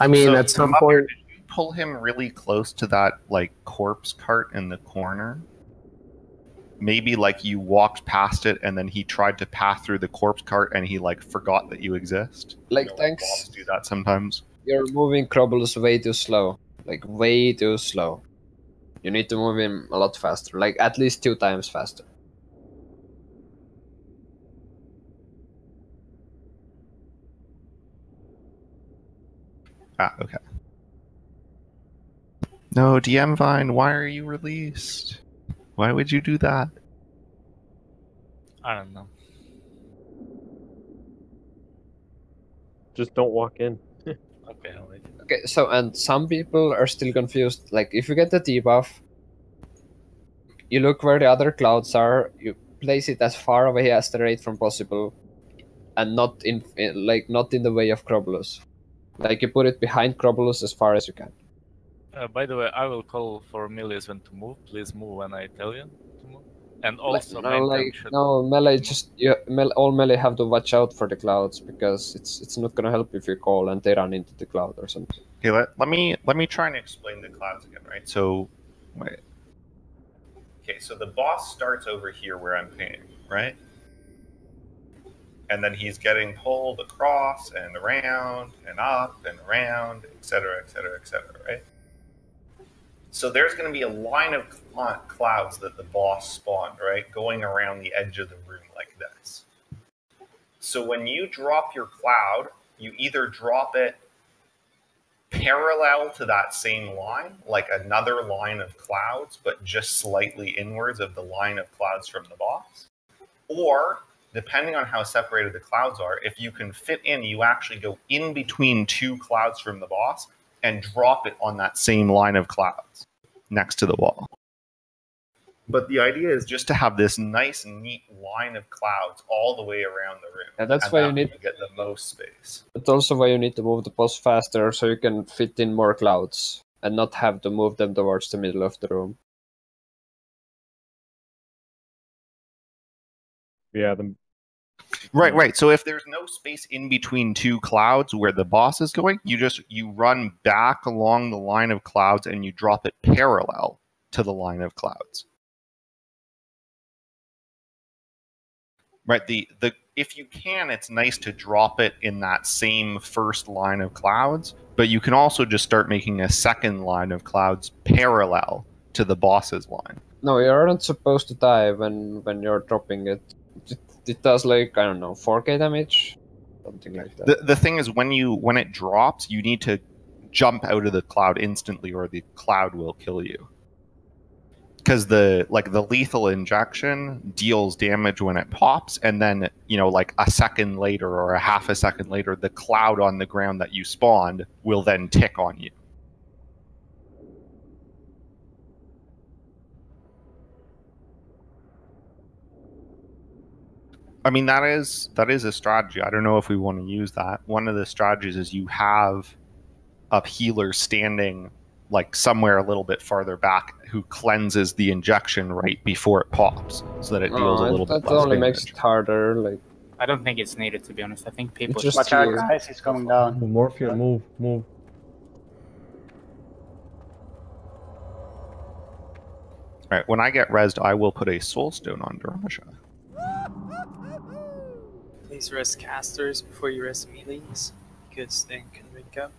mean, So, at some Mother, point, did you pull him really close to that like corpse cart in the corner? Maybe like you walked past it and then he tried to pass through the corpse cart and he like forgot that you exist. Like, you know, thanks. Mobs do that sometimes. You're moving Crobulus way too slow. Like way too slow. You need to move him a lot faster. Like at least 2 times faster. Ah, okay. No, DM Vine, why are you released? Why would you do that? I don't know. Just don't walk in. Okay, I'll wait. Okay, so and some people are still confused. Like if you get the debuff, you look where the other clouds are, you place it as far away as the rate from possible, and not in not in the way of Crobulus. Like you put it behind Crobulus as far as you can. By the way, I will call for melees when to move. Please move when I tell you to move. And also, Melee just all melee have to watch out for the clouds because it's not gonna help if you call and they run into the cloud or something. Okay, let me try and explain the clouds again, right? So, wait. Okay, so the boss starts over here where I'm painting, right? And then he's getting pulled across and around and up and around, etc., etc., etc., right? So there's going to be a line of clouds that the boss spawned, right? Going around the edge of the room like this. So when you drop your cloud, you either drop it parallel to that same line, like another line of clouds, but just slightly inwards of the line of clouds from the boss. Or, depending on how separated the clouds are, if you can fit in, you actually go in between two clouds from the boss and drop it on that same line of clouds next to the wall. But the idea is just to have this nice, neat line of clouds all the way around the room. Yeah, that's and why that you need way get the most space. But also why you need to move the boss faster so you can fit in more clouds and not have to move them towards the middle of the room. Yeah, Right. So if there's no space in between two clouds where the boss is going, you run back along the line of clouds and you drop it parallel to the line of clouds. Right. If you can, it's nice to drop it in that same first line of clouds, but you can also just start making a second line of clouds parallel to the boss's line. No, you aren't supposed to die when you're dropping it. It does like, I don't know, 4k damage? Something like that. The thing is, when it drops, you need to jump out of the cloud instantly or the cloud will kill you. Because the lethal injection deals damage when it pops, and then, like a second later or a half a second later, the cloud on the ground that you spawned will then tick on you. I mean, that is a strategy. I don't know if we want to use that. One of the strategies is you have a healer standing like somewhere a little bit farther back who cleanses the injection right before it pops, so that it deals a little bit less That only damage. makes it harder. Like, I don't think it's needed, to be honest. I think people just Watch out, guys! He's coming down. Morphia, move. Alright, when I get rezzed, I will put a soul stone on Dharmasha. Please rest casters before you rest melees, because they can drink up.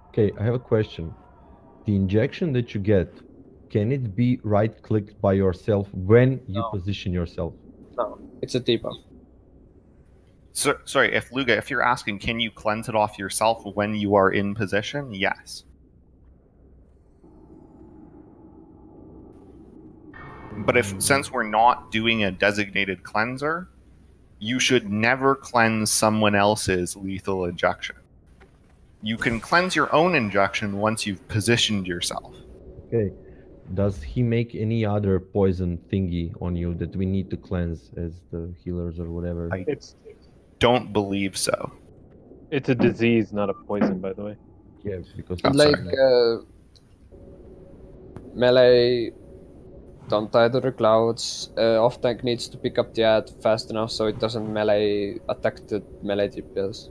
Okay, I have a question. The injection that you get, can it be right-clicked by yourself when you position yourself? No, it's a debuff. So, sorry, if you're asking, can you cleanse it off yourself when you are in position? Yes. But since we're not doing a designated cleanser, you should never cleanse someone else's lethal injection. You can cleanse your own injection once you've positioned yourself. Okay. Does he make any other poison thingy on you that we need to cleanse as the healers or whatever? I don't believe so. It's a disease, not a poison, by the way. Yeah, because melee don't die to the clouds. Off-tank needs to pick up the ad fast enough so it doesn't melee attack the melee DPS.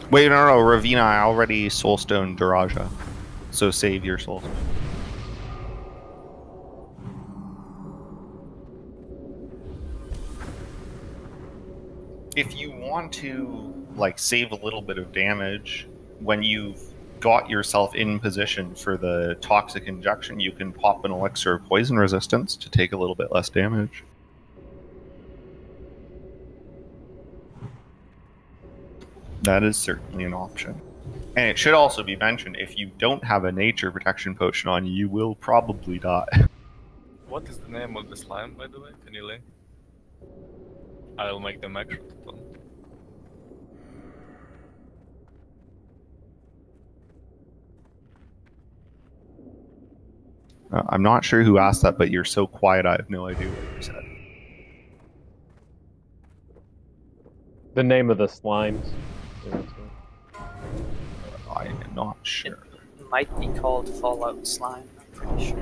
Wait, no, Ravina, I already soulstoned Daraja. So save your soul. If you want to, like, save a little bit of damage, when you've got yourself in position for the toxic injection, you can pop an elixir of poison resistance to take a little bit less damage. That is certainly an option. And it should also be mentioned, if you don't have a nature protection potion on you, you will probably die. What is the name of the slime, by the way? Can you link? I'll make them extra. I'm not sure who asked that, but you're so quiet I have no idea what you said. The name of the slimes. I am not sure. It might be called Fallout Slime, I'm pretty sure.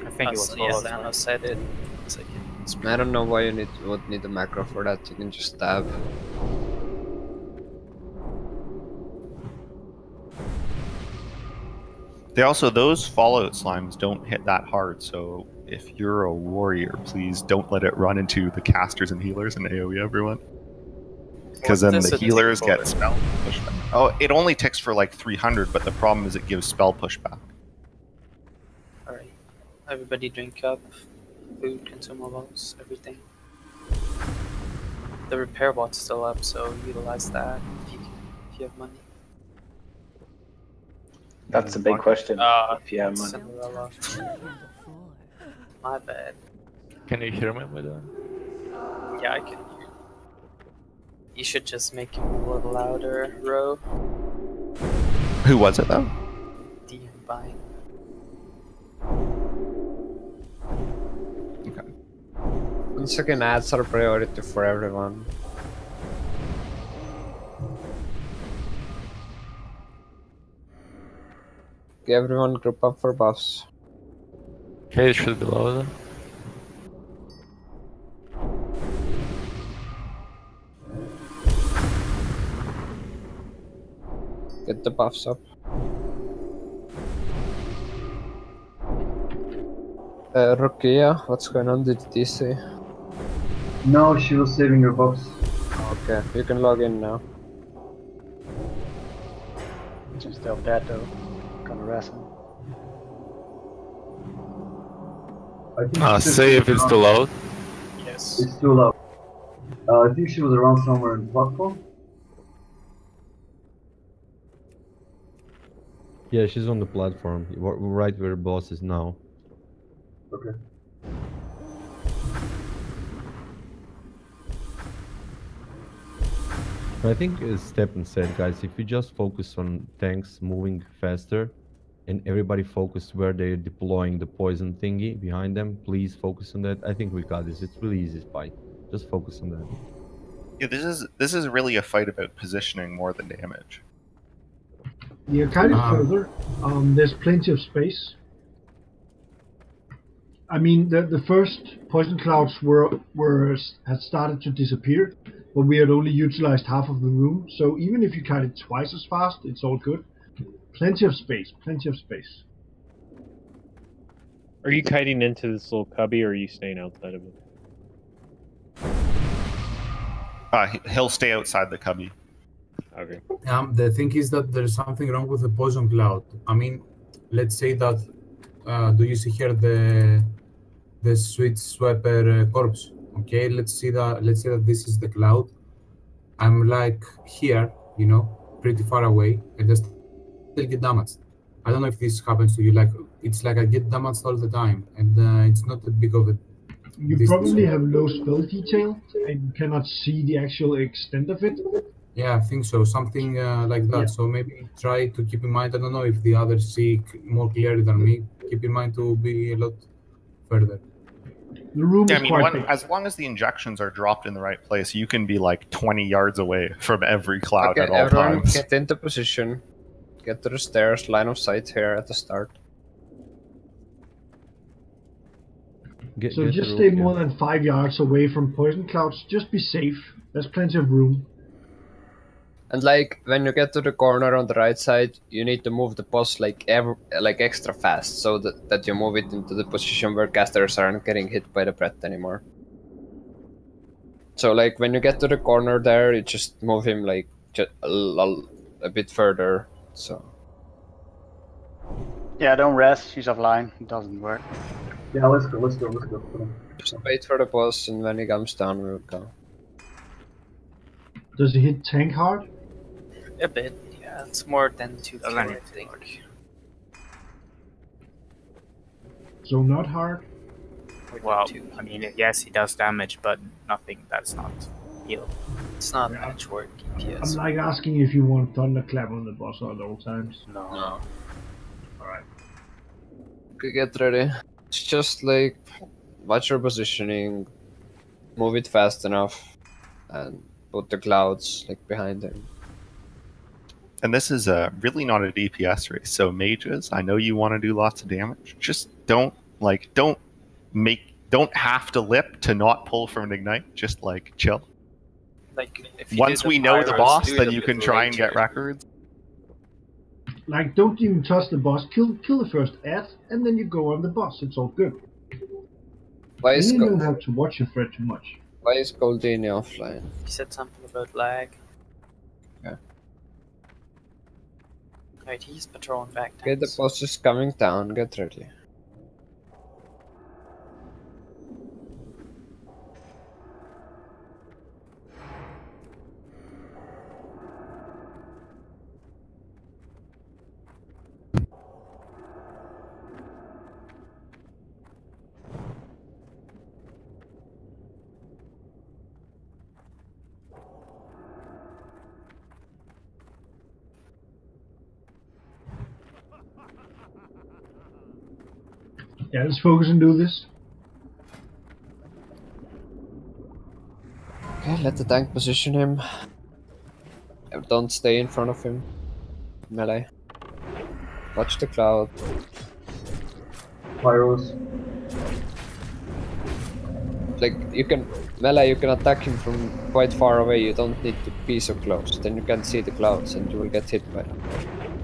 I think it was Fallout Slime. Thanos said it. It's like, I don't know why you would need a macro for that. You can just stab. Those Fallout slimes don't hit that hard, so if you're a warrior, please don't let it run into the casters and healers and AoE everyone. Because then the healers get spell pushback. Oh, it only ticks for like 300, but the problem is it gives spell pushback. alright. Everybody drink up. Food, consumables, everything. The repair bot's still up, so utilize that if you have money. That's a big question. If you have money. Cinderella. My bad. Can you hear me by the way? Yeah, I can hear. You should just make him a little louder, Ro. Who was it though? DM Vine. Once again, ads are a priority for everyone. Okay, everyone group up for buffs. Okay, it should be lower. Get the buffs up. Rukia, what's going on? Did you DC? No, she was saving her box. Okay, you can log in now. She's still dead though. Gonna wrestle. I think Say if it's too loud. Yes. It's too loud. I think she was around somewhere in the platform. Yeah, she's on the platform, right where boss is now. Okay. I think as Stepan said, guys, if we just focus on tanks moving faster and everybody focus where they're deploying the poison thingy behind them, please focus on that. I think we got this. It's really easy fight. Just focus on that. Yeah, this is really a fight about positioning more than damage. Yeah, kind of further. There's plenty of space. I mean, the first poison clouds had started to disappear, but we had only utilized half of the room. So even if you cut it twice as fast, it's all good. Plenty of space. Plenty of space. Are you kiting into this little cubby, or are you staying outside of it? He'll stay outside the cubby. Okay. The thing is that there's something wrong with the poison cloud. I mean, let's say that. Do you see here the sweet sweeper corpse? Okay, let's say that this is the cloud. I'm like here, you know, pretty far away, and I still get damaged. I don't know if this happens to you. Like, it's like I get damaged all the time, and it's not that big of a. You probably have low spell detail and cannot see the actual extent of it. Yeah, I think so. Something like that. Yeah. So maybe try to keep in mind. I don't know if the others see more clearly than me. Keep in mind to be a lot further. The room Yeah, is I mean, quite big. as long as the injections are dropped in the right place, you can be like 20 yards away from every cloud Okay, at all everyone times. get into position. Get to the stairs, line of sight here at the start. So just stay more than 5 yards away from poison clouds. Just be safe. There's plenty of room. And like when you get to the corner on the right side, you need to move the boss like extra fast, so that you move it into the position where casters aren't getting hit by the breath anymore. So like when you get to the corner there, you just move him like just a bit further. So Yeah, don't rest. He's offline. It doesn't work. Yeah, let's go. just wait for the boss, and when he comes down, we'll go. Does it hit tank hard? A bit, yeah. It's more than 2 Doesn't I hit think. So not hard? Well, I mean, yes, he does damage, but nothing that's not heal. It's not much work. I'm like asking if you want thunderclap on the boss at all times. No. Alright. Okay, get ready. It's just like watch your positioning, move it fast enough, and put the clouds like behind him. And this is really not a DPS race, so mages, I know you want to do lots of damage. Just don't have to lip to not pull from an ignite. Just like chill. Like if you Once do we know the pyros, boss, do it then a you bit can try and get later. records. Like, don't even touch the boss. Kill the first ad, and then you go on the boss. It's all good. Why is And you don't have to watch your threat too much. Why is Goldini offline? You said something about lag. Yeah. Alright, he's patrolling back. Okay, the boss is coming down. Get ready. Yeah, let's focus and do this. Okay, let the tank position him. Don't stay in front of him. Melee. Watch the cloud. Pyros. Like, you can... Melee, you can attack him from quite far away. You don't need to be so close. Then you can see the clouds and you will get hit by them.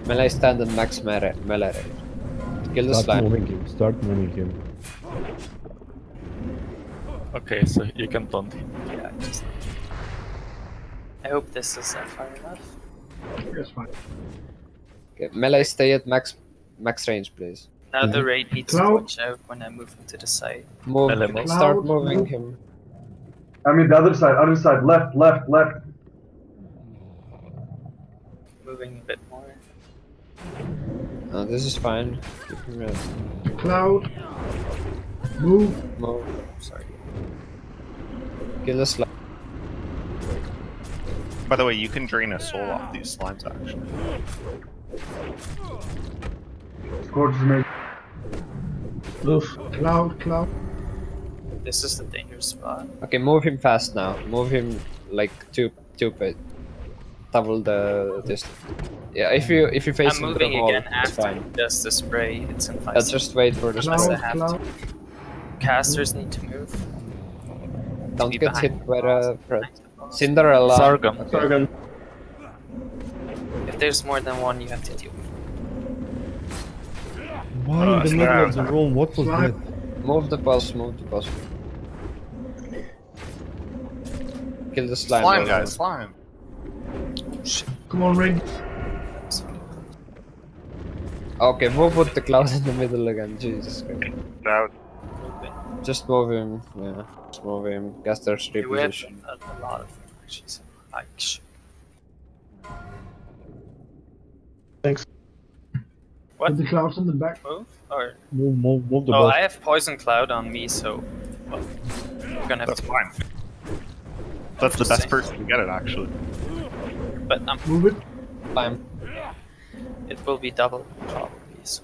Melee stand and max melee range. Kill the Start slime. moving him. Start moving him. Okay, so you can taunt him. Yeah, just... I hope this is far enough. That's fine. Okay, melee stay at max range, please. Now the raid needs to watch out when I move him to the side. Start moving him. I mean the other side, left. Moving a bit more. No, this is fine. Keep him red. Cloud. Move. Move. Sorry. Kill the slime. By the way, you can drain a soul off these slimes, actually. Scorch mate. Oof. Cloud. This is the dangerous spot. Okay, move him fast now. Move him like two bit. Double the distance. Yeah, if you face I'm him moving the wall, again it's after fine. he does the spray. It's in 5 Let's just wait for the Unless I spray. have to. Casters need to move. Don't be get behind hit by the Cinderella. Sargon. Okay. Sargon. If there's more than one, you have to deal with Why in the middle of the room? What was that? Move the boss. Kill the slime. Slime, guys, slime. Come on, Ring. Okay, move with the cloud in the middle again. Jesus Christ. Cloud. Just move him. Yeah, just move him. Caster's it. We have reposition. a lot of them actually. So Thanks. What? Put the clouds in the back. Move? Or... Move the Oh, boss. I have poison cloud on me, so well, we're gonna have That's to. fine. That's the best person to get it, actually. But I'm Move it. Slime. It will be double probably. So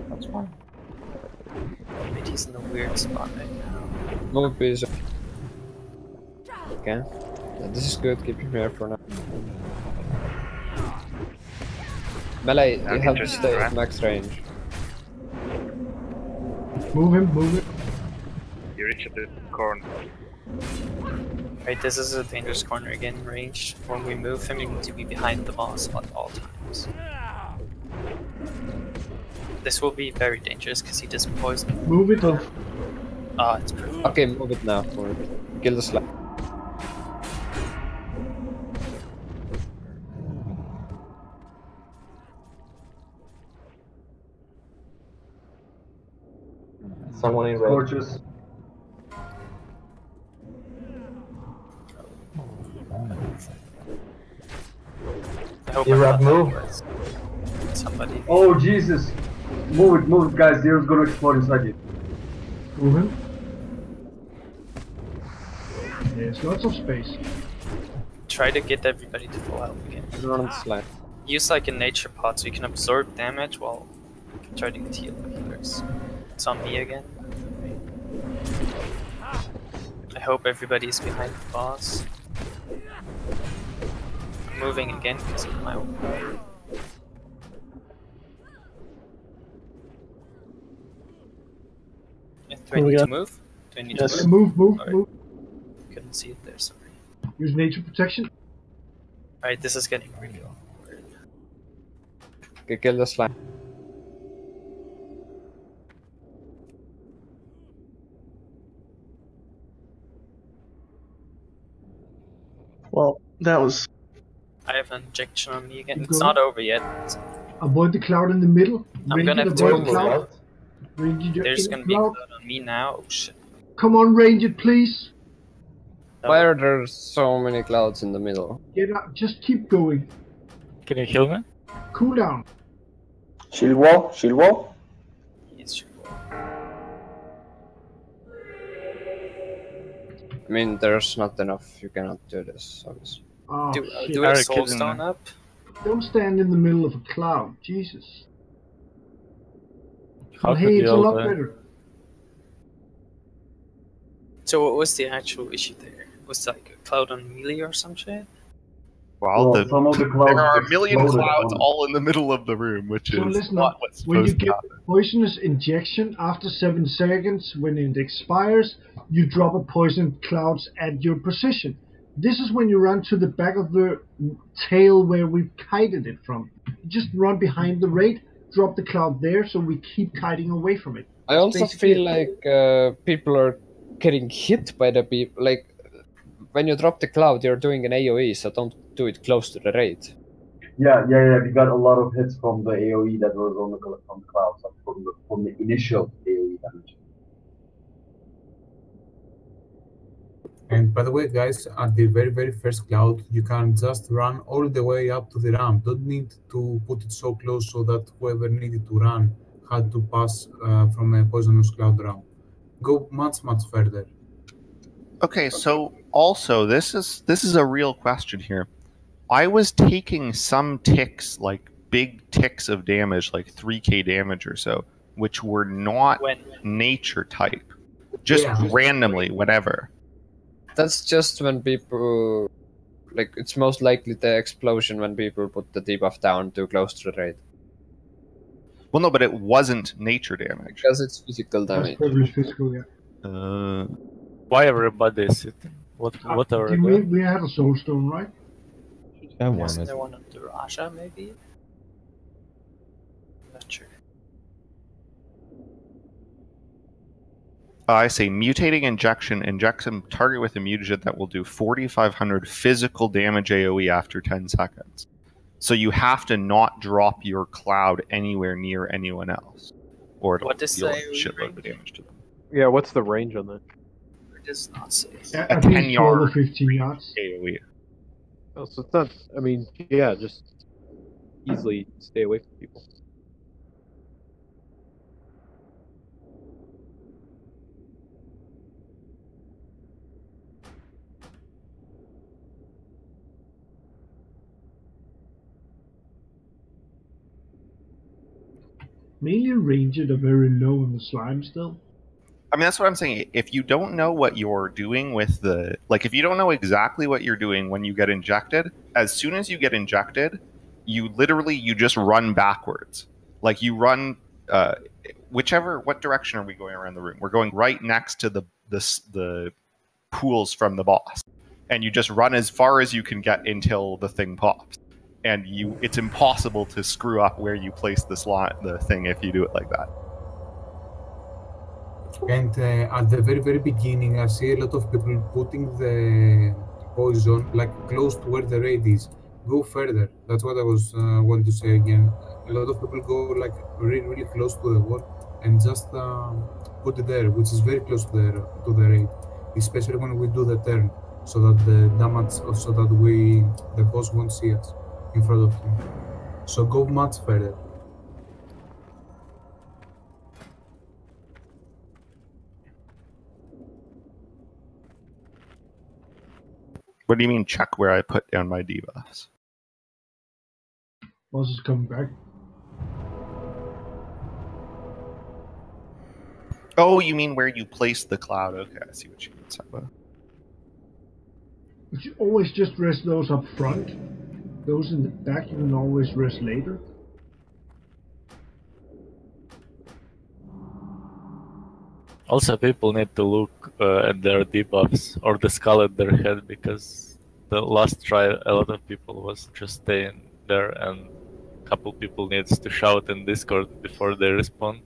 That's fine. but he's in a weird spot right now. Move please. Okay. Yeah, this is good. Keep him here for now. Melee, you have to stay at max range. Move it. You reach the corner. Right, this is a dangerous corner again, ranged. When we move him, you need to be behind the boss at all times. This will be very dangerous because he does poison. Move it. Ah, it's perfect. Okay, move it now. Move it. Kill the slime. Someone in red. Scorches. I hope You I'm rap not move. with somebody. Oh Jesus! Move it, guys. Zero's gonna explode inside you. Move him. There's lots of space. Try to get everybody to full health again. Run on the slime. Use like a nature pot so you can absorb damage while trying to get healers. It's on me again. I hope everybody is behind the boss. I'm moving again because of my own way. Yeah, do I What we need to got? move? Do I need Yes. to move? Move. Alright. Couldn't see it there, sorry. Use nature protection. Alright, this is getting really awkward. Okay, kill the slime. Well, that was. I have an injection on me again. Keep It's going. not over yet. Avoid the cloud in the middle. I'm Ranger, gonna have to avoid the move cloud. out. Ranger, There's in gonna the be cloud. cloud on me now. Oh shit. Come on, range it, please. Why are there so many clouds in the middle? Get out. Just keep going. Can you heal me? Cool down. Shield wall, shield wall. Yes, sure. I mean, there's not enough. You cannot do this, obviously. Oh, Do shit. a soul stone up. Don't stand in the middle of a cloud. Jesus. How Oh, could hey, it's a you lot all, better. So what was the actual issue there? Was it like a cloud on melee or some shit? Well, some of the clouds there are a million exploded clouds on- all in the middle of the room, which So is listen not up. what's When you supposed to get happen. poisonous injection after 7 seconds, when it expires, you drop a poison clouds at your position. This is when you run to the back of the tail where we've kited it from. Just run behind the raid, drop the cloud there, so we keep kiting away from it. I That's also basically feel it. like people are getting hit by the people. Like when you drop the cloud, you're doing an AOE, so don't do it close to the raid. Yeah. We got a lot of hits from the AOE that was on the clouds, like from the initial AOE damage. And by the way, guys, at the very first cloud, you can just run all the way up to the ramp. Don't need to put it so close so that whoever needed to run had to pass from a poisonous cloud ramp. Go much further. Okay, so also this is a real question here. I was taking some ticks, like big ticks of damage, like 3k damage or so, which were not nature type. Just randomly, whatever. That's just when people, like, it's most likely the explosion when people put the debuff down too close to the raid. Well, no, but it wasn't nature damage. Because it's physical damage. That's probably physical, yeah. Why everybody is sitting? What are we had a soulstone, right? Wasn't there one on the Raja, maybe? Not sure. I say mutating injection injects a target with a mutagen that will do 4,500 physical damage AoE after 10 seconds. So you have to not drop your cloud anywhere near anyone else, or it'll deal a shitload of damage to them. Yeah, what's the range on that? It does not say. I A think 10 it's 12 yard or 15 yards. AoE. Oh, so it's not. I mean, yeah, just easily stay away from people. Mainly ranged are very low on the slime still. I mean, that's what I'm saying. If you don't know what you're doing with the, like, if you don't know exactly what you're doing when you get injected, as soon as you get injected, you just run backwards. Like you run, what direction are we going around the room? We're going right next to the pools from the boss, and you just run as far as you can get until the thing pops. And it's impossible to screw up where you place the thing if you do it like that. And at the very beginning, I see a lot of people putting the poison like close to where the raid is. Go further. That's what I was want to say again. A lot of people go like really close to the wall and just put it there, which is very close to the raid, especially when we do the turn, so that the damage, so that the boss won't see us in front of him. So go much further. What do you mean check where I put down my debuffs? Boss is coming back. Oh, you mean where you place the cloud? Okay, I see what you mean, Saba. You should always just rest those up front. Those in the back you can always rest later. Also, people need to look at their debuffs or the skull at their head, because the last try a lot of people was just staying there, and a couple people needs to shout in Discord before they respond.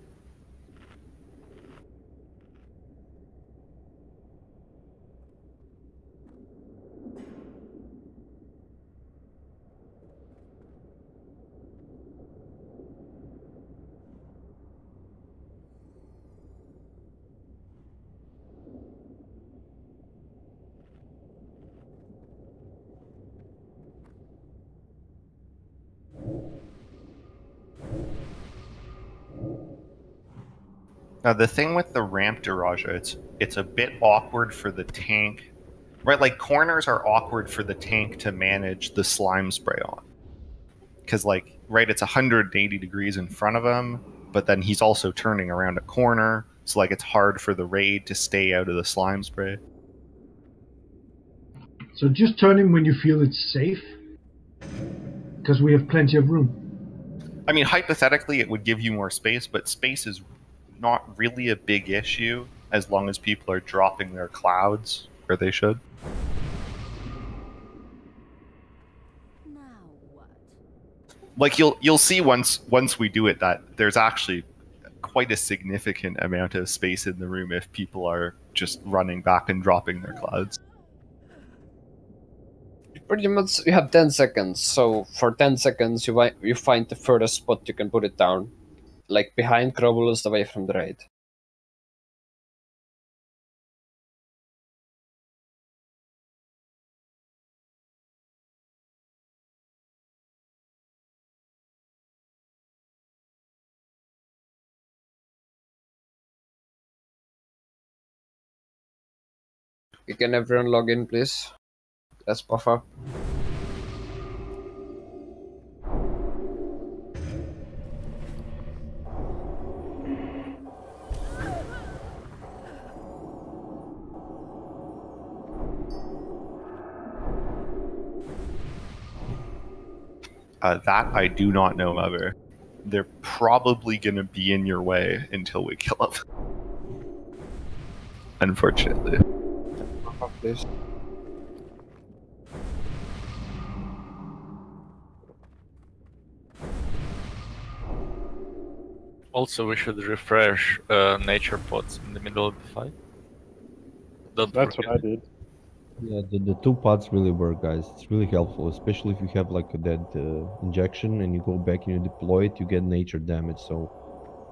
Now the thing with the ramp Diraja, it's a bit awkward for the tank, right? Like corners are awkward for the tank to manage the slime spray on, because like, right, it's 180 degrees in front of him, but then he's also turning around a corner, So like it's hard for the raid to stay out of the slime spray. So just turn him when you feel it's safe, because we have plenty of room. I mean, hypothetically, it would give you more space, but space is not really a big issue as long as people are dropping their clouds where they should. Like you'll see once we do it that there's actually quite a significant amount of space in the room if people are just running back and dropping their clouds. Pretty much, you have 10 seconds. So for 10 seconds, you find the furthest spot you can put it down, like behind Krobulus, away from the raid. Can everyone log in, please? Let's buff up. That I do not know, Mother. They're probably going to be in your way until we kill them. Unfortunately. Buff up, please. Also, we should refresh nature pods in the middle of the fight. That's what I did. Yeah, the 2 pods really work, guys. It's really helpful, especially if you have like a dead injection and you go back and you deploy it, you get nature damage. So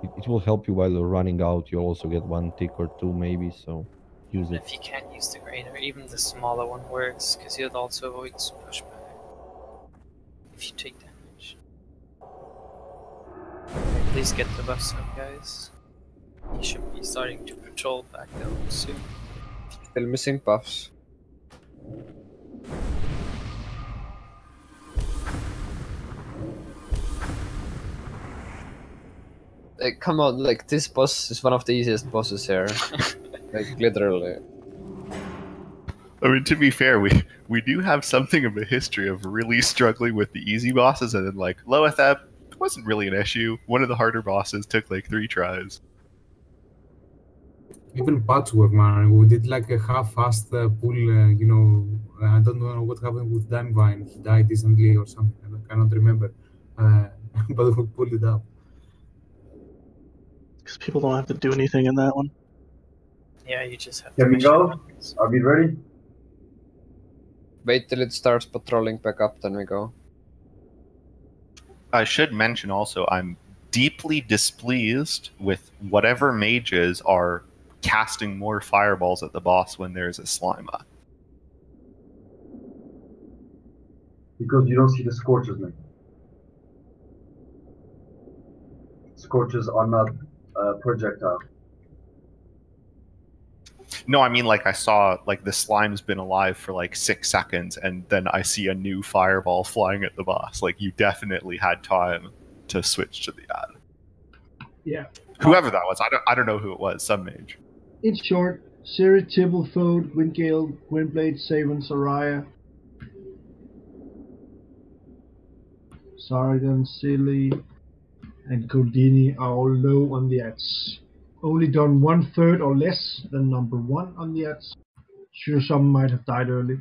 it will help you while you're running out. You also get 1 tick or 2 maybe, so use it. If you can't use the greater, even the smaller one works, because it also avoids pushback if you take damage. Okay, please get the buffs up, guys. He should be starting to patrol back down soon. Still missing buffs. Like, come on, like, this boss is one of the easiest bosses here. Like, literally. I mean, to be fair, we do have something of a history of really struggling with the easy bosses, and then like Loetheb wasn't really an issue. One of the harder bosses took like 3 tries. Even patchwork, man. We did like a half-assed pull. You know, I don't know what happened with Dimevine. He died instantly or something. I cannot remember. But we pulled it up. Because people don't have to do anything in that one. Yeah, you just have Can to we make go? Are we ready? Wait till it starts patrolling back up, then we go. I should mention also, I'm deeply displeased with whatever mages are casting more fireballs at the boss when there's a Slima. Because you don't see the scorches, man. Scorches are not projectile. No, I mean, like, I saw, like, the slime's been alive for, like, 6 seconds, and then I see a new fireball flying at the boss. Like, you definitely had time to switch to the ad. Yeah. Whoever that was, I don't know who it was, some mage. In short, Siri, Tibblefode, Windgale, Gwynblade, Savin, Soraya, Sargon, Silly, and Kodini are all low on the ads. Only done 1/3 or less than number 1 on the ads. Sure, some might have died early.